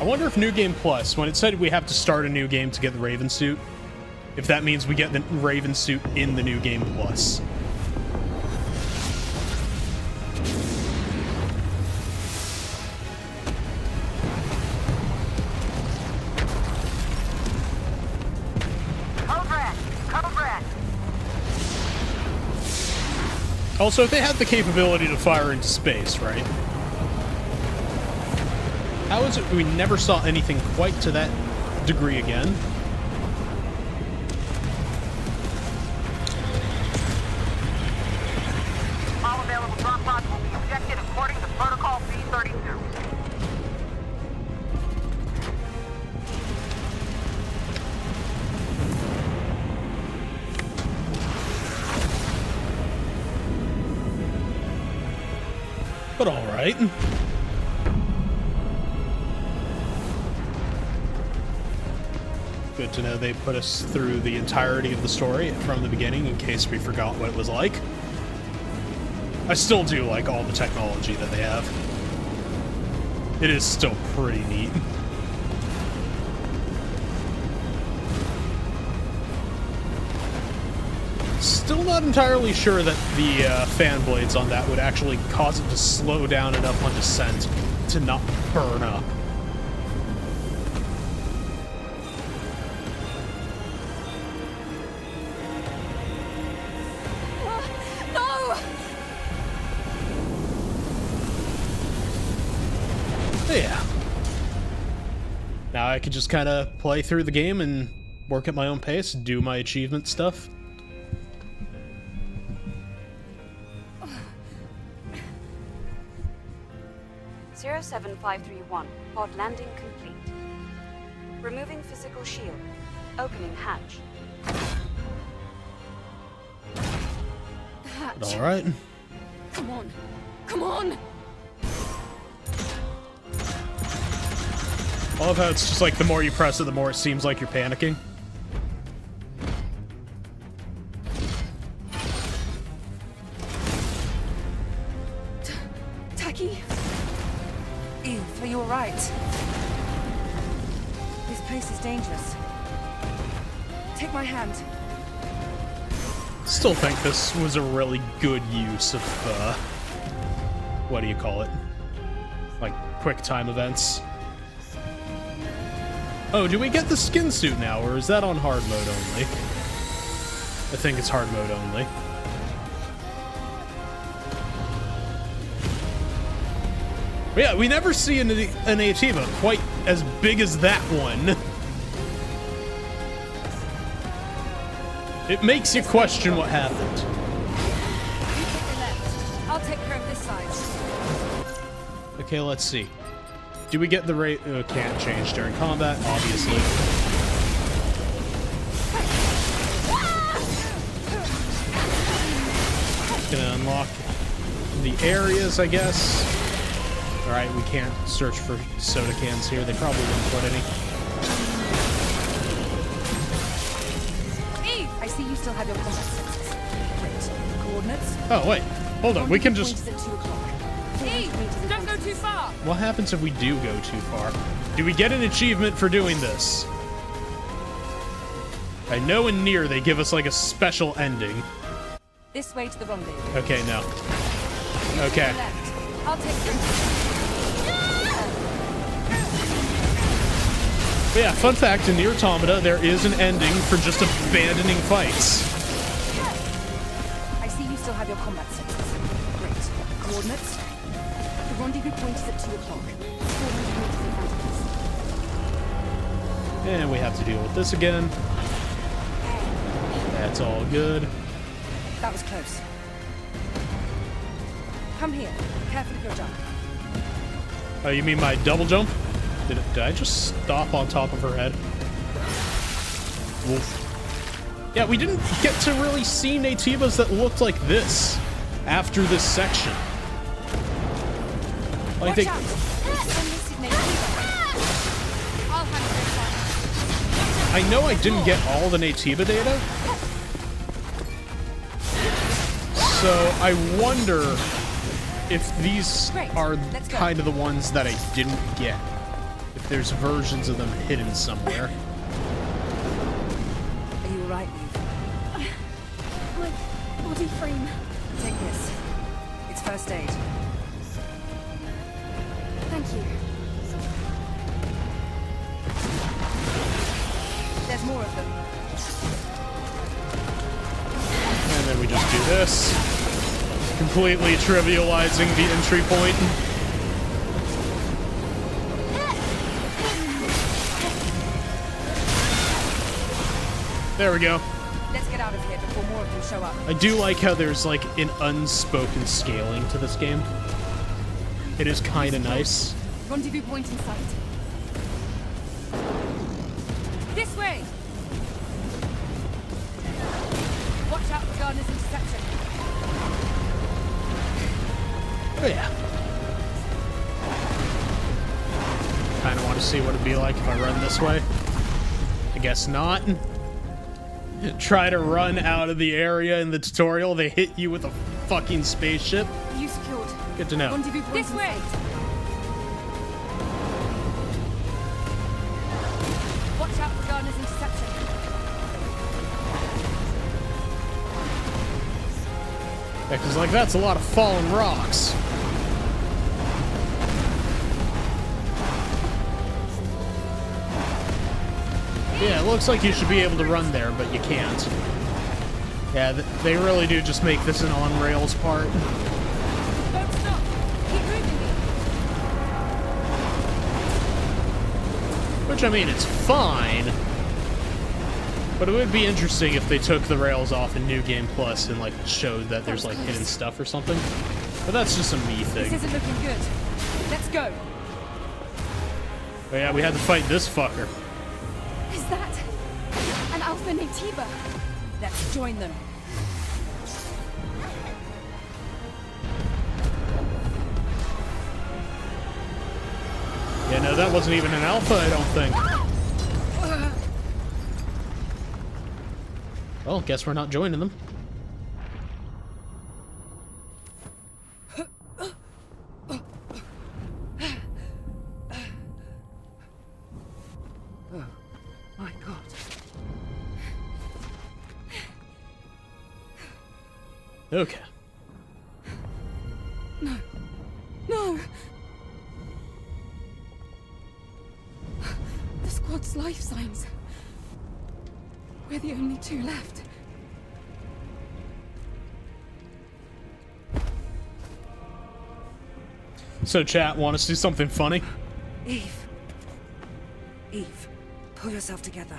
I wonder if New Game Plus, when it said we have to start a new game to get the Raven suit, if that means we get the Raven suit in the New Game Plus. Also, if they had the capability to fire into space, right? How is it we never saw anything quite to that degree again? All available drop pods will be ejected according to Protocol C-32. But all right. Good to know they put us through the entirety of the story from the beginning in case we forgot what it was like. I still do like all the technology that they have. It is still pretty neat. Still not entirely sure that the fan blades on that would actually cause it to slow down enough on descent to not burn up. No! Yeah. Now I could just kind of play through the game and work at my own pace, do my achievement stuff. (07531) pod landing complete. Removing physical shield. Opening hatch. The hatch. All right. Come on. Come on! I love how it's just like the more you press it, the more it seems like you're panicking. Tacky? Eve, are you alright? This place is dangerous. Take my hand. Still think this was a really good use of, what do you call it? Like, quick time events. Oh, do we get the skin suit now, or is that on hard mode only? I think it's hard mode only. But yeah, we never see an Naytiba quite as big as that one. It makes you question what happened. You take the left. I'll take care of this side. Okay, let's see. Do we get the rate? Can't change during combat, obviously. Gonna unlock the areas, I guess. Alright, we can't search for soda cans here. They probably wouldn't put any. Eve! I see you still have your combat senses. Great. Coordinates? Oh, wait. Hold on. We can just... Points at 2 o'clock. Eve! Don't go too far! What happens if we do go too far? Do we get an achievement for doing this? I know in Nier they give us like a special ending. This way to the rendezvous. Okay, no. Okay. Left. I'll take them. But yeah, fun fact, in Nier Automata, there is an ending for just abandoning fights. I see you still have your combat senses. Great. Coordinates? The rendezvous point is at 2 o'clock. 400 meters in front of us. And we have to deal with this again. That's all good. That was close. Come here. Careful of your jump. Oh, you mean my double jump? Did I just stop on top of her head? Wolf. Yeah, we didn't get to really see Naytibas that looked like this after this section. Like they... I know I didn't get all the Naytiba data. So I wonder if these are kind of the ones that I didn't get. if there's versions of them hidden somewhere. Are you alright, Eve? My body frame. Take this. It's first aid. Thank you. There's more of them. And then we just do this. Completely trivializing the entry point. There we go. Let's get out of here before more of them show up. I do like how there's like an unspoken scaling to this game. It is kind of nice. Rendezvous point in sight. This way! Watch out for Gardner's interception. Oh yeah. Kind of want to see what it'd be like if I run this way. I guess not. Try to run out of the area in the tutorial, they hit you with a fucking spaceship. You secured. Good to know. Rendezvous point this way! Watch out for Gardner's interception. Yeah, because like that's a lot of fallen rocks. Yeah, it looks like you should be able to run there, but you can't. Yeah, they really do just make this an on-rails part. Don't stop! Keep moving! Which, I mean, it's fine. But it would be interesting if they took the rails off in New Game Plus and, like, showed that there's, like, hidden stuff or something. But that's just a me thing. This isn't looking good. Let's go! Oh yeah, we had to fight this fucker. Is that an Elder Naytiba? Let's join them. Yeah, no, that wasn't even an alpha, I don't think. Well, guess we're not joining them. My God. Okay. No. No! The squad's life signs. We're the only two left. So, chat, want us to do something funny? Eve. Eve, pull yourself together.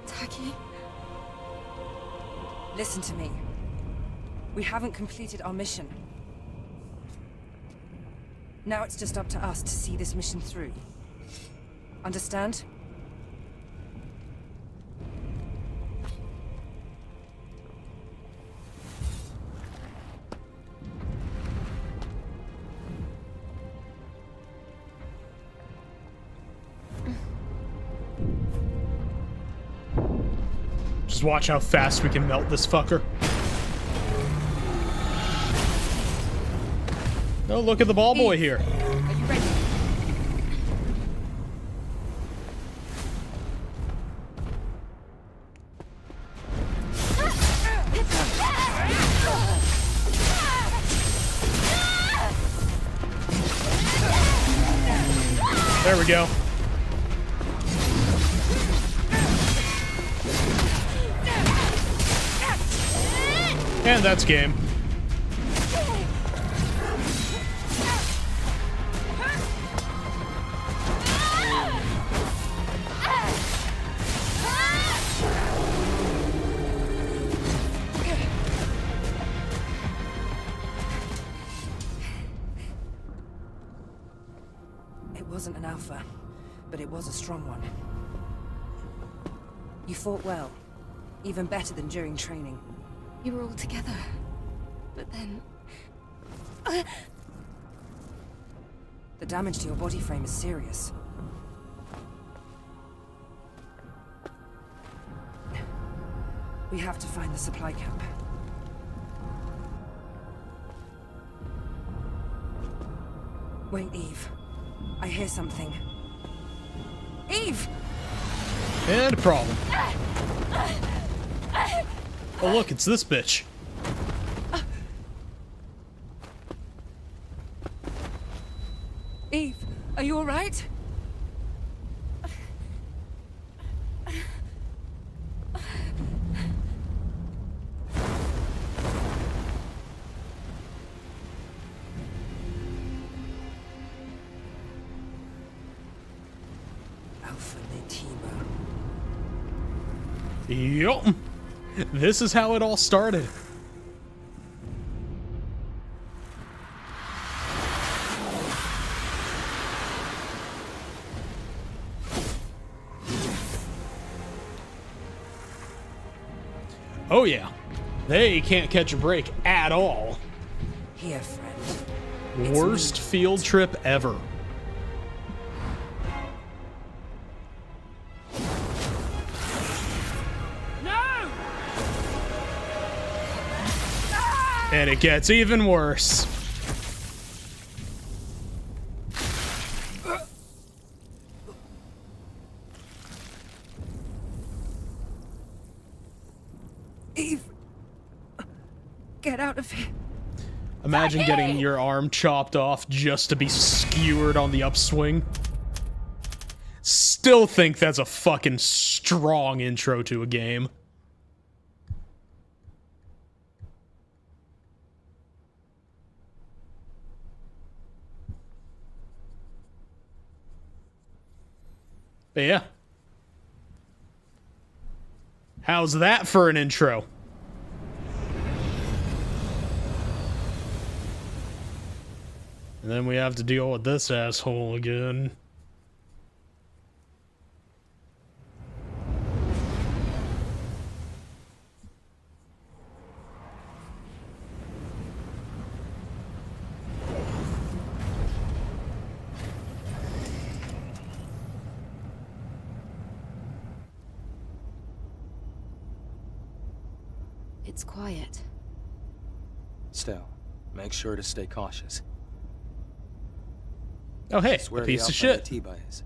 Taki? Listen to me. We haven't completed our mission. Now it's just up to us to see this mission through. Understand? Just watch how fast we can melt this fucker. Oh, look at the ball boy here. Are you ready? There we go. And that's game. It wasn't an alpha, but it was a strong one. You fought well, even better than during training. You were all together. But then... The damage to your body frame is serious. We have to find the supply camp. Wait, Eve. I hear something. Eve! And a problem. Oh look, it's this bitch. Eve, are you alright? Elder Naytiba. Yup. This is how it all started. Oh yeah. They can't catch a break at all. Here, friend. Worst field trip ever. No! And it gets even worse. Eve! Get out of here. Imagine getting your arm chopped off just to be skewered on the upswing. Still think that's a fucking strong intro to a game. But yeah. How's that for an intro? And then we have to deal with this asshole again. It's quiet. Still, make sure to stay cautious. Oh hey, That's where a piece the of shit. Naytiba is.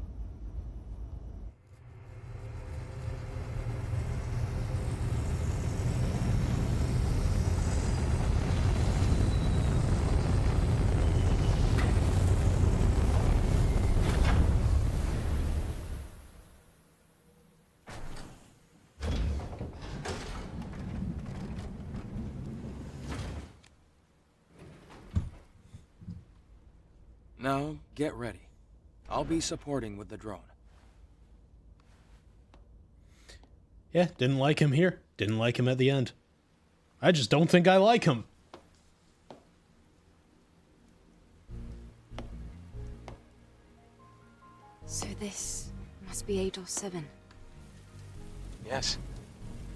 Now, get ready. I'll be supporting with the drone. Yeah, didn't like him here. Didn't like him at the end. I just don't think I like him. So this must be 8 or 7. Yes.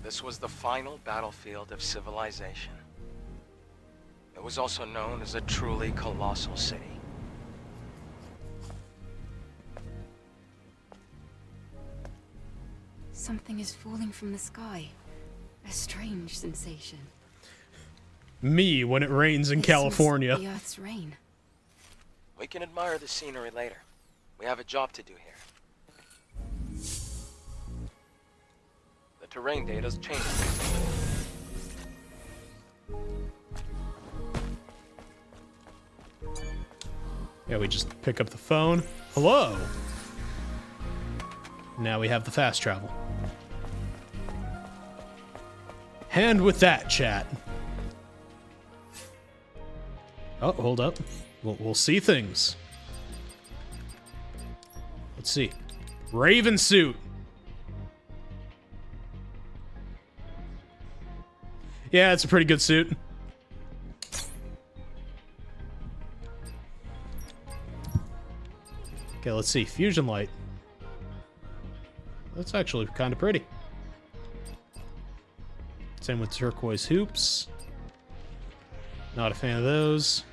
This was the final battlefield of civilization. It was also known as a truly colossal city. Something is falling from the sky. A strange sensation. Me when it rains in This California. must be Earth's rain. We can admire the scenery later. We have a job to do here. The terrain data's changed. Yeah, we just pick up the phone. Hello. Now we have the fast travel. And with that, chat. Oh, hold up. We'll see things. Let's see. Raven suit. Yeah, it's a pretty good suit. Okay, let's see. Fusion light. That's actually kind of pretty. Same with turquoise hoops. Not a fan of those.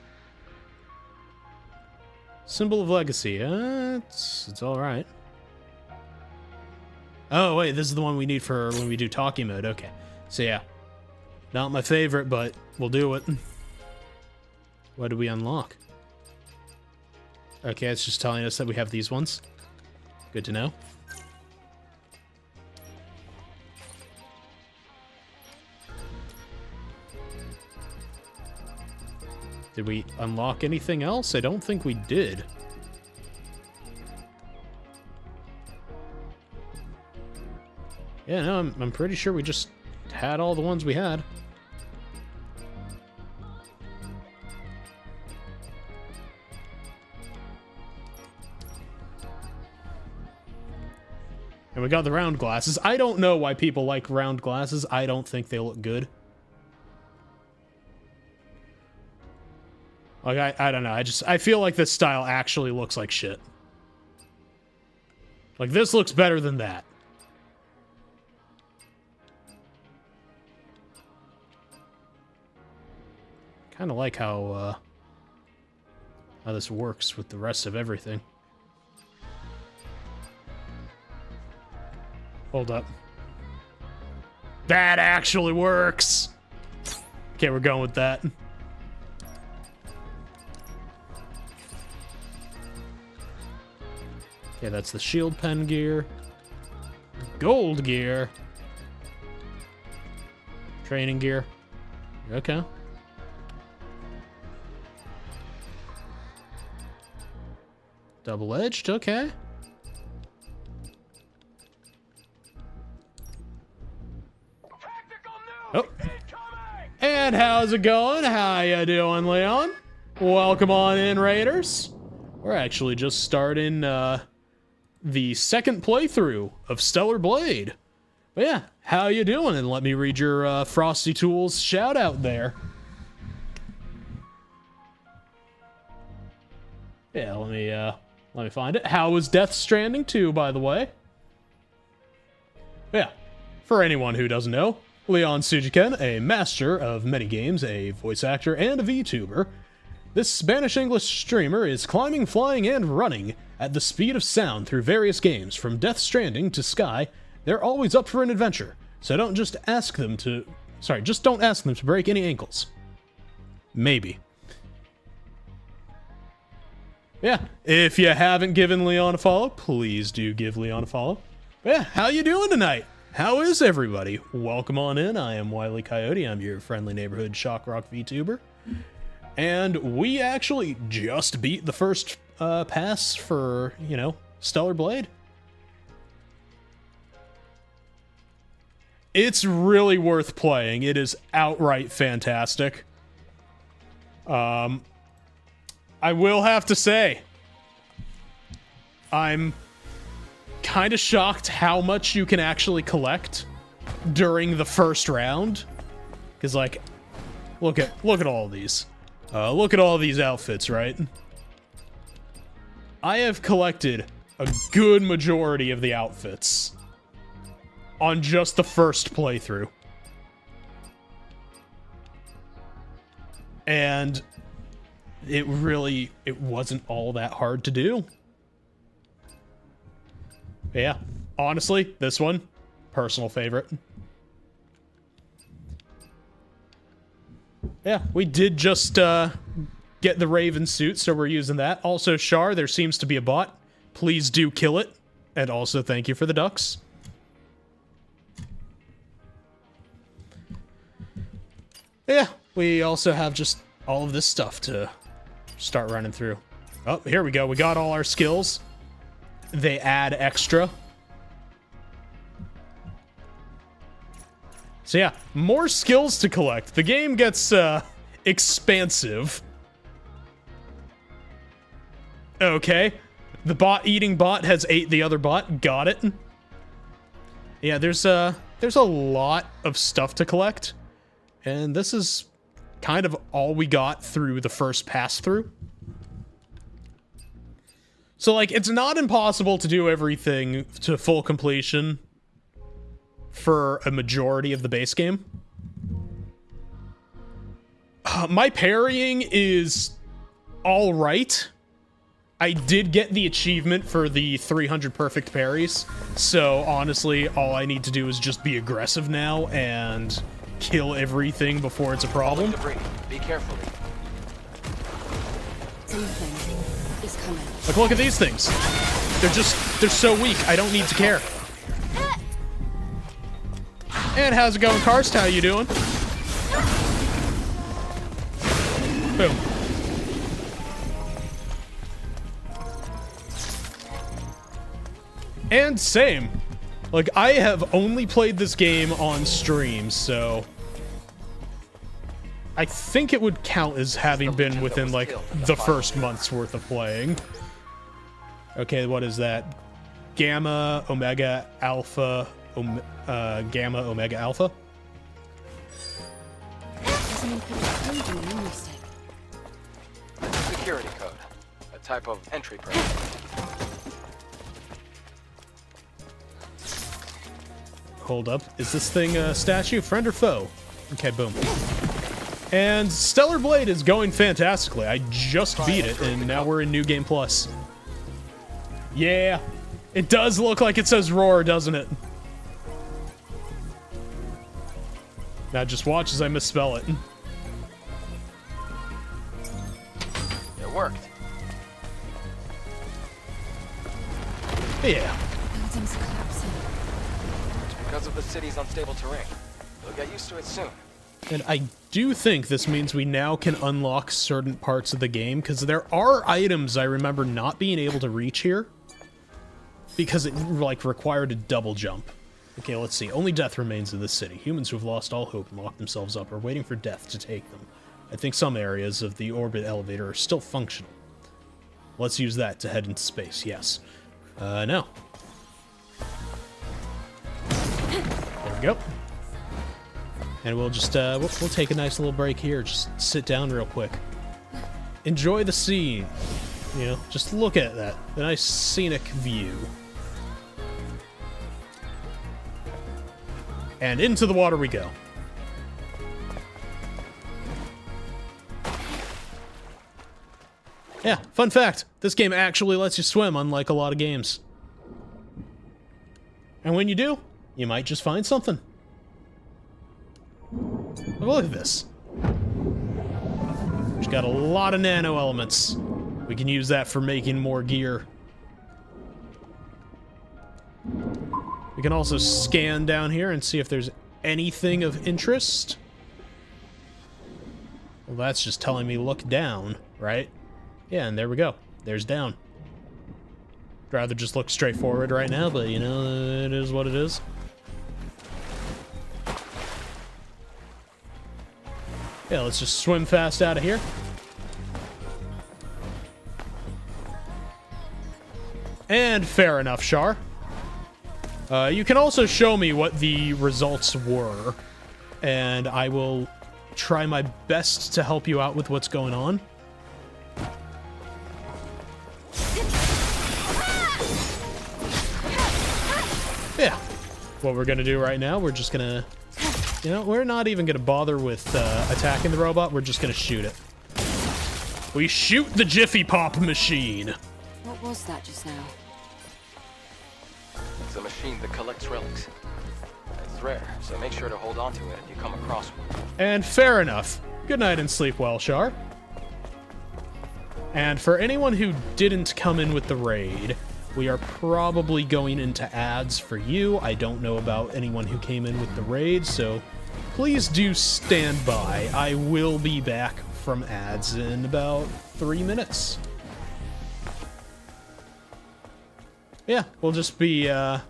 Symbol of legacy. It's all right. Oh wait, this is the one we need for when we do talkie mode. Okay, so yeah, not my favorite, but we'll do it. What do we unlock? Okay, it's just telling us that we have these ones. Good to know. Did we unlock anything else? I don't think we did. Yeah, no, I'm pretty sure we just had all the ones we had. And we got the round glasses. I don't know why people like round glasses. I don't think they look good. Like, I don't know. I feel like this style actually looks like shit. Like, this looks better than that. Kind of like how this works with the rest of everything. Hold up. That actually works! Okay, we're going with that. Okay, that's the shield pen gear. Gold gear. Training gear. Okay. Double-edged, okay. Oh. And how's it going? How you doing, Leon? Welcome on in, Raiders. We're actually just starting the second playthrough of Stellar Blade. But yeah, how you doing? And let me read your Frosty Tools shout out there. Yeah, let me find it. How was Death Stranding 2, by the way? Yeah, for anyone who doesn't know, Leon Sujiken, a master of many games, a voice actor, and a VTuber. This Spanish-English streamer is climbing, flying, and running at the speed of sound through various games, from Death Stranding to Sky. They're always up for an adventure, so just don't ask them to break any ankles. Maybe. Yeah, if you haven't given Leon a follow, please do give Leon a follow. But yeah, how you doing tonight? How is everybody? Welcome on in. I am Wile E. Coyote. I'm your friendly neighborhood shock rock VTuber. And we actually just beat the first pass for, Stellar Blade. It's really worth playing. It is outright fantastic. I will have to say, I'm kind of shocked how much you can actually collect during the first round. Because, like, look at all of these. Look at all these outfits, right? I have collected a good majority of the outfits on just the first playthrough. And it wasn't all that hard to do. But yeah, honestly, this one, personal favorite. Yeah, we did just get the Raven suit, so we're using that. Also, Char, there seems to be a bot. Please do kill it. And also, thank you for the ducks. Yeah, we also have just all of this stuff to start running through. Oh, here we go. We got all our skills. They add extra. So yeah, more skills to collect. The game gets expansive. Okay. The bot-eating bot has ate the other bot. Got it. Yeah, there's a lot of stuff to collect. And this is kind of all we got through the first pass-through. So, like, it's not impossible to do everything to full completion for a majority of the base game. My parrying is all right. I did get the achievement for the 300 perfect parries, so honestly, all I need to do is just be aggressive now and kill everything before it's a problem. Be careful. Something is Like, look at these things. They're so weak. I don't need to care. And how's it going, Karst? How you doing? Boom. And same. Like, I have only played this game on stream, so I think it would count as having been within, like, the first month's worth of playing. Okay, what is that? Gamma, Omega, Alpha, Gamma, Omega, Alpha? Security code. A type of entry program. Hold up. Is this thing a statue? Friend or foe? Okay, boom. And Stellar Blade is going fantastically. I just beat it, and now we're in New Game Plus. Yeah. It does look like it says Roar, doesn't it? Now just watch as I misspell it. It worked. Yeah. Buildings collapsing. It's because of the city's unstable terrain. You'll get used to it soon. And I do think this means we now can unlock certain parts of the game, because there are items I remember not being able to reach here because it, like, required a double jump. Okay, let's see. Only death remains in this city. Humans who have lost all hope and locked themselves up are waiting for death to take them. I think some areas of the orbit elevator are still functional. Let's use that to head into space, yes. No. There we go. And we'll just, we'll take a nice little break here. Just sit down real quick. Enjoy the scene. You know, just look at that. The nice scenic view. And into the water we go. Yeah, fun fact. This game actually lets you swim, unlike a lot of games. And when you do, you might just find something. Look at this. We've got a lot of nano elements. We can use that for making more gear. We can also scan down here and see if there's anything of interest. Well, that's just telling me look down, right? Yeah, and there we go. There's down. I'd rather just look straight forward right now, but you know, it is what it is. Yeah, let's just swim fast out of here. And fair enough, Char. You can also show me what the results were, and I will try my best to help you out with what's going on. Yeah. What we're gonna do right now, we're just gonna... You know, we're not even gonna bother with attacking the robot, we're just gonna shoot it. We shoot the Jiffy Pop machine! What was that just now? It's a machine that collects relics. It's rare, so make sure to hold on to it if you come across one. And fair enough. Good night and sleep well, Char. And for anyone who didn't come in with the raid, we are probably going into ads for you. I don't know about anyone who came in with the raid, so please do stand by. I will be back from ads in about 3 minutes. Yeah, we'll just be running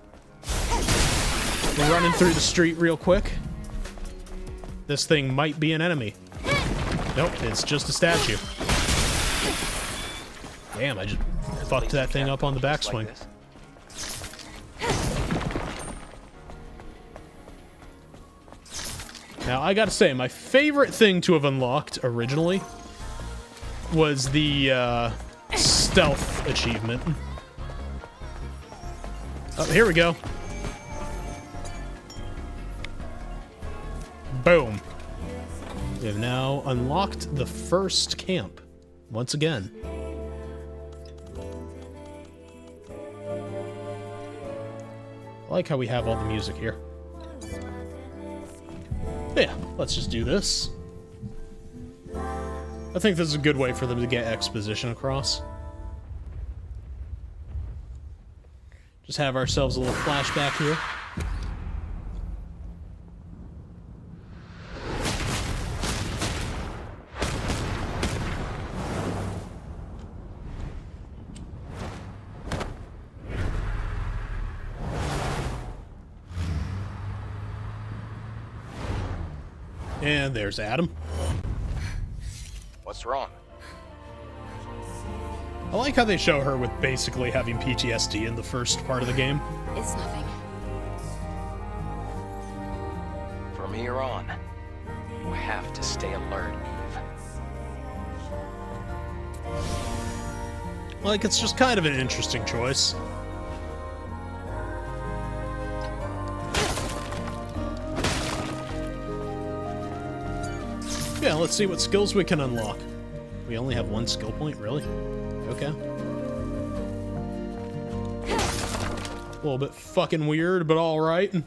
through the street real quick. This thing might be an enemy. Nope, it's just a statue. Damn, I just fucked that thing up on the backswing. Now, I gotta say, my favorite thing to have unlocked originally was the stealth achievement. Oh, here we go. Boom. We have now unlocked the first camp once again. I like how we have all the music here. Yeah, let's just do this. I think this is a good way for them to get exposition across. Just have ourselves a little flashback here. And there's Adam. What's wrong? I like how they show her with basically having PTSD in the first part of the game. It's nothing. From here on, you have to stay alert, Eve. Like, it's just kind of an interesting choice. Yeah, let's see what skills we can unlock. We only have one skill point, really? Okay. A little bit fucking weird, but alright. Nope.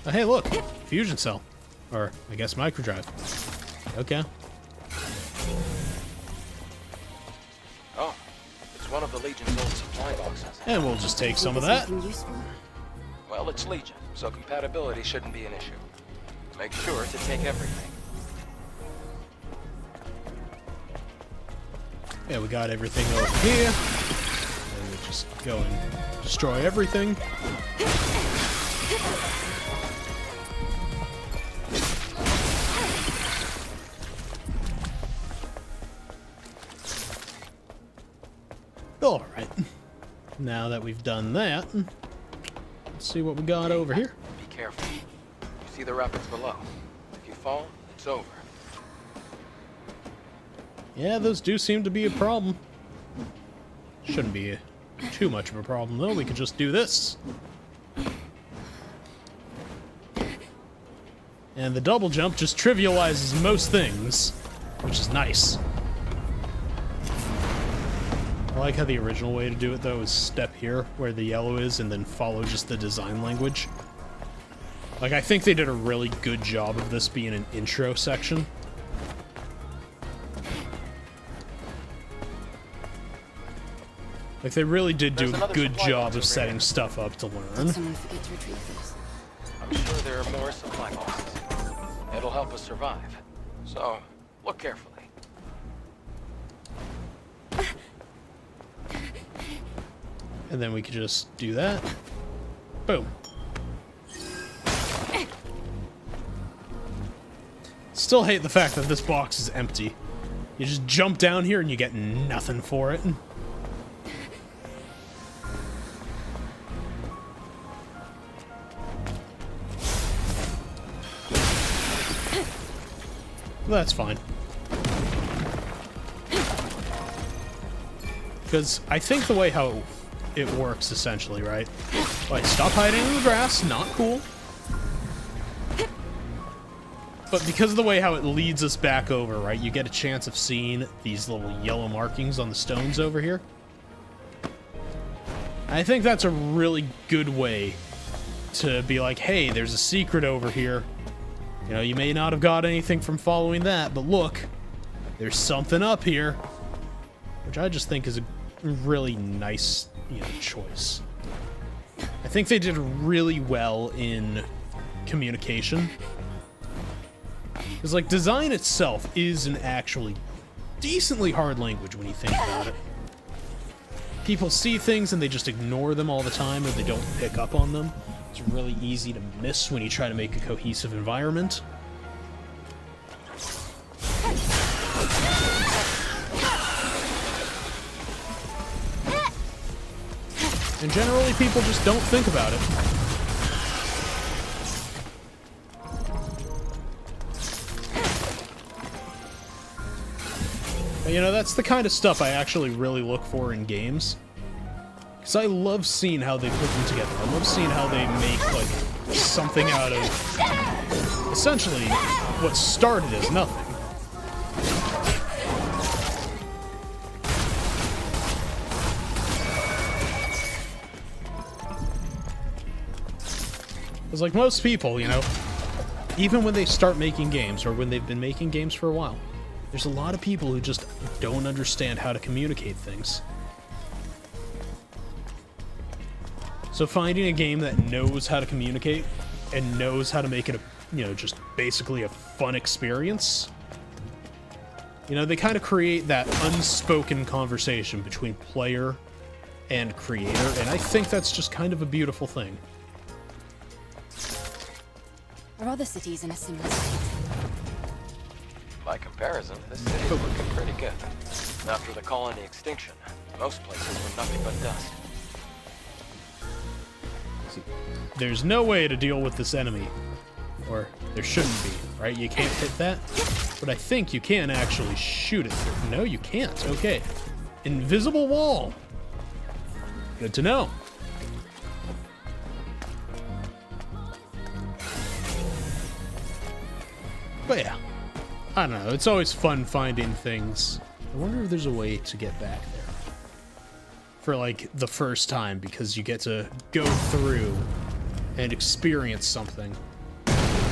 Oh, hey, look! Fusion cell. Or, I guess, microdrive. Okay. Oh, it's one of the Legion's old supply boxes. And we'll just take some of that. Well, it's Legion, so compatibility shouldn't be an issue. Make sure to take everything. Yeah, we got everything over here. And we just go and destroy everything. Alright. Now that we've done that, let's see what we got over here. Be careful. You see the rapids below. If you fall, it's over. Yeah, those do seem to be a problem. Shouldn't be too much of a problem, though. We could just do this. And the double jump just trivializes most things, which is nice. I like how the original way to do it, though, is step here, where the yellow is, and then follow just the design language. Like, I think they did a really good job of this being an intro section. Like, they really did do a good job of setting stuff up to learn. I'm sure there are more supply boxes. It'll help us survive. So, look carefully. And then we could just do that. Boom. Still hate the fact that this box is empty. You just jump down here and you get nothing for it. That's fine. Because I think the way how it works, essentially, right? Like, stop hiding in the grass, not cool. But because of the way how it leads us back over, right? You get a chance of seeing these little yellow markings on the stones over here. I think that's a really good way to be like, hey, there's a secret over here. You know, you may not have got anything from following that, but look, there's something up here. Which I just think is a really nice, you know, choice. I think they did really well in communication. Because, like, design itself is an actually decently hard language when you think about it. People see things and they just ignore them all the time, or they don't pick up on them. It's really easy to miss when you try to make a cohesive environment. And generally, people just don't think about it. But, you know, that's the kind of stuff I actually really look for in games. Because I love seeing how they put them together. I love seeing how they make, like, something out of, essentially, what started as nothing. Because like most people, you know, even when they start making games or when they've been making games for a while, there's a lot of people who just don't understand how to communicate things. So finding a game that knows how to communicate and knows how to make it a, you know, just basically a fun experience. You know, they kind of create that unspoken conversation between player and creator, and I think that's just kind of a beautiful thing. Are other cities in a similar state? By comparison, this city's looking pretty good. After the colony extinction, most places were nothing but dust. There's no way to deal with this enemy. Or there shouldn't be, right? You can't hit that. But I think you can actually shoot it through. No, you can't. Okay. Invisible wall. Good to know. But yeah, I don't know. It's always fun finding things. I wonder if there's a way to get back there. For like the first time, because you get to go through and experience something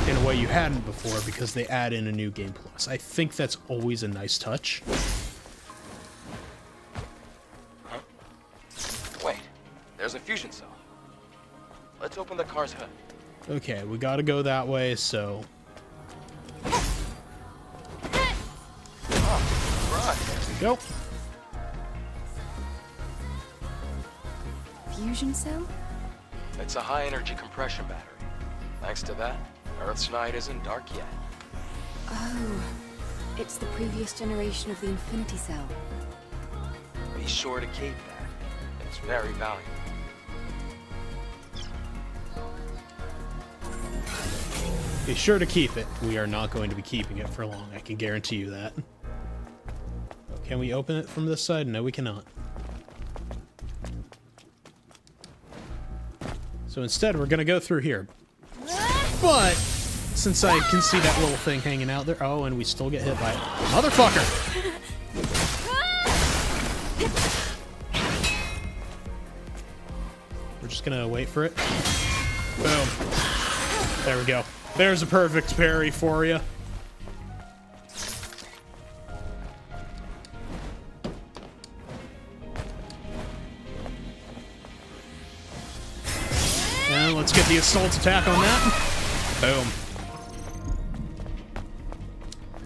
in a way you hadn't before because they add in a new game plus. I think that's always a nice touch. Huh? Wait, there's a fusion cell. Let's open the car's hood. Okay, we gotta go that way, so... Right. There we go. Fusion cell? It's a high-energy compression battery. Thanks to that, Earth's night isn't dark yet. Oh, it's the previous generation of the Infinity Cell. Be sure to keep that. It's very valuable. Be sure to keep it. We are not going to be keeping it for long, I can guarantee you that. Can we open it from this side? No, we cannot. So instead, we're gonna go through here. But, since I can see that little thing hanging out there... Oh, and we still get hit by it. Motherfucker! We're just gonna wait for it. Boom. There we go. There's a perfect parry for you. And let's get the assault attack on that. Boom.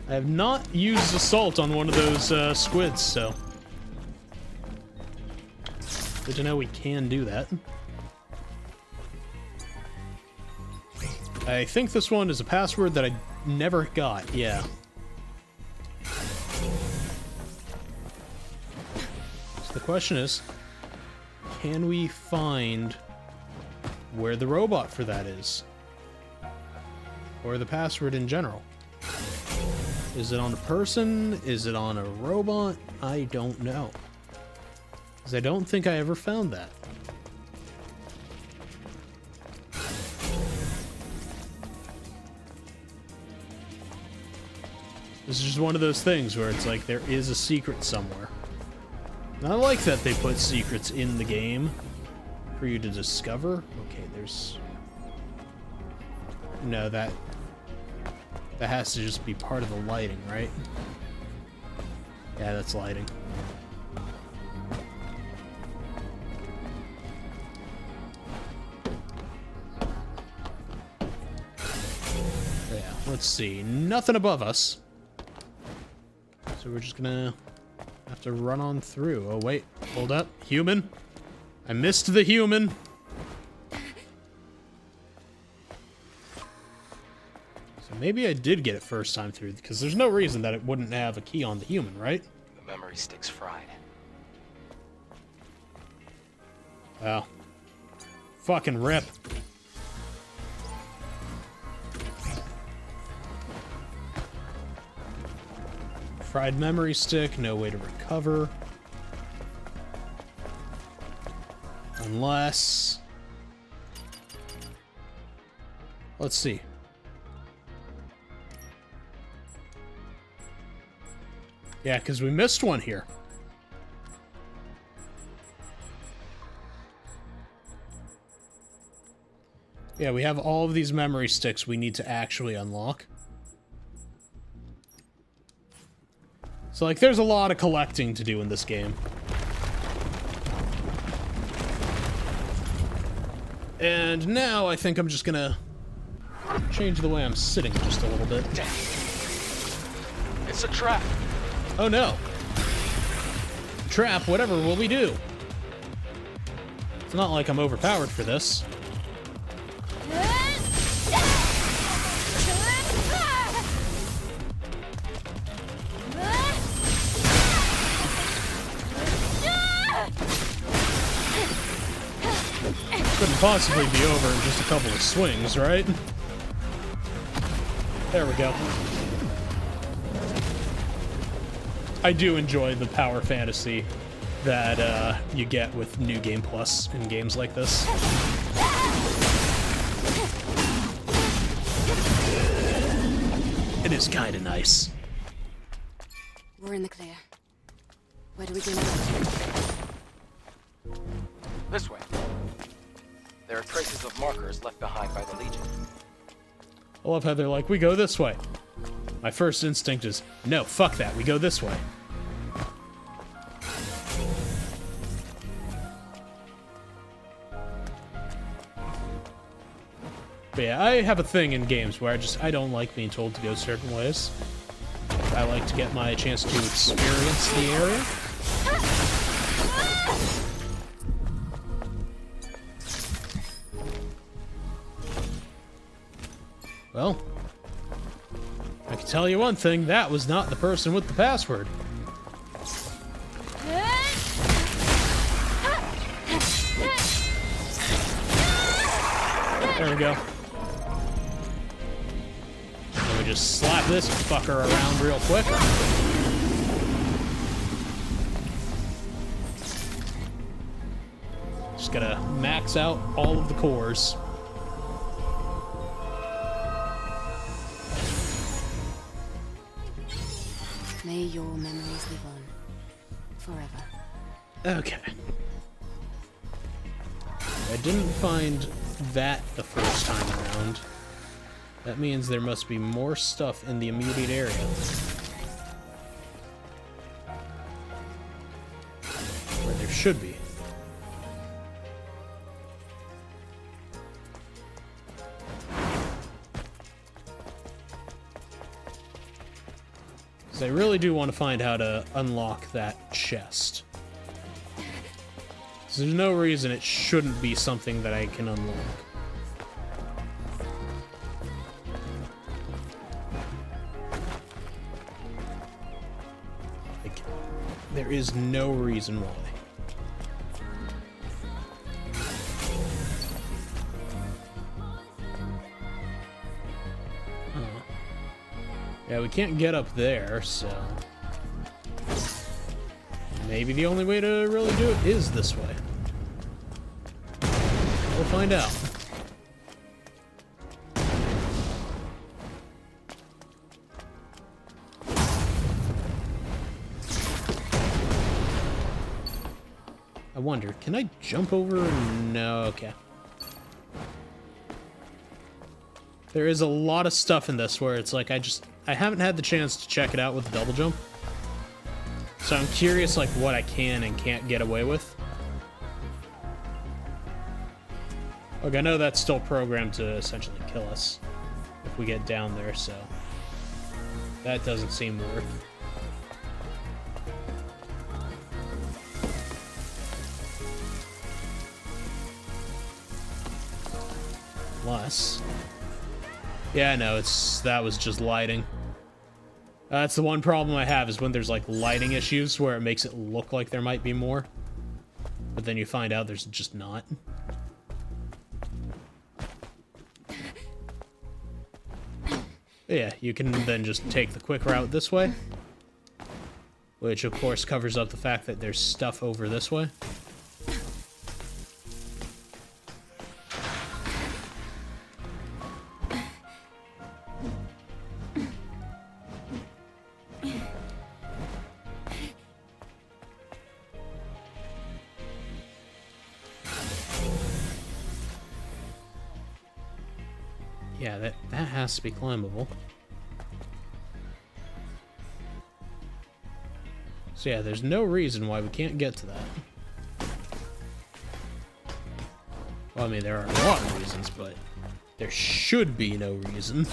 I have not used assault on one of those squids, so... Good to know we can do that. I think this one is a password that I never got, yeah. So the question is, can we find where the robot for that is? Or the password in general? Is it on a person? Is it on a robot? I don't know. Because I don't think I ever found that. This is just one of those things where it's like there is a secret somewhere. And I like that they put secrets in the game for you to discover. Okay, there's... No, that has to just be part of the lighting, right? Yeah, that's lighting. Yeah, let's see. Nothing above us. So we're just gonna have to run on through. Oh, wait. Hold up. Human. I missed the human. So maybe I did get it first time through, because there's no reason that it wouldn't have a key on the human, right? The memory stick's fried. Wow. Fucking rip. Fried memory stick, no way to recover. Unless... Let's see. Yeah, because we missed one here. Yeah, we have all of these memory sticks we need to actually unlock. So, like, there's a lot of collecting to do in this game. And now I think I'm just gonna change the way I'm sitting just a little bit. Damn. It's a trap. Oh no. Trap, whatever will we do? It's not like I'm overpowered for this. Couldn't possibly be over in just a couple of swings, right? There we go. I do enjoy the power fantasy that you get with New Game Plus in games like this. It is kind of nice. We're in the clear. Where do we go next? This way. There are traces of markers left behind by the Legion. I love how they're like, we go this way. My first instinct is, no, fuck that, we go this way. But yeah, I have a thing in games where I don't like being told to go certain ways. I like to get my chance to experience the area. Well, I can tell you one thing, that was not the person with the password. There we go. Let me just slap this fucker around real quick. Just gotta max out all of the cores. May your memories live on. Forever. Okay. I didn't find that the first time around. That means there must be more stuff in the immediate area. Where there should be. Because I really do want to find how to unlock that chest. So there's no reason it shouldn't be something that I can unlock. Like, there is no reason why. Yeah, we can't get up there, so... maybe the only way to really do it is this way. We'll find out. I wonder, can I jump over? No, okay. There is a lot of stuff in this where it's like I haven't had the chance to check it out with the double jump. So I'm curious like what I can and can't get away with. Look, I know that's still programmed to essentially kill us if we get down there, so that doesn't seem worth. Unless... yeah, I know, that was just lighting. That's the one problem I have, is when there's like lighting issues where it makes it look like there might be more. But then you find out there's just not. Yeah, you can then just take the quick route this way. Which of course covers up the fact that there's stuff over this way. Yeah, that has to be climbable. So yeah, there's no reason why we can't get to that. Well, I mean, there are a lot of reasons, but there should be no reason.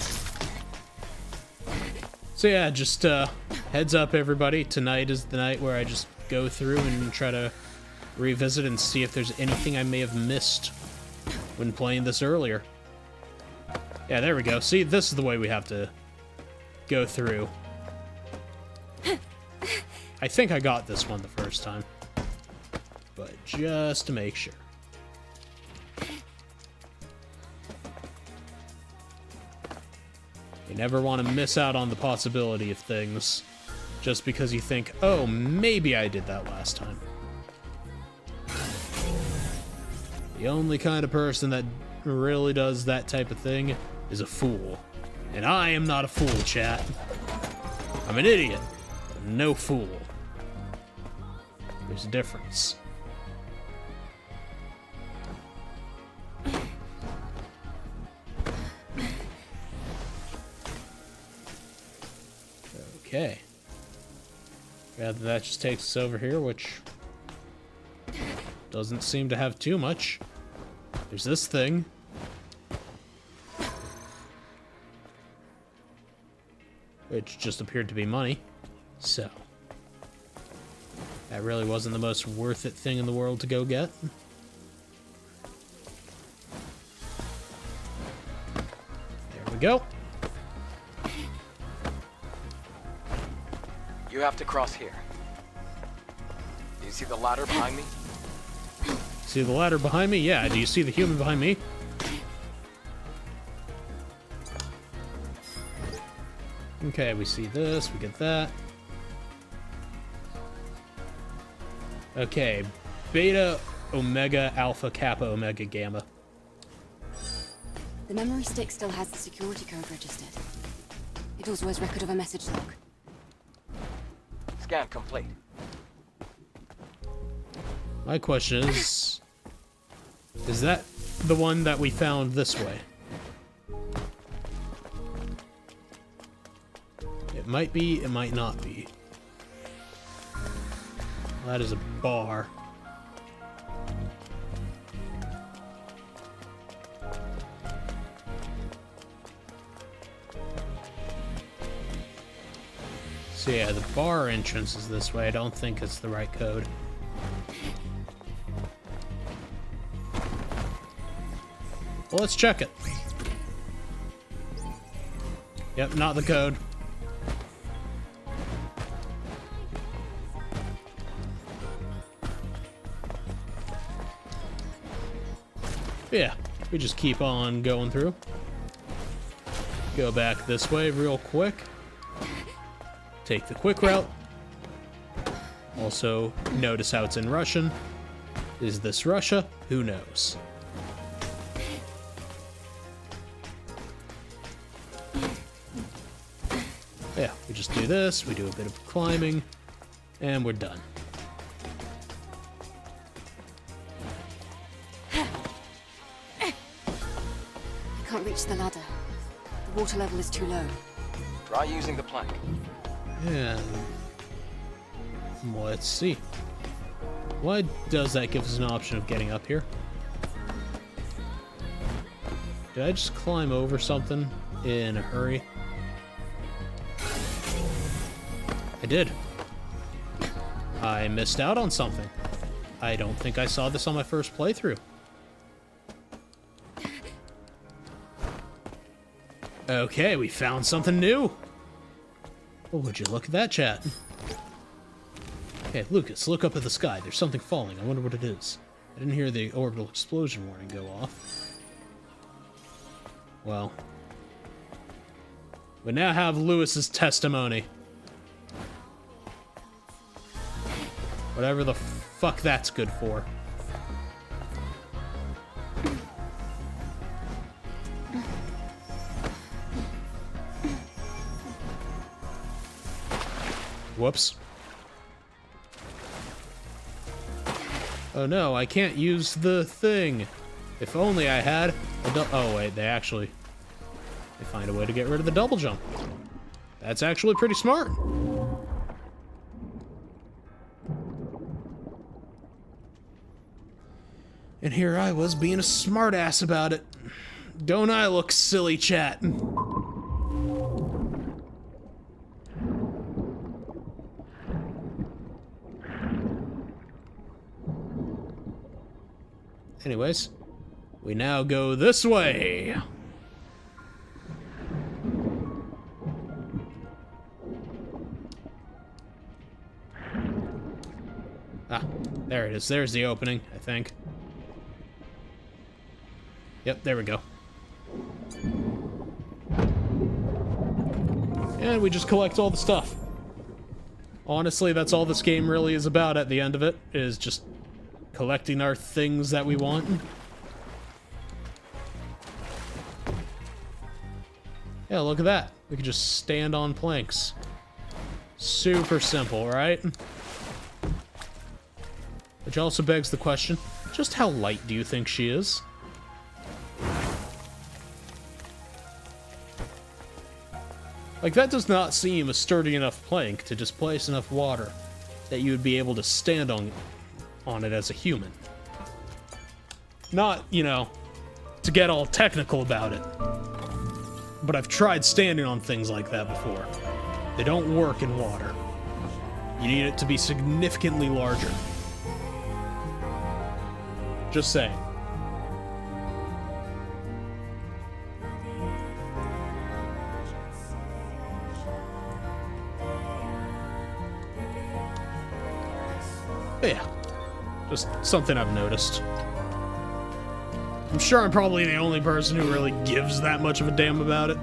So yeah, just heads up everybody, tonight is the night where I just go through and try to revisit and see if there's anything I may have missed when playing this earlier. Yeah, there we go. See, this is the way we have to go through. I think I got this one the first time, but just to make sure. You never want to miss out on the possibility of things just because you think, oh, maybe I did that last time. The only kind of person that really does that type of thing is a fool. And I am not a fool, chat. I'm an idiot, but no fool. There's a difference. Okay. Rather that just takes us over here, which doesn't seem to have too much. There's this thing. Which just appeared to be money. So. That really wasn't the most worth it thing in the world to go get. There we go. You have to cross here. Do you see the ladder behind me? See the ladder behind me? Yeah. Do you see the human behind me? Okay, we see this, we get that. Okay, Beta, Omega, Alpha, Kappa, Omega, Gamma. The memory stick still has the security code registered. It also has record of a message log. Scan complete. My question is that the one that we found this way? It might be, it might not be. That is a bar. So yeah, the bar entrance is this way. I don't think it's the right code. Well, let's check it. Yep, not the code. Yeah, we just keep on going through. Go back this way real quick. Take the quick route. Also, notice how it's in Russian. Is this Russia? Who knows? Yeah, we just do this, we do a bit of climbing, and we're done. I can't reach the ladder. The water level is too low. Try using the plank. Yeah. Let's see. Why does that give us an option of getting up here? Did I just climb over something in a hurry? I did. I missed out on something. I don't think I saw this on my first playthrough. Okay, we found something new. Oh, would you look at that, chat? Okay, Lucas, look up at the sky. There's something falling. I wonder what it is. I didn't hear the orbital explosion warning go off. Well. We now have Lewis's testimony. Whatever the fuck that's good for. Whoops. Oh no, I can't use the thing. If only I had a oh wait, they actually they find a way to get rid of the double jump. That's actually pretty smart. And here I was being a smartass about it. Don't I look silly, chat? Anyways, we now go this way. Ah, there it is. There's the opening, I think. Yep, there we go. And we just collect all the stuff. Honestly, that's all this game really is about at the end of it, is just collecting our things that we want. Yeah, look at that. We can just stand on planks. Super simple, right? Which also begs the question, just how light do you think she is? Like, that does not seem a sturdy enough plank to displace enough water that you would be able to stand on it as a human. Not, you know, to get all technical about it, but I've tried standing on things like that before. They don't work in water. You need it to be significantly larger. Just saying. But yeah, just something I've noticed. I'm sure I'm probably the only person who really gives that much of a damn about it.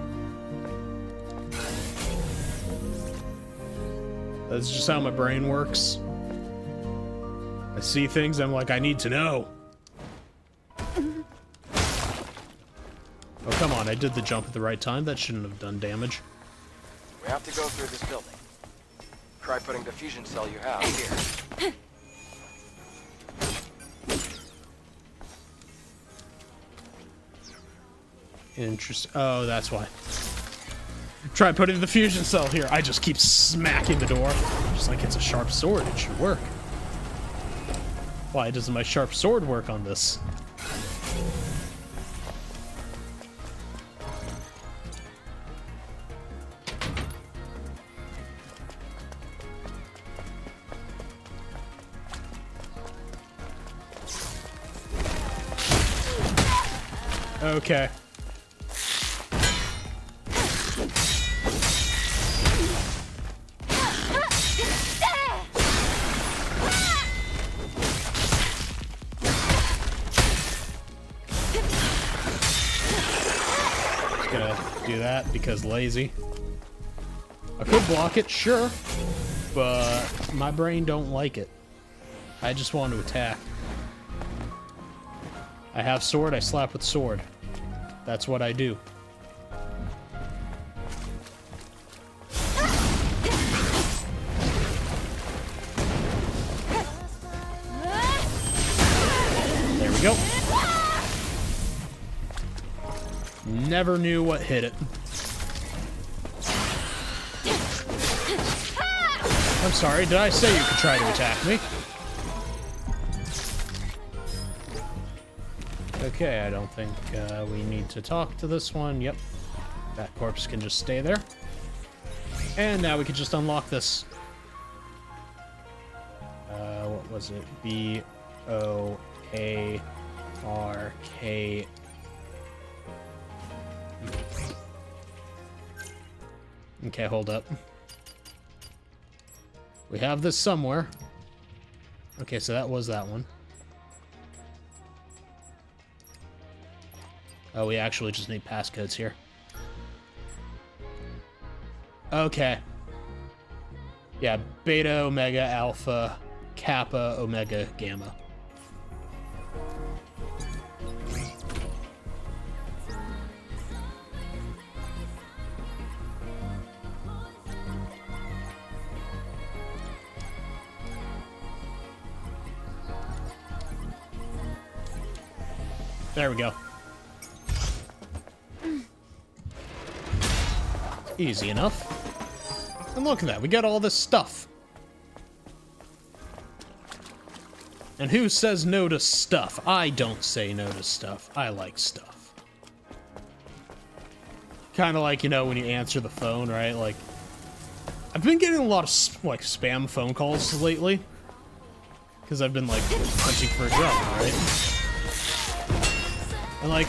That's just how my brain works. I see things, I'm like, I need to know. Oh, come on, I did the jump at the right time. That shouldn't have done damage. We have to go through this building. Try putting the fusion cell you have here. Interesting. Oh, that's why. Try putting the fusion cell here. I just keep smacking the door. Just like it's a sharp sword. It should work. Why doesn't my sharp sword work on this? Okay. Do that because lazy. I could block it, sure, but my brain don't like it. I just want to attack. I have sword, I slap with sword. That's what I do. There we go. Never knew what hit it. I'm sorry, did I say you could try to attack me? Okay, I don't think we need to talk to this one. Yep. That corpse can just stay there. And now we can just unlock this. What was it? B-O-A-R-K... Okay, hold up. We have this somewhere. Okay, so that was that one. Oh, we actually just need passcodes here. Okay. Yeah, beta, omega, alpha, kappa, omega, gamma. There we go. Easy enough. And look at that, we got all this stuff. And who says no to stuff? I don't say no to stuff. I like stuff. Kind of like, you know, when you answer the phone, right? Like, I've been getting a lot of, like, spam phone calls lately. Because I've been, like, hunting for a job, right? And, like,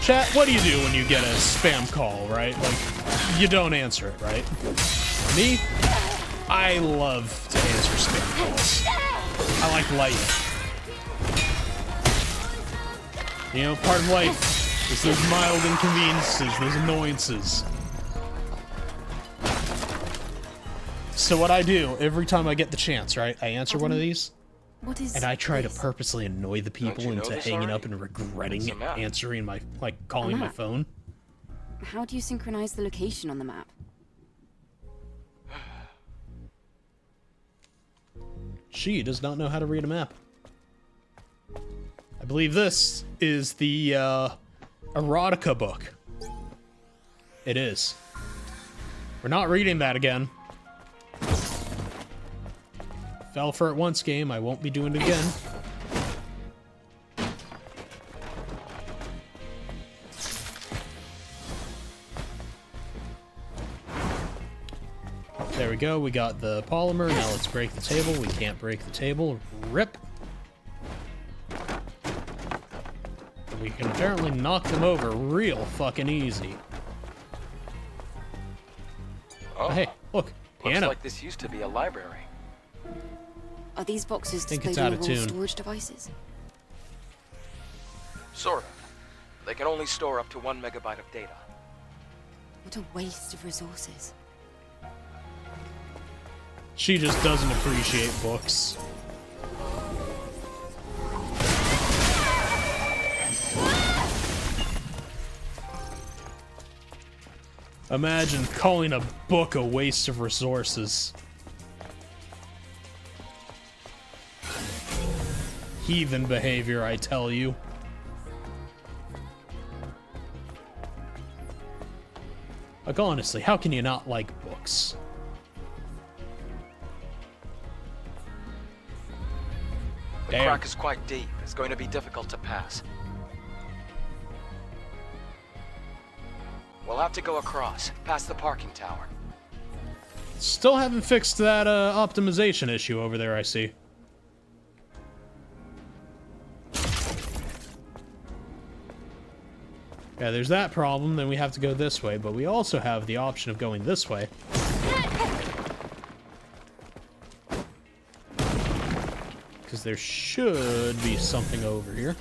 chat, what do you do when you get a spam call, right? Like, you don't answer it, right? Me, I love to answer spam calls. I like life. You know, part of life is those mild inconveniences, those annoyances. So what I do every time I get the chance, right? I answer one of these, and I try to purposely annoy the people into hanging up and regretting answering my, like, calling my phone. How do you synchronize the location on the map? She does not know how to read a map. I believe this is the erotica book. It is. We're not reading that again. Fell for it once, game. I won't be doing it again. There we go, we got the polymer, now let's break the table. We can't break the table. Rip. We can apparently knock them over real fucking easy. Oh, hey, look, piano. Looks like this used to be a library. Are these boxes think it's displayed out on of raw tune. storage devices? Sort of. They can only store up to 1 megabyte of data. What a waste of resources. She just doesn't appreciate books. Imagine calling a book a waste of resources. Heathen behavior, I tell you. Like, honestly, how can you not like books? The crack is quite deep. It's going to be difficult to pass. We'll have to go across, past the parking tower. Still haven't fixed that optimization issue over there, I see. Yeah, there's that problem, then we have to go this way, but we also have the option of going this way. Because there should be something over here.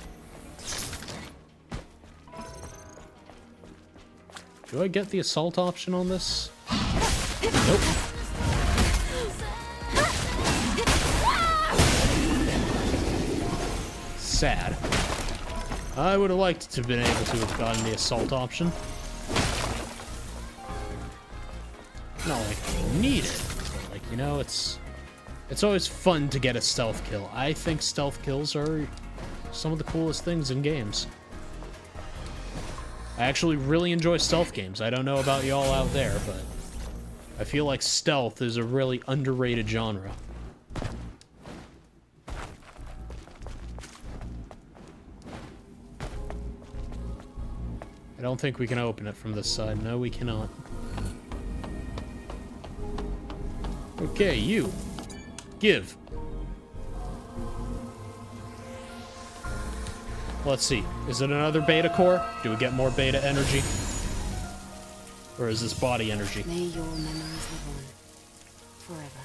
Do I get the assault option on this? Nope. Sad. I would have liked to have been able to have gotten the assault option. Not like I need it, but like, you know, it's always fun to get a stealth kill. I think stealth kills are some of the coolest things in games. I actually really enjoy stealth games. I don't know about y'all out there, but I feel like stealth is a really underrated genre. I don't think we can open it from this side. No, we cannot. Okay, you. Give. Let's see. Is it another beta core? Do we get more beta energy? Or is this body energy? May your memories live on. Forever.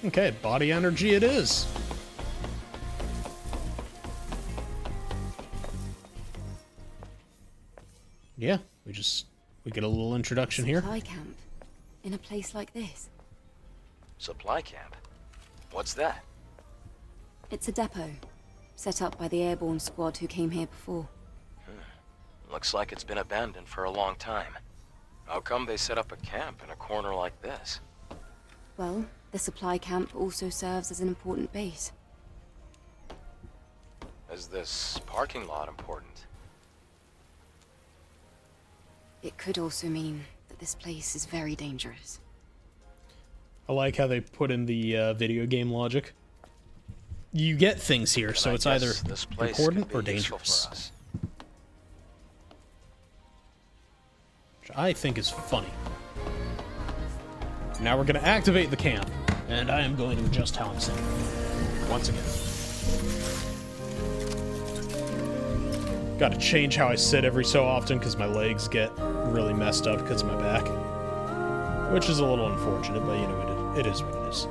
Okay, body energy it is. Yeah, we get a little introduction here. Supply camp. In a place like this. Supply camp? What's that? It's a depot. Set up by the airborne squad who came here before. Looks like it's been abandoned for a long time. How come they set up a camp in a corner like this? Well, the supply camp also serves as an important base. Is this parking lot important? it could also mean that this place is very dangerous. I like how they put in the video game logic. You get things here, so it's either important or dangerous. Which I think is funny. Now we're going to activate the camp, and I am going to adjust how I'm sitting. Once again. Gotta change how I sit every so often because my legs get really messed up because of my back. Which is a little unfortunate, but you know, it is what it is.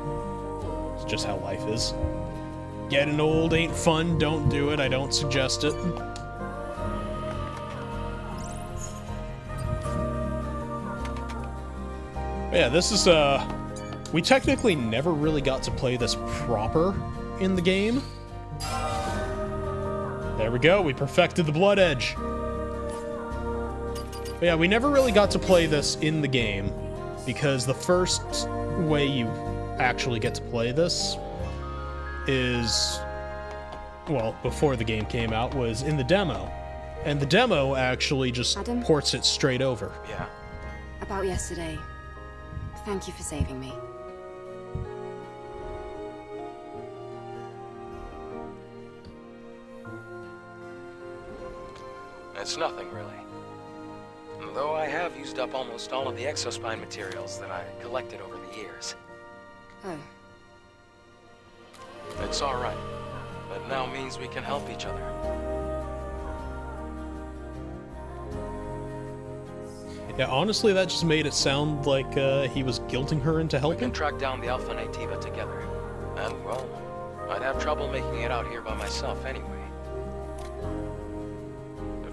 It's just how life is. Getting old ain't fun, don't do it, I don't suggest it. But yeah, this is, we technically never really got to play this proper in the game. There we go, we perfected the Blood Edge. But yeah, we never really got to play this in the game, because the first way you actually get to play this is, well, before the game came out, was in the demo. And the demo actually just ports it straight over. Yeah. About yesterday. Thank you for saving me. It's nothing, really. Though I have used up almost all of the exospine materials that I collected over the years. Oh. It's alright. That now means we can help each other. Yeah, honestly, that just made it sound like he was guilting her into helping. We can track down the Alpha Naytiba together. And, well, I'd have trouble making it out here by myself anyway.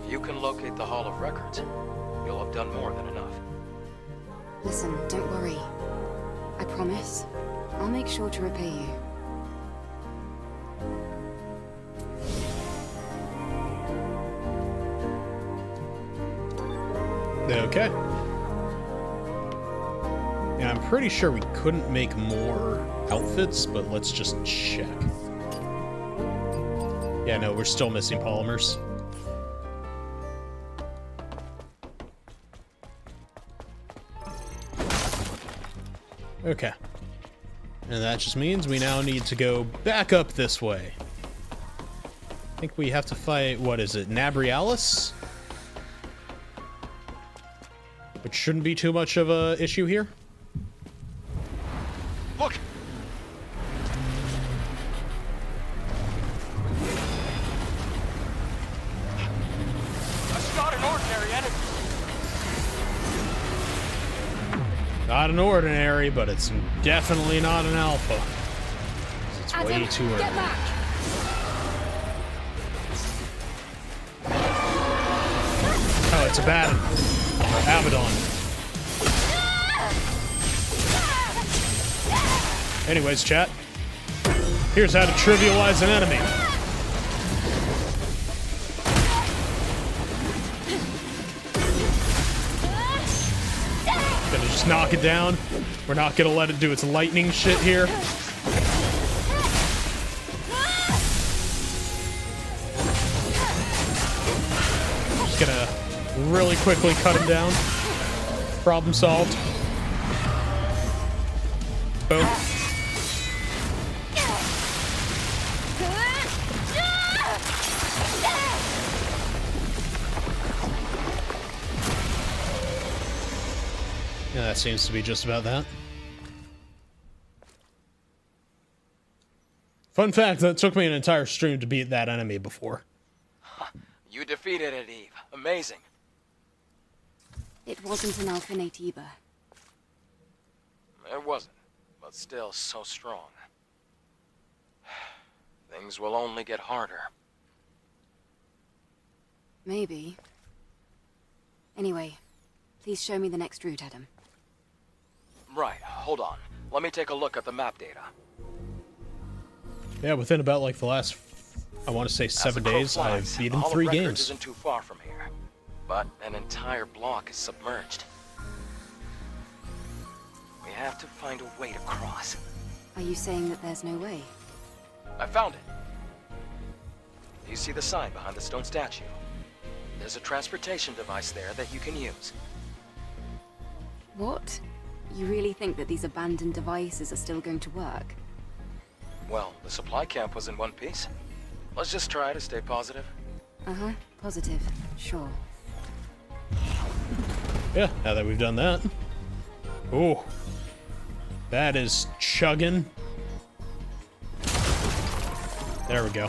If you can locate the Hall of Records, you'll have done more than enough. Listen, don't worry. I promise. I'll make sure to repay you. Okay. Yeah, I'm pretty sure we couldn't make more outfits, but let's just check. Yeah, no, we're still missing polymers. Okay. And that just means we now need to go back up this way. I think we have to fight, what is it, Nabrialis? Which shouldn't be too much of a issue here. Look! That's not an ordinary enemy. Not an ordinary, but it's definitely not an alpha. It's way too early. Get back! Oh, it's a Baton. Or Abaddon. Anyways, chat. Here's how to trivialize an enemy. Gonna just knock it down. We're not gonna let it do its lightning shit here. Just gonna really quickly cut him down. Problem solved. Boom. Yeah, that seems to be just about that. Fun fact, that took me an entire stream to beat that enemy before. You defeated it, Eve. Amazing. It wasn't an Alpha Naytiba. It wasn't, but still so strong. Things will only get harder. Maybe. Anyway, please show me the next route, Adam. Right, hold on. Let me take a look at the map data. Yeah, within about like the last, I want to say 7 days, I've beaten 3 games. Isn't too far from here, but an entire block is submerged. We have to find a way to cross. Are you saying that there's no way? I found it. Do you see the sign behind the stone statue? There's a transportation device there that you can use. What? You really think that these abandoned devices are still going to work? Well, the supply camp was in one piece. Let's just try to stay positive. Uh-huh, positive, sure. Yeah, now that we've done that. Ooh. That is chugging. There we go.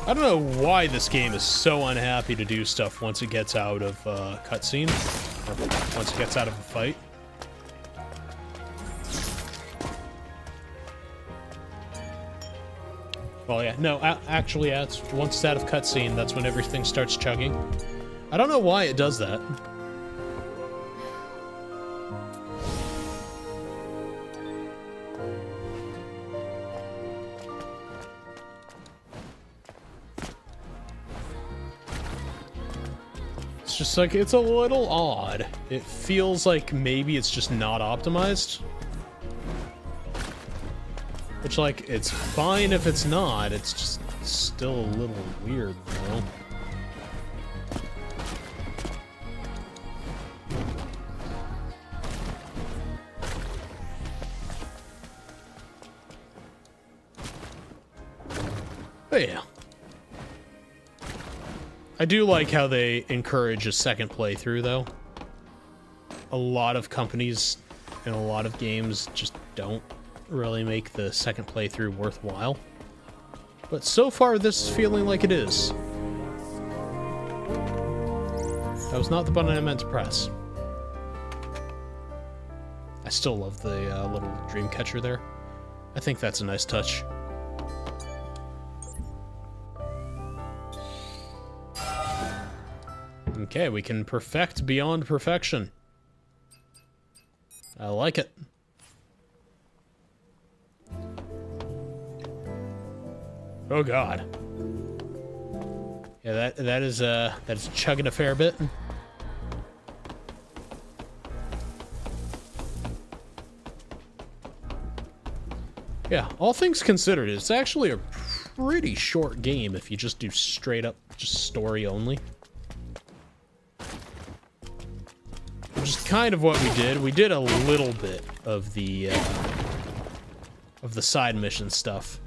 I don't know why this game is so unhappy to do stuff once it gets out of cutscene, or once it gets out of a fight. Well, yeah, no, actually, yeah, once it's out of cutscene, that's when everything starts chugging. I don't know why it does that. It's just like, it's a little odd. It feels like maybe it's just not optimized. Which, like, it's fine if it's not, it's just still a little weird, though. But yeah. I do like how they encourage a second playthrough, though. A lot of companies and a lot of games just don't really make the second playthrough worthwhile. But so far, this is feeling like it is. That was not the button I meant to press. I still love the little dream catcher there. I think that's a nice touch. Okay, we can perfect beyond perfection. I like it. Oh god. Yeah, that is chugging a fair bit. Yeah, all things considered, it's actually a pretty short game if you just do straight up just story only. Which is kind of what we did. We did a little bit of the side mission stuff.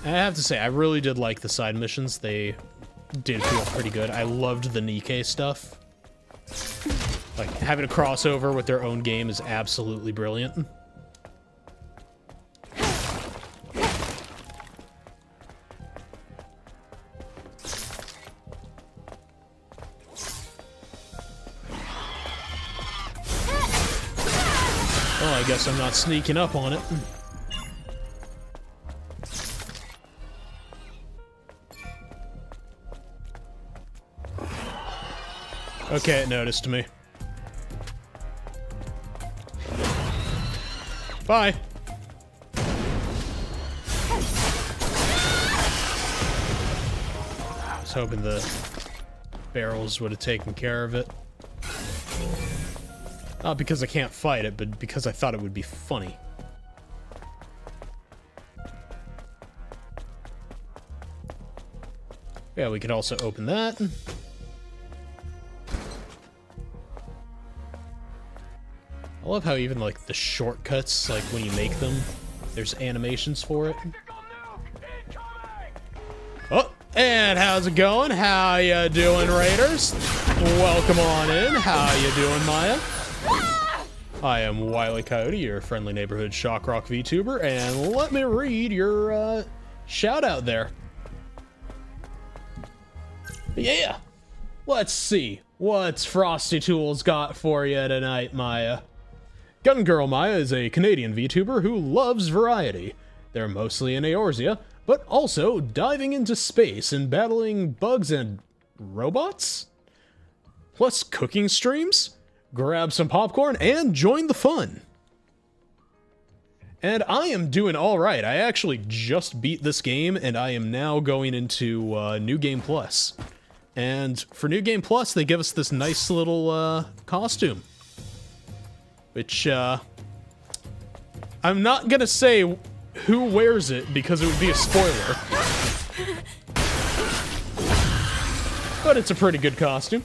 I have to say, I really did like the side missions. They did feel pretty good. I loved the NIKKE stuff. Like, having a crossover with their own game is absolutely brilliant. Well, I guess I'm not sneaking up on it. Okay, it noticed me. Bye. I was hoping the barrels would have taken care of it. Not because I can't fight it, but because I thought it would be funny. Yeah, we could also open that. I love how even, like, the shortcuts, like, when you make them, there's animations for it. Oh, and how's it going? How ya doing, Raiders? Welcome on in. How you doing, Maya? I am Wile E. Coyote, your friendly neighborhood shock rock VTuber, and let me read your, shout out there. Yeah! Let's see. What's Frosty Tools got for you tonight, Maya? Gun Girl Maya is a Canadian VTuber who loves variety. They're mostly in Eorzea, but also diving into space and battling bugs and robots? Plus cooking streams? Grab some popcorn and join the fun. And I am doing alright. I actually just beat this game, and I am now going into New Game Plus. And for New Game Plus, they give us this nice little costume. Which, I'm not gonna say who wears it because it would be a spoiler. but it's a pretty good costume.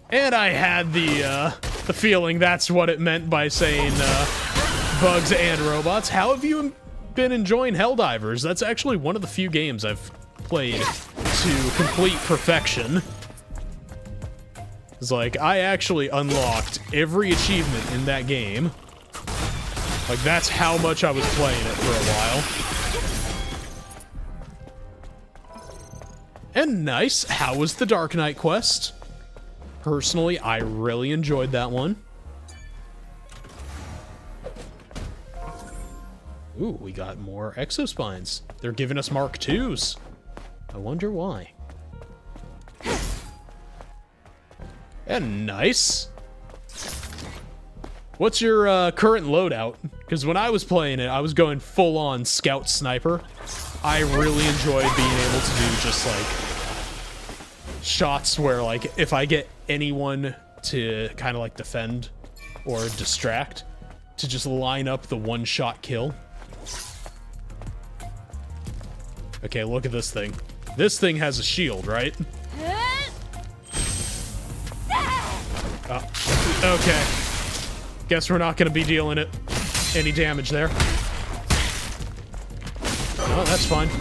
And I had the feeling that's what it meant by saying bugs and robots. How have you been enjoying Helldivers? That's actually one of the few games I've played to complete perfection. It's like, I actually unlocked every achievement in that game. Like, that's how much I was playing it for a while. And nice. How was the Dark Knight quest? Personally, I really enjoyed that one. Ooh, we got more exospines. They're giving us Mark IIs. I wonder why. And nice. What's your current loadout? Because when I was playing it, I was going full-on scout sniper. I really enjoyed being able to do just like shots where, like, if I get anyone to kind of like defend or distract, to just line up the one-shot kill. Okay, look at this thing. This thing has a shield, right? Okay. Guess we're not going to be dealing it any damage there. Oh, that's fine. We're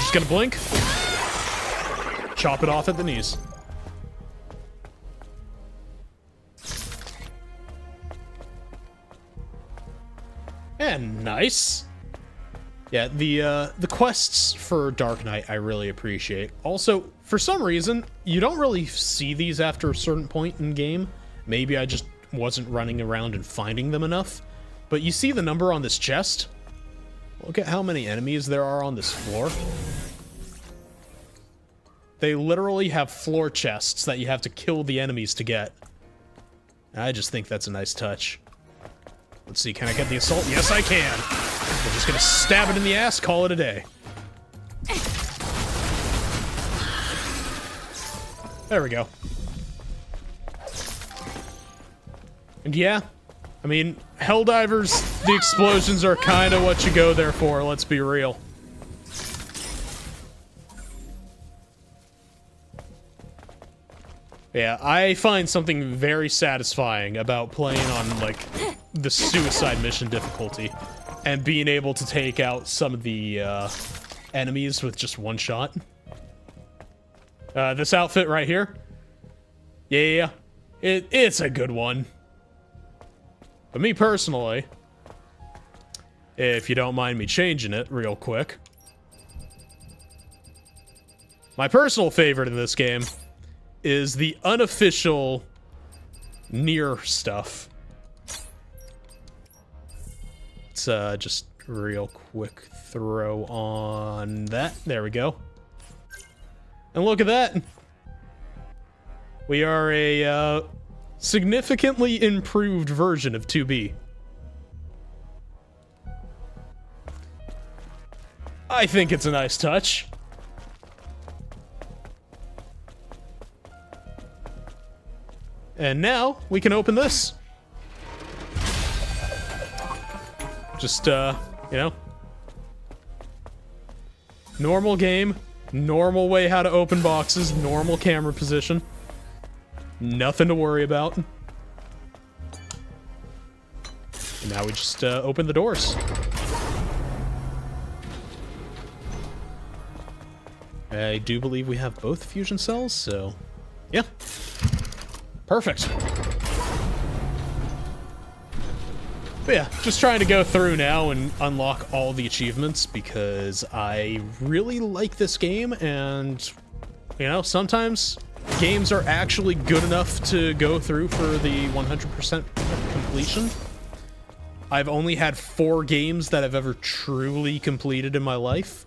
just going to blink. Chop it off at the knees. And nice. Yeah, the quests for Dark Knight I really appreciate. Also, for some reason, you don't really see these after a certain point in game. Maybe I just wasn't running around and finding them enough. But you see the number on this chest? Look at how many enemies there are on this floor. They literally have floor chests that you have to kill the enemies to get. I just think that's a nice touch. Let's see, can I get the assault? Yes, I can! We're just gonna stab it in the ass, call it a day. There we go. And yeah, I mean, Helldivers, the explosions are kind of what you go there for, let's be real. Yeah, I find something very satisfying about playing on, like, the suicide mission difficulty and being able to take out some of the enemies with just one shot. This outfit right here. Yeah, it's a good one. But me personally, if you don't mind me changing it real quick, my personal favorite in this game is the unofficial Nier stuff. Let's just real quick throw on that. There we go. And look at that. We are a significantly improved version of 2B. I think it's a nice touch. And now we can open this. Just, you know, normal game, normal way how to open boxes, normal camera position. Nothing to worry about. And now we just open the doors. I do believe we have both fusion cells, so yeah. Perfect. But yeah, just trying to go through now and unlock all the achievements because I really like this game, and, you know, sometimes games are actually good enough to go through for the 100% completion. I've only had 4 games that I've ever truly completed in my life.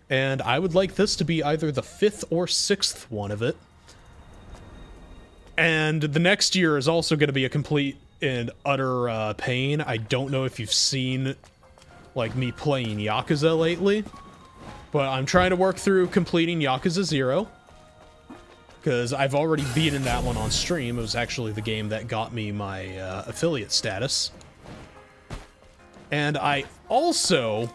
And I would like this to be either the 5th or 6th one of it. And the next year is also going to be a complete and utter pain. I don't know if you've seen, like, me playing Yakuza lately, but I'm trying to work through completing Yakuza 0, because I've already beaten that one on stream. It was actually the game that got me my affiliate status. And I also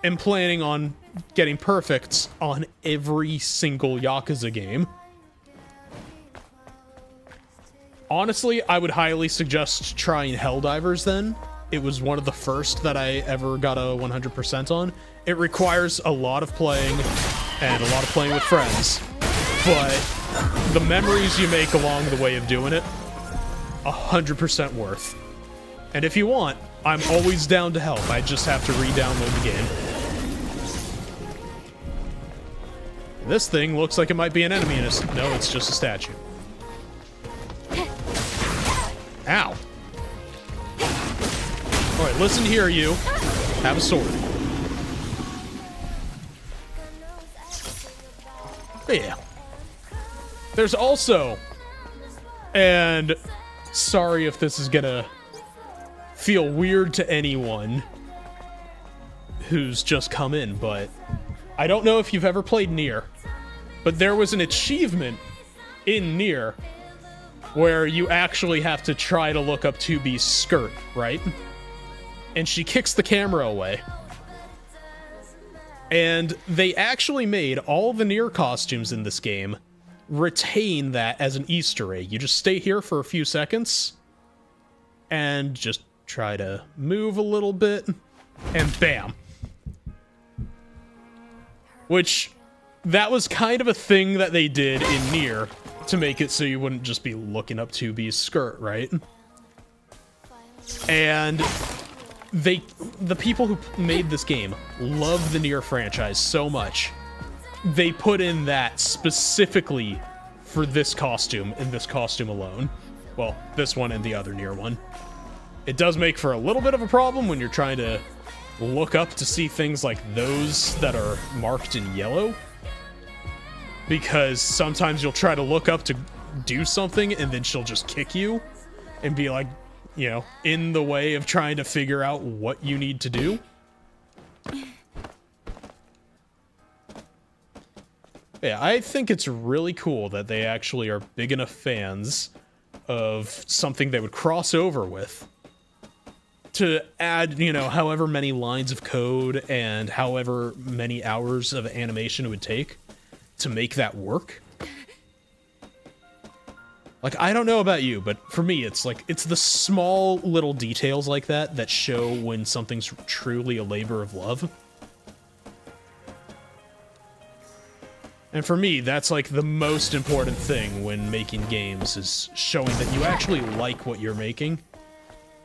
am planning on getting perfects on every single Yakuza game. Honestly, I would highly suggest trying Helldivers then. It was one of the first that I ever got a 100% on. It requires a lot of playing and a lot of playing with friends, but the memories you make along the way of doing it, 100% worth. And if you want, I'm always down to help. I just have to re-download the game. This thing looks like it might be an enemy in a... No, it's just a statue. Ow. Alright, listen here, you. Have a sword. But yeah. There's also... And... Sorry if this is gonna feel weird to anyone who's just come in, but I don't know if you've ever played Nier, but there was an achievement in Nier where you actually have to try to look up 2B's skirt, right? And she kicks the camera away. And they actually made all the Nier costumes in this game retain that as an Easter egg. You just stay here for a few seconds and just try to move a little bit, and bam. Which, that was kind of a thing that they did in Nier to make it so you wouldn't just be looking up 2B's skirt, right? And the people who made this game love the Nier franchise so much, they put in that specifically for this costume, and this costume alone. Well, this one and the other Nier one. It does make for a little bit of a problem when you're trying to look up to see things like those that are marked in yellow, because sometimes you'll try to look up to do something and then she'll just kick you and be like, you know, in the way of trying to figure out what you need to do. Yeah, I think it's really cool that they actually are big enough fans of something they would cross over with to add, you know, however many lines of code and however many hours of animation it would take to make that work. Like, I don't know about you, but for me, it's like, it's the small little details like that that show when something's truly a labor of love. And for me, that's like the most important thing when making games, is showing that you actually like what you're making.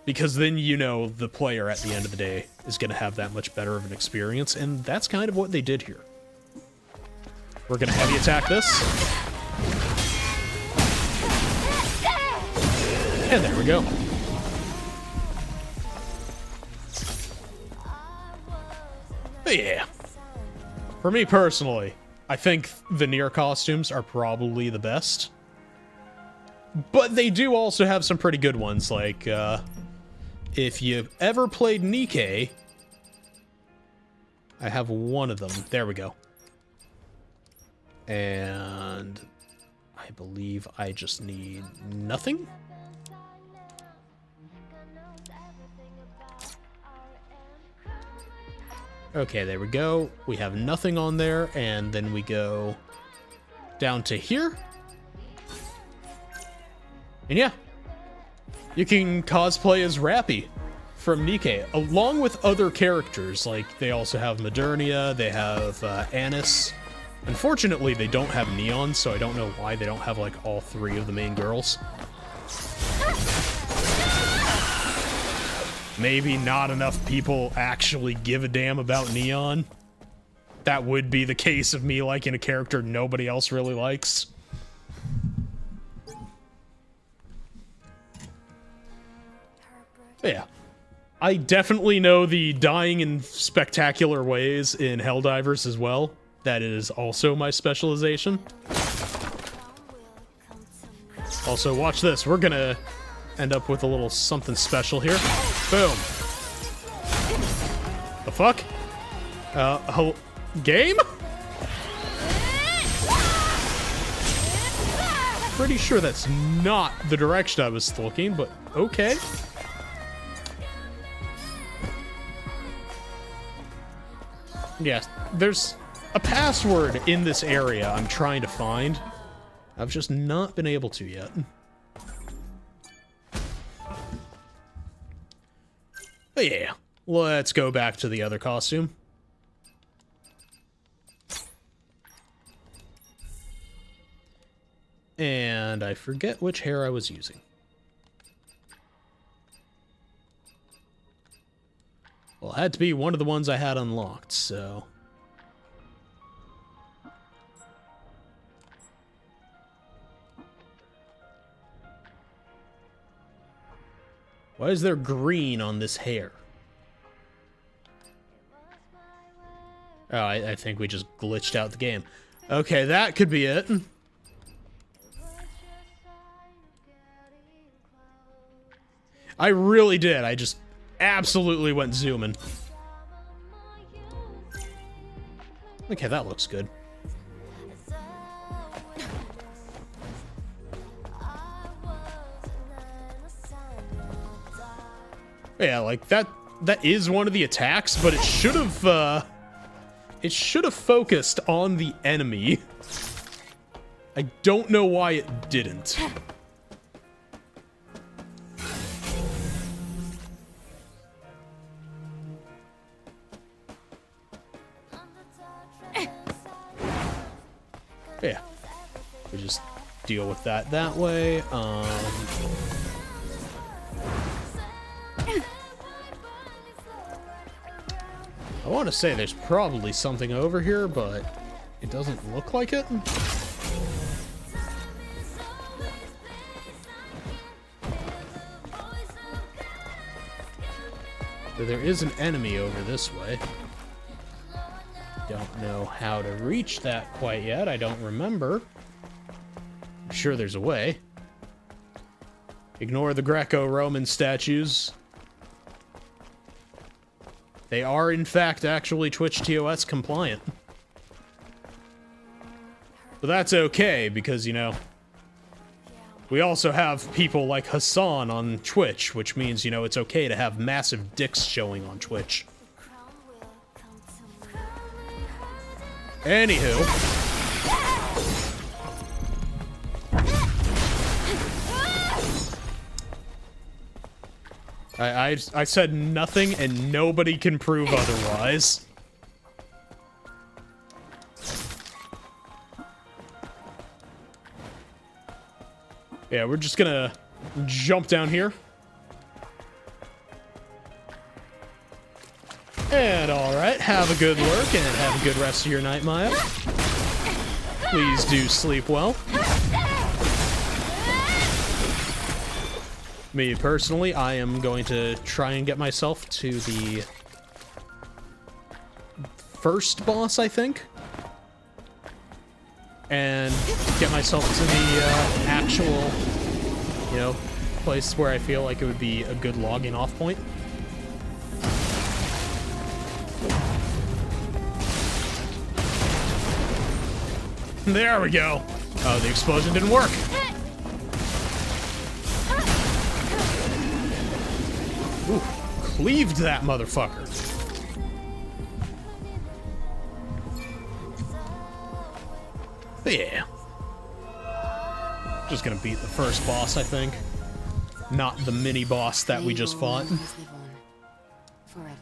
Because then you know the player at the end of the day is going to have that much better of an experience, and that's kind of what they did here. We're going to heavy attack this. And there we go. But yeah. For me personally, I think the Nier costumes are probably the best. But they do also have some pretty good ones, like, if you've ever played NIKKE, I have one of them. There we go. And I believe I just need nothing. Okay, there we go. We have nothing on there, and then we go down to here. And yeah, you can cosplay as Rappy from NIKKE, along with other characters. Like, they also have Modernia, they have Anis. Unfortunately, they don't have Neon, so I don't know why they don't have, like, all three of the main girls. Maybe not enough people actually give a damn about Neon. That would be the case of me liking a character nobody else really likes. But yeah, I definitely know the dying in spectacular ways in Helldivers as well. That is also my specialization. Also, watch this. We're gonna end up with a little something special here. Boom. The fuck? Game? Pretty sure that's not the direction I was looking, but okay. Yeah, there's a password in this area I'm trying to find. I've just not been able to yet. But yeah, let's go back to the other costume. And I forget which hair I was using. Well, it had to be one of the ones I had unlocked, so... Why is there green on this hair? Oh, I think we just glitched out the game. Okay, that could be it. I really did. I just absolutely went zooming. Okay, that looks good. Yeah, like that is one of the attacks, but it should have focused on the enemy. I don't know why it didn't. Yeah, we just deal with that way. I want to say there's probably something over here, but it doesn't look like it. So there is an enemy over this way. Don't know how to reach that quite yet. I don't remember. I'm sure there's a way. Ignore the Greco-Roman statues. They are, in fact, actually Twitch TOS compliant. But that's okay, because, you know, we also have people like Hassan on Twitch, which means, you know, it's okay to have massive dicks showing on Twitch. Anywho. I said nothing and nobody can prove otherwise. Yeah, we're just gonna jump down here. And alright, have a good lurk and have a good rest of your night, Maya. Please do sleep well. Me, personally, I am going to try and get myself to the first boss, I think. And get myself to the actual, you know, place where I feel like it would be a good logging off point. There we go. Oh, the explosion didn't work. Ooh, cleaved that motherfucker. But yeah. Just gonna beat the first boss, I think. Not the mini boss that we just fought. Forever.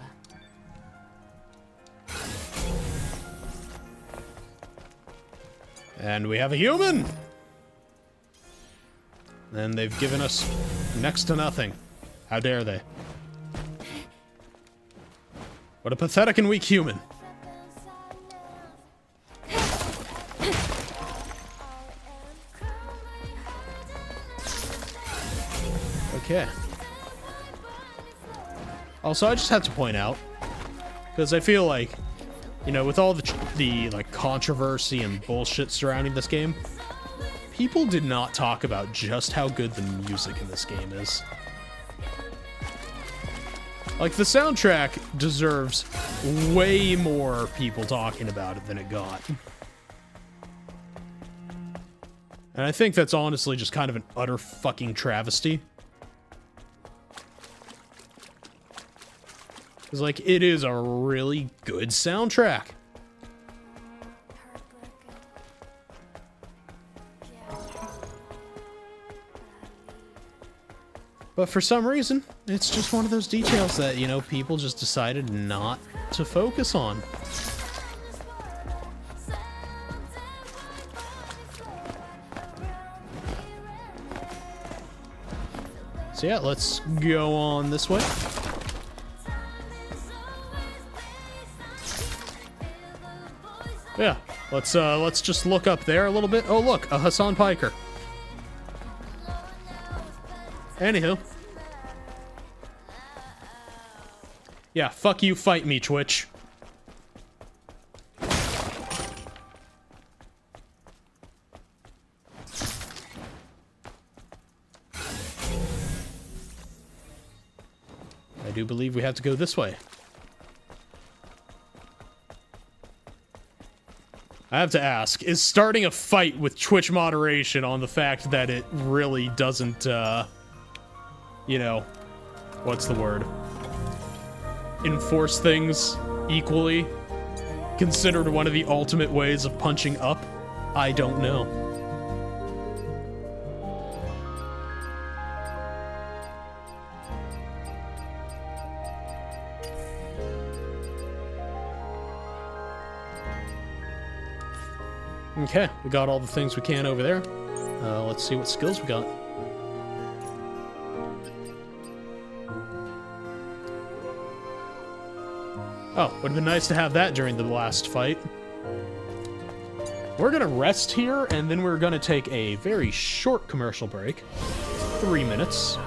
And we have a human! And they've given us next to nothing. How dare they? What a pathetic and weak human. Okay. Also, I just have to point out, because I feel like, you know, with all the like controversy and bullshit surrounding this game, people did not talk about just how good the music in this game is. Like, the soundtrack deserves way more people talking about it than it got. And I think that's honestly just kind of an utter fucking travesty. Because, like, it is a really good soundtrack. But for some reason, it's just one of those details that, you know, people just decided not to focus on. So yeah, let's go on this way. Yeah, let's just look up there a little bit. Oh look, a Hassan Piker. Anywho. Yeah, fuck you, fight me, Twitch. I do believe we have to go this way. I have to ask, is starting a fight with Twitch moderation on the fact that it really doesn't, you know, what's the word? Enforce things equally, considered one of the ultimate ways of punching up? I don't know. Okay, we got all the things we can over there. Let's see what skills we got. Oh, would have been nice to have that during the last fight. We're gonna rest here, and then we're gonna take a very short commercial break. 3 minutes.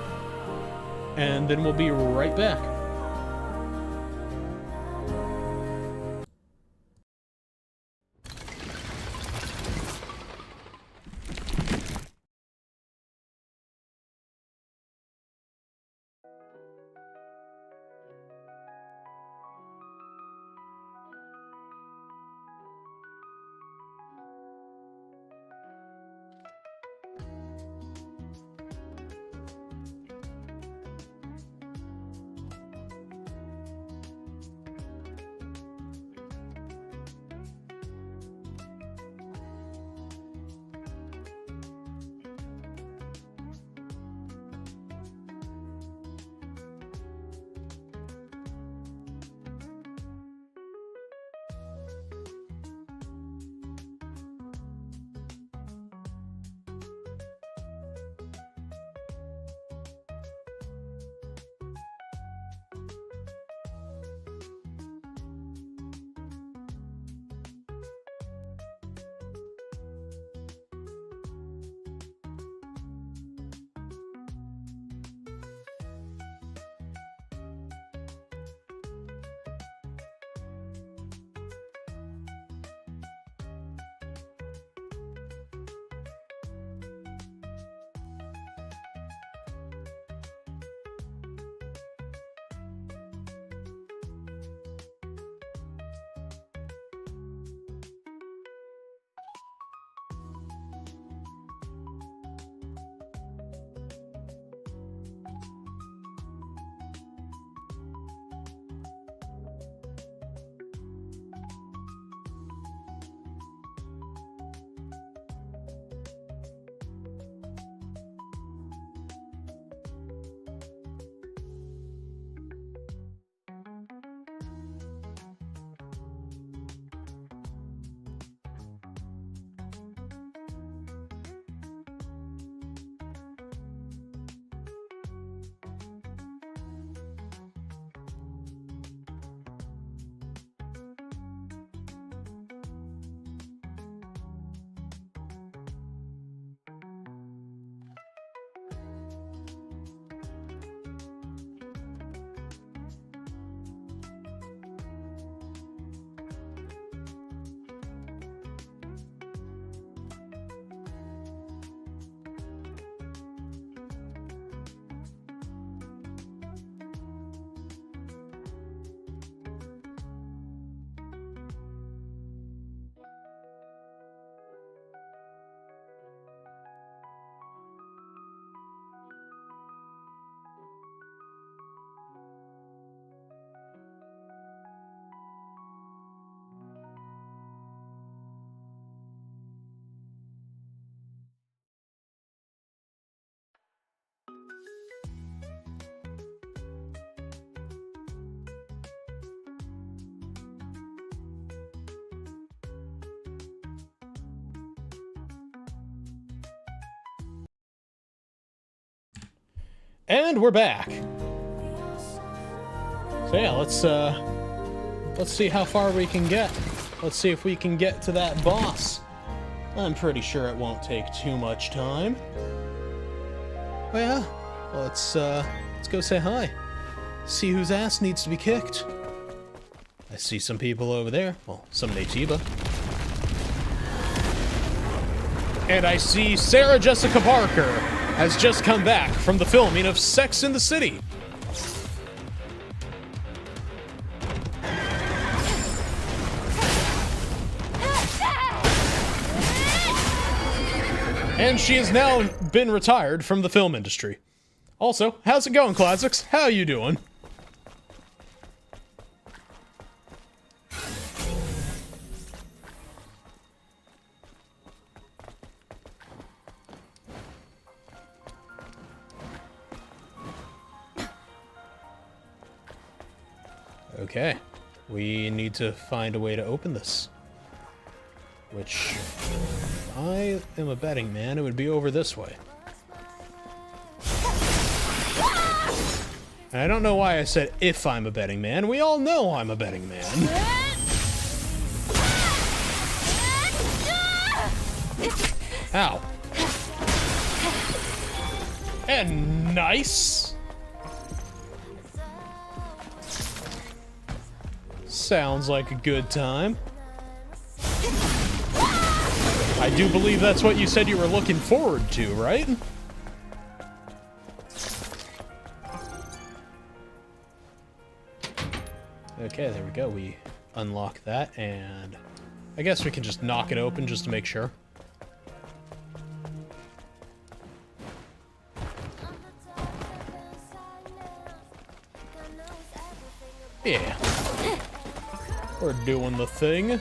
And then we'll be right back. And we're back. So yeah, let's see how far we can get. Let's see if we can get to that boss. I'm pretty sure it won't take too much time. Oh yeah, well, let's go say hi. See whose ass needs to be kicked. I see some people over there. Well, some Naytiba. And I see Sarah Jessica Parker has just come back from the filming of Sex in the City. And she has now been retired from the film industry. Also, how's it going, Classics? How you doing? Okay, we need to find a way to open this. Which, if I am a betting man, it would be over this way. And I don't know why I said if I'm a betting man. We all know I'm a betting man. Ow. And nice. Sounds like a good time. I do believe that's what you said you were looking forward to, right? Okay, there we go. We unlock that, and I guess we can just knock it open just to make sure. Yeah. We're doing the thing. Now,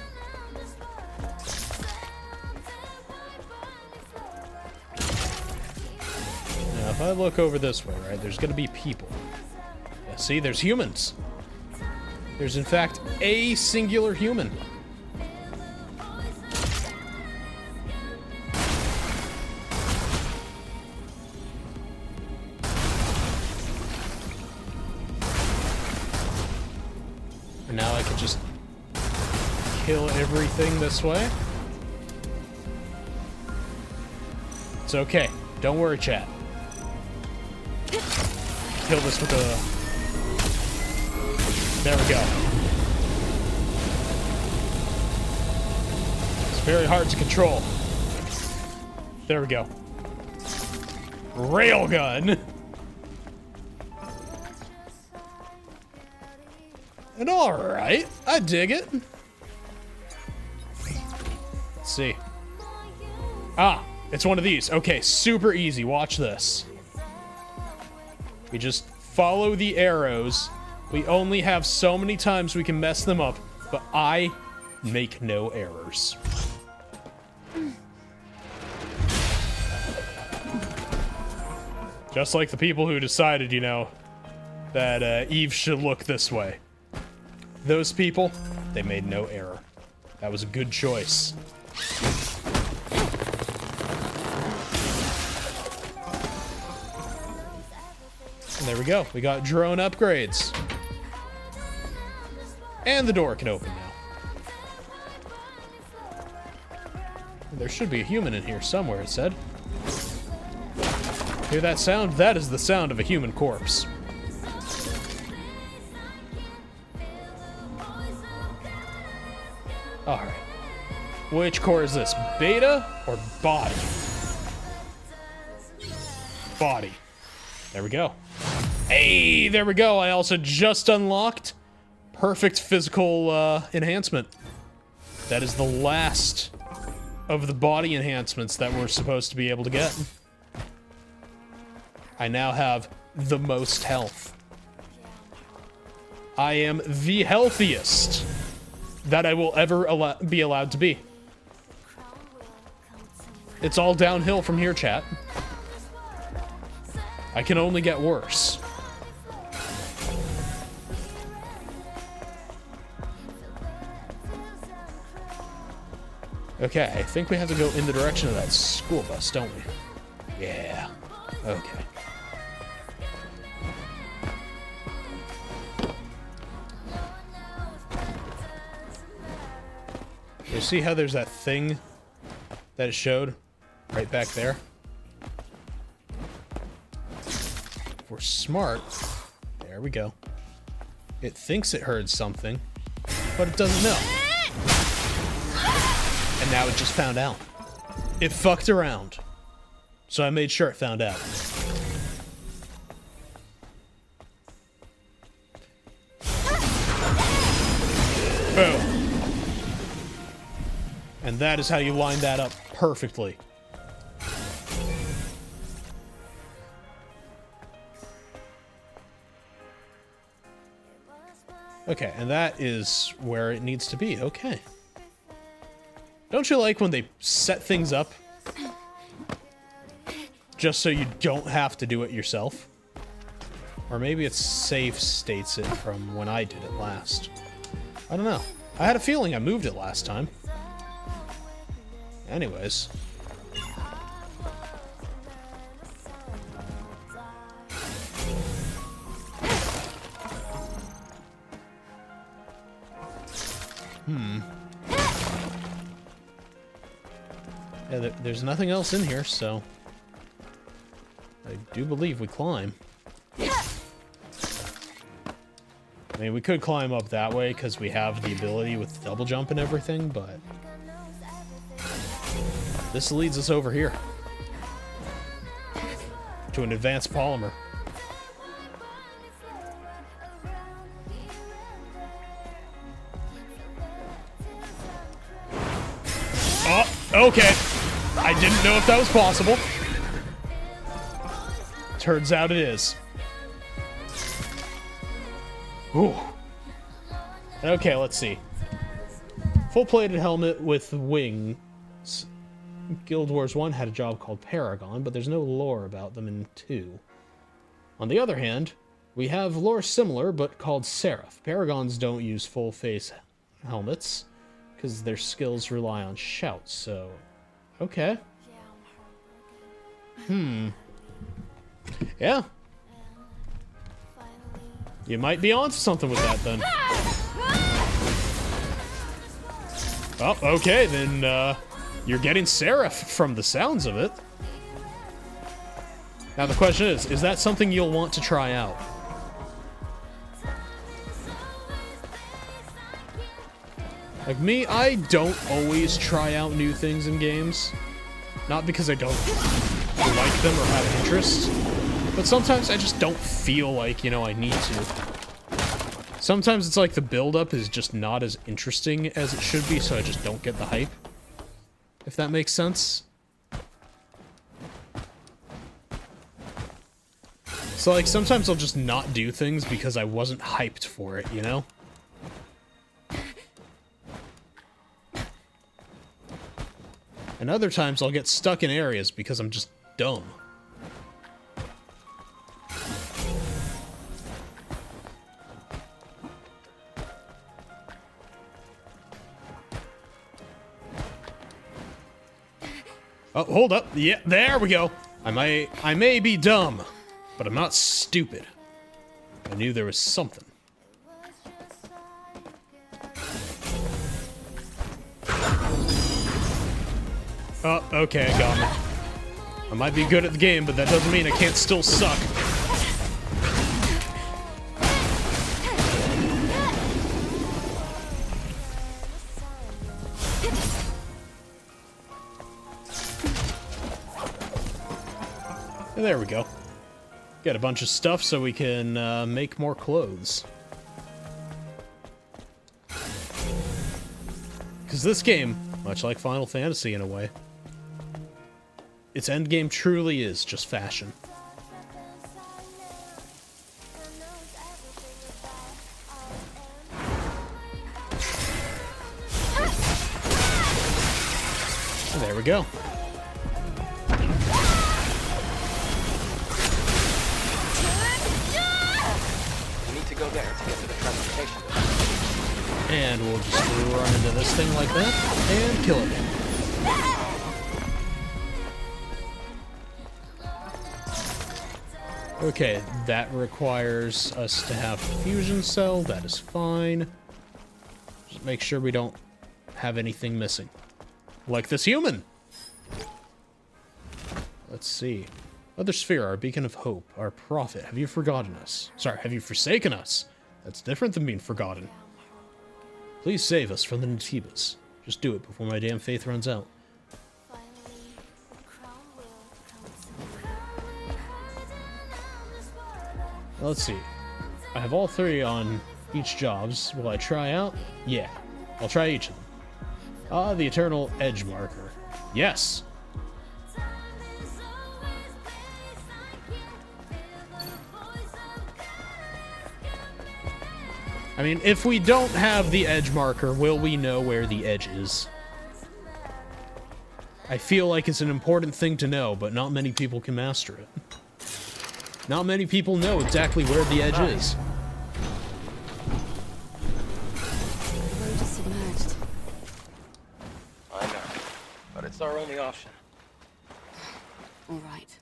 if I look over this way, right, there's gonna be people. Yeah, see, there's humans. There's, in fact, a singular human. And now I can just kill everything this way. It's okay. Don't worry, chat. Kill this with a... There we go. It's very hard to control. There we go. Railgun. And alright, I dig it. Let's see. Ah, it's one of these. Okay, super easy. Watch this. We just follow the arrows. We only have so many times we can mess them up, but I make no errors. Just like the people who decided, you know, that Eve should look this way. Those people, they made no error. That was a good choice. And there we go. We got drone upgrades. And the door can open now. There should be a human in here somewhere, it said. Hear that sound? That is the sound of a human corpse. Alright. Which core is this? Beta or body? Body. There we go. Hey, there we go. I also just unlocked perfect physical enhancement. That is the last of the body enhancements that we're supposed to be able to get. I now have the most health. I am the healthiest that I will ever be allowed to be. It's all downhill from here, chat. I can only get worse. Okay, I think we have to go in the direction of that school bus, don't we? Yeah. Okay. So see how there's that thing that it showed right back there? If we're smart, there we go. It thinks it heard something, but it doesn't know. And now it just found out. It fucked around. So I made sure it found out. Boom. And that is how you line that up perfectly. Okay, and that is where it needs to be. Okay. Don't you like when they set things up just so you don't have to do it yourself? Or maybe it's save states it from when I did it last. I don't know. I had a feeling I moved it last time. Anyways. Yeah, there's nothing else in here, so I do believe we climb. I mean, we could climb up that way because we have the ability with double jump and everything, but this leads us over here to an advanced polymer. Oh, okay. I didn't know if that was possible. Turns out it is. Ooh. Okay, let's see. Full-plated helmet with wings. Guild Wars 1 had a job called Paragon, but there's no lore about them in 2. On the other hand, we have lore similar, but called Seraph. Paragons don't use full-face helmets, because their skills rely on shouts, so... Okay. Yeah. You might be onto something with that, then. Oh, okay, then, you're getting Seraph from the sounds of it. Now the question is that something you'll want to try out? Like me, I don't always try out new things in games. Not because I don't like them or have interest, but sometimes I just don't feel like, you know, I need to. Sometimes it's like the build-up is just not as interesting as it should be, so I just don't get the hype. If that makes sense. So, like, sometimes I'll just not do things because I wasn't hyped for it, you know? And other times I'll get stuck in areas because I'm just dumb. Oh, hold up. Yeah, there we go. I may be dumb, but I'm not stupid. I knew there was something. Oh, okay, got me. I might be good at the game, but that doesn't mean I can't still suck. And there we go. Got a bunch of stuff so we can make more clothes. Because this game, much like Final Fantasy in a way, its endgame truly is just fashion. And there we go. We need to go there to get to the transportation. And we'll just run into this thing like that and kill it. Okay, that requires us to have fusion cell. That is fine. Just make sure we don't have anything missing. Like this human! Let's see. Other sphere, our beacon of hope, our prophet. Have you forgotten us? Sorry, have you forsaken us? That's different than being forgotten. Please save us from the Naytibas. Just do it before my damn faith runs out. Let's see. I have all 3 on each jobs. Will I try out? Yeah. I'll try each of them. Ah, the eternal edge marker. Yes! I mean, if we don't have the edge marker, will we know where the edge is? I feel like it's an important thing to know, but not many people can master it. Not many people know exactly where the edge is. The road is submerged. I know, but it's our only option. All right.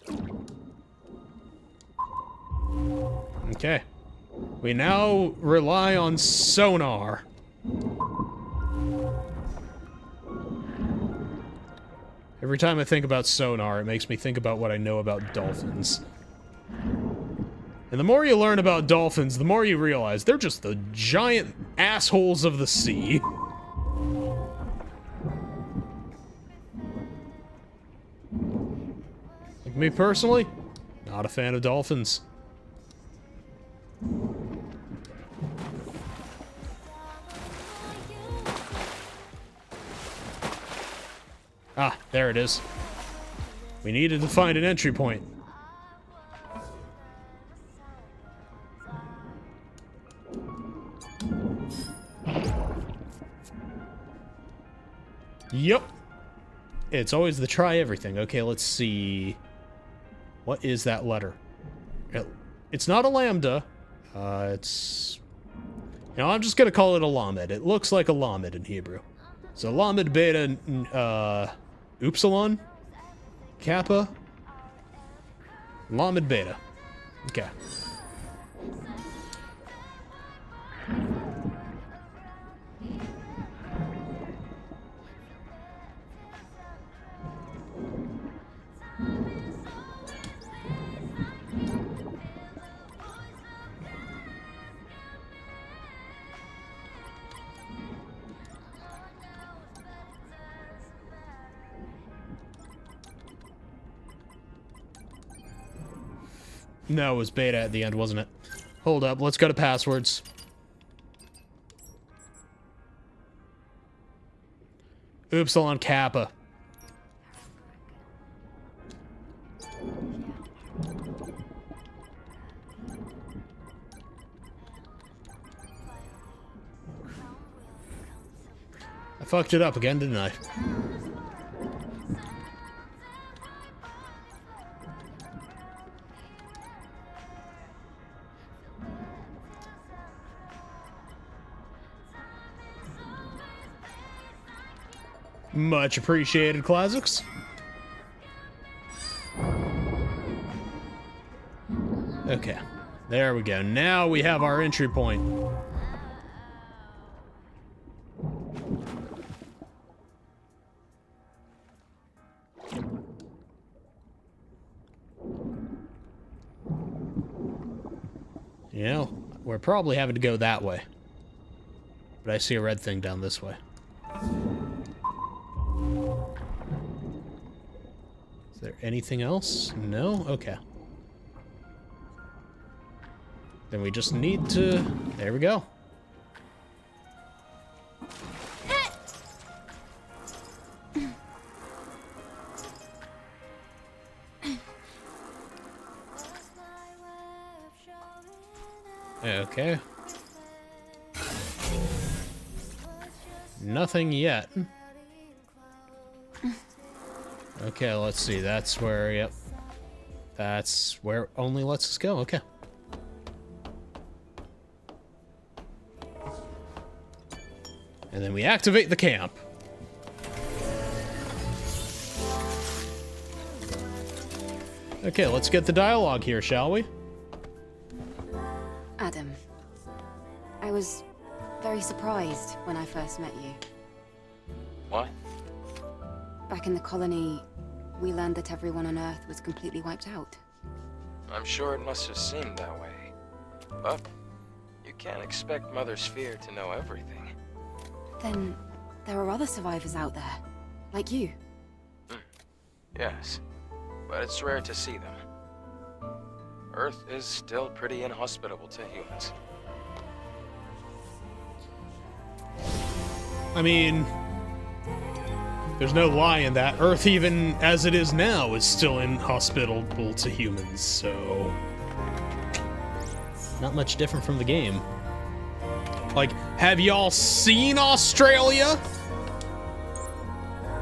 Okay. We now rely on sonar. Every time I think about sonar, it makes me think about what I know about dolphins. And the more you learn about dolphins, the more you realize they're just the giant assholes of the sea. Like me personally, not a fan of dolphins. Ah, there it is. We needed to find an entry point. Yep. It's always the try everything. Okay, let's see. What is that letter? It's not a lambda. It's... You know, I'm just gonna call it a lamed. It looks like a lamed in Hebrew. So lamed, beta, upsilon, kappa, lamed, beta. Okay. No, it was beta at the end, wasn't it? Hold up, let's go to passwords. Upsilon kappa. I fucked it up again, didn't I? Much appreciated, Classics. Okay, there we go. Now we have our entry point. You know, we're probably having to go that way. But I see a red thing down this way. Is there anything else? No? Okay. Then we just need to... There we go. Okay. Nothing yet. Okay, let's see. That's where, yep. That's where it only lets us go. Okay. And then we activate the camp. Okay, let's get the dialogue here, shall we? Adam, I was very surprised when I first met you. What? Back in the colony, we learned that everyone on Earth was completely wiped out. I'm sure it must have seemed that way. But you can't expect Mother Sphere to know everything. Then there are other survivors out there, like you. Yes, but it's rare to see them. Earth is still pretty inhospitable to humans. I mean, there's no lie in that. Earth, even as it is now, is still inhospitable to humans, so... not much different from the game. Like, have y'all seen Australia?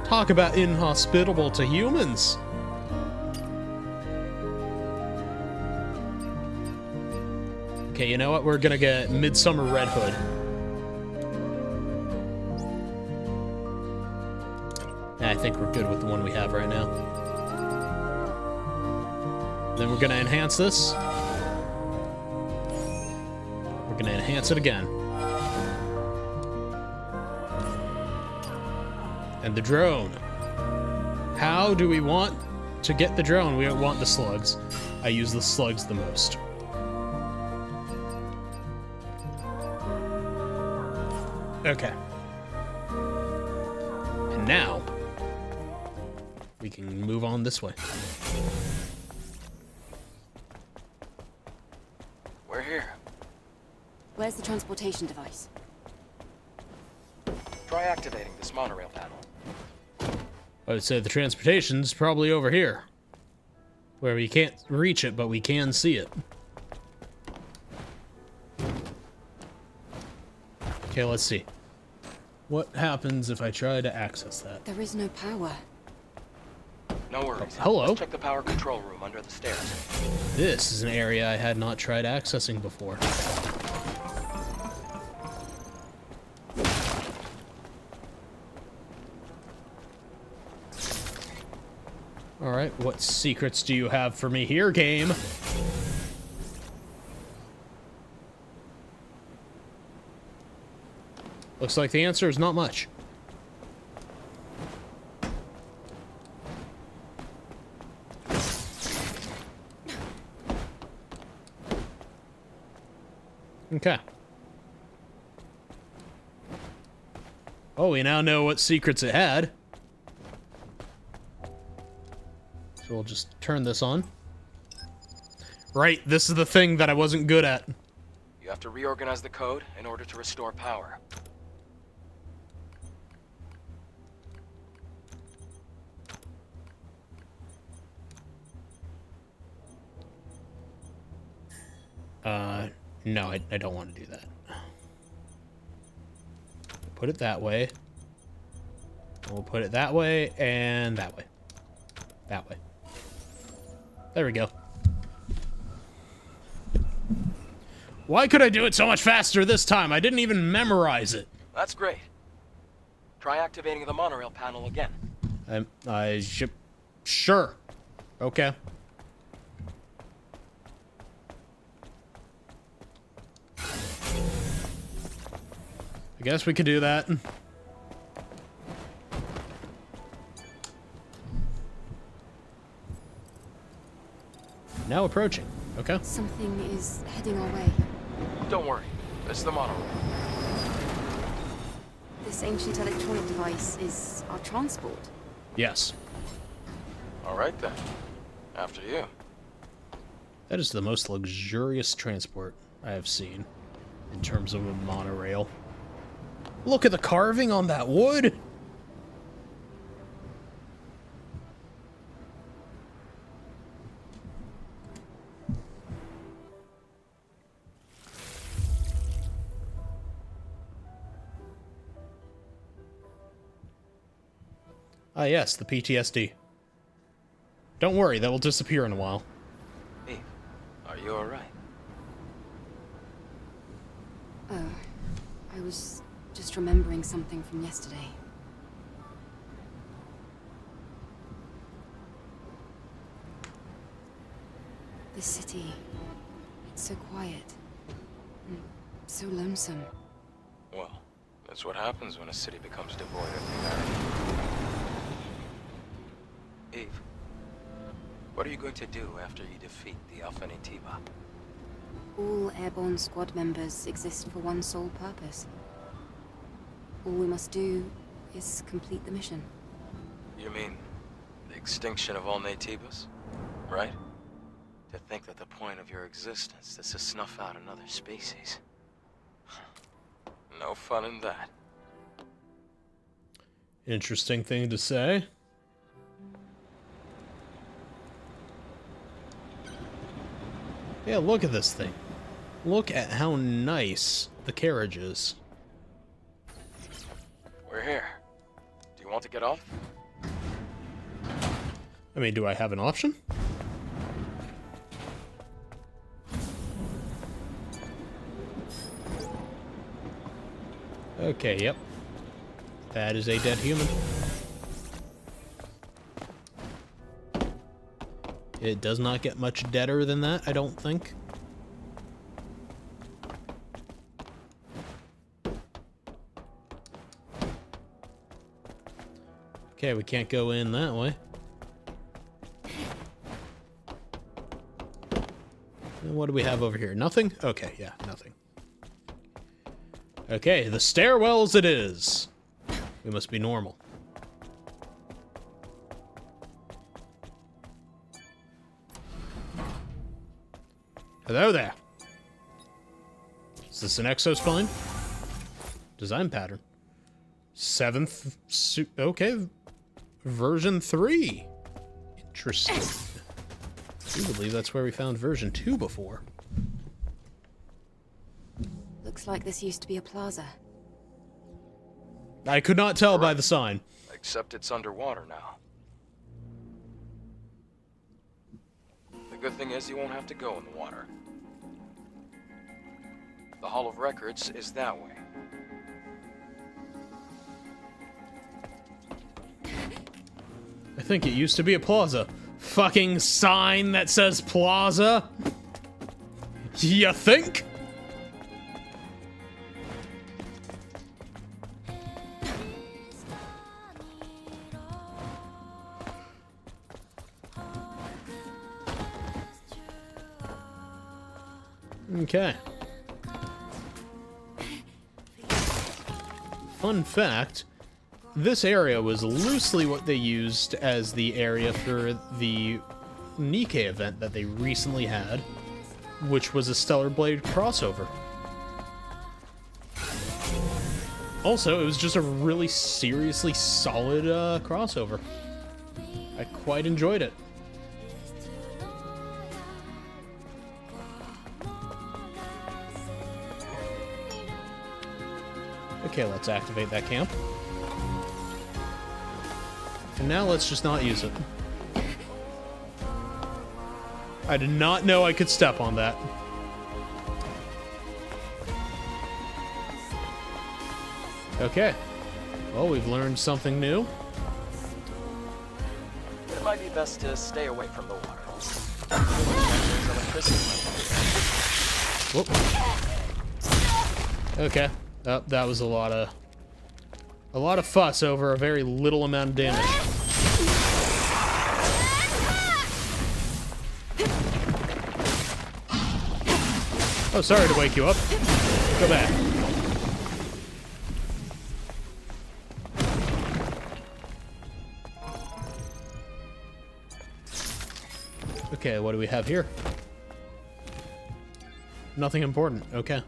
Talk about inhospitable to humans. Okay, you know what? We're gonna get Midsummer Red Hood. I think we're good with the one we have right now. Then we're gonna enhance this. We're gonna enhance it again. And the drone. How do we want to get the drone? We don't want the slugs. I use the slugs the most. Okay. And now, we can move on this way. We're here. Where's the transportation device? Try activating this monorail panel. I would say the transportation's probably over here. Where we can't reach it, but we can see it. Okay, let's see. What happens if I try to access that? There is no power. No worries. Hello. Let's check the power control room under the stairs. This is an area I had not tried accessing before. Alright, what secrets do you have for me here, game? Looks like the answer is not much. Okay. Oh, we now know what secrets it had. So we'll just turn this on. Right, this is the thing that I wasn't good at. You have to reorganize the code in order to restore power. No, I don't want to do that. Put it that way. We'll put it that way and that way. That way. There we go. Why could I do it so much faster this time? I didn't even memorize it. That's great. Try activating the monorail panel again. Sure. Okay. I guess we could do that. Now approaching. Okay. Something is heading our way. Don't worry. It's the monorail. This ancient electronic device is our transport. Yes. All right then. After you. That is the most luxurious transport I have seen in terms of a monorail. Look at the carving on that wood. Ah, yes, the PTSD. Don't worry, that will disappear in a while. Eve, are you alright? I was just remembering something from yesterday. This city, it's so quiet. And so lonesome. Well, That's what happens when a city becomes devoid of humanity. Eve, what are you going to do after you defeat the Elder Naytiba? All airborne squad members exist for one sole purpose. All we must do is complete the mission. You mean the extinction of all Naytibas? Right? To think that the point of your existence is to snuff out another species. No fun in that. Interesting thing to say. Yeah, look at this thing. Look at how nice the carriage is. We're here. Do you want to get off? I mean, do I have an option? Okay, yep. That is a dead human. It does not get much deader than that, I don't think. Okay, we can't go in that way. And what do we have over here? Nothing? Okay, yeah, nothing. Okay, the stairwells it is. We must be normal. Hello there. Is this an exospine? Design pattern. 7th okay. Version 3. Interesting. I do believe that's where we found version 2 before. Looks like this used to be a plaza. I could not tell by the sign. Except it's underwater now. The good thing is you won't have to go in the water. The Hall of Records is that way. I think it used to be a plaza. Fucking sign that says plaza? You think? Okay. Fun fact, this area was loosely what they used as the area for the NIKKE event that they recently had, which was a Stellar Blade crossover. Also, it was just a really seriously solid crossover. I quite enjoyed it. Okay, let's activate that camp. And now let's just not use it. I did not know I could step on that. Okay. Well, we've learned something new. It might be best to stay away from the water. Whoop. Okay. Oh, that was a lot of fuss over a very little amount of damage. Oh, sorry to wake you up. Go back. Okay, what do we have here? Nothing important. Okay.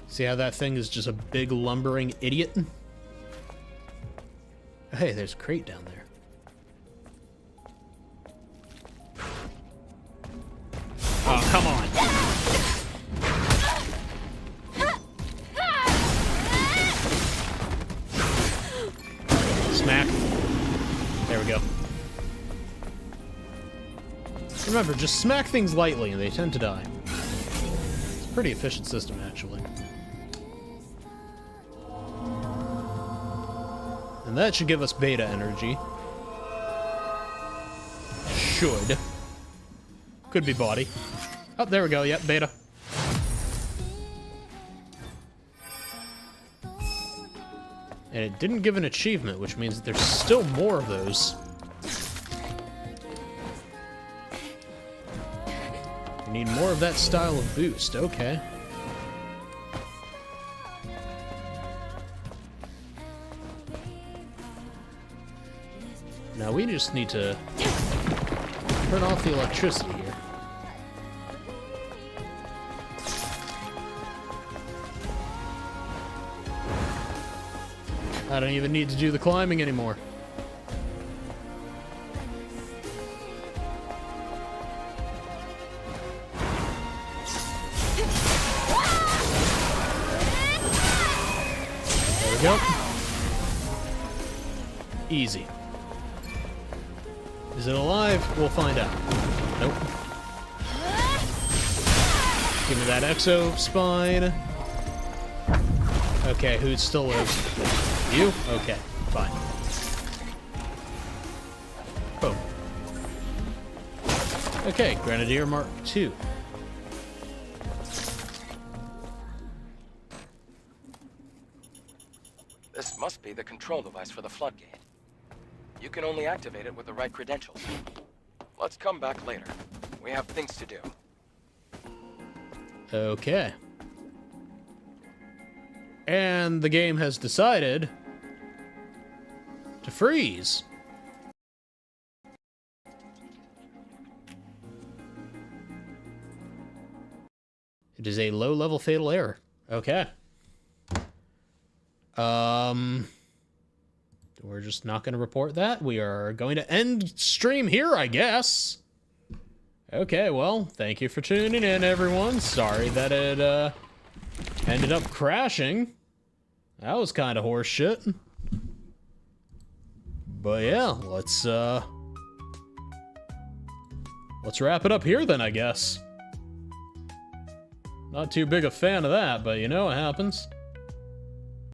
See how that thing is just a big lumbering idiot? Hey, there's a crate down there. Oh, come on. Smack. There we go. Remember, just smack things lightly and they tend to die. It's a pretty efficient system, actually. And that should give us beta energy. Should. Could be body. Oh, there we go. Yep, beta. And it didn't give an achievement, which means there's still more of those. We need more of that style of boost, okay. Now we just need to turn off the electricity here. I don't even need to do the climbing anymore. There we go. Easy. Is it alive? We'll find out. Nope. Give me that exo spine. Okay, who still lives? You? Okay, fine. Boom. Okay, Grenadier Mark II. This must be the control device for the floodgate. You can only activate it with the right credentials. Let's come back later. We have things to do. Okay. And the game has decided to freeze. It is a low-level fatal error. Okay. We're just not going to report that. We are going to end stream here, I guess. Okay, well, thank you for tuning in, everyone. Sorry that it ended up crashing. That was kind of horseshit. But yeah, let's wrap it up here then, I guess. Not too big a fan of that, but you know what happens.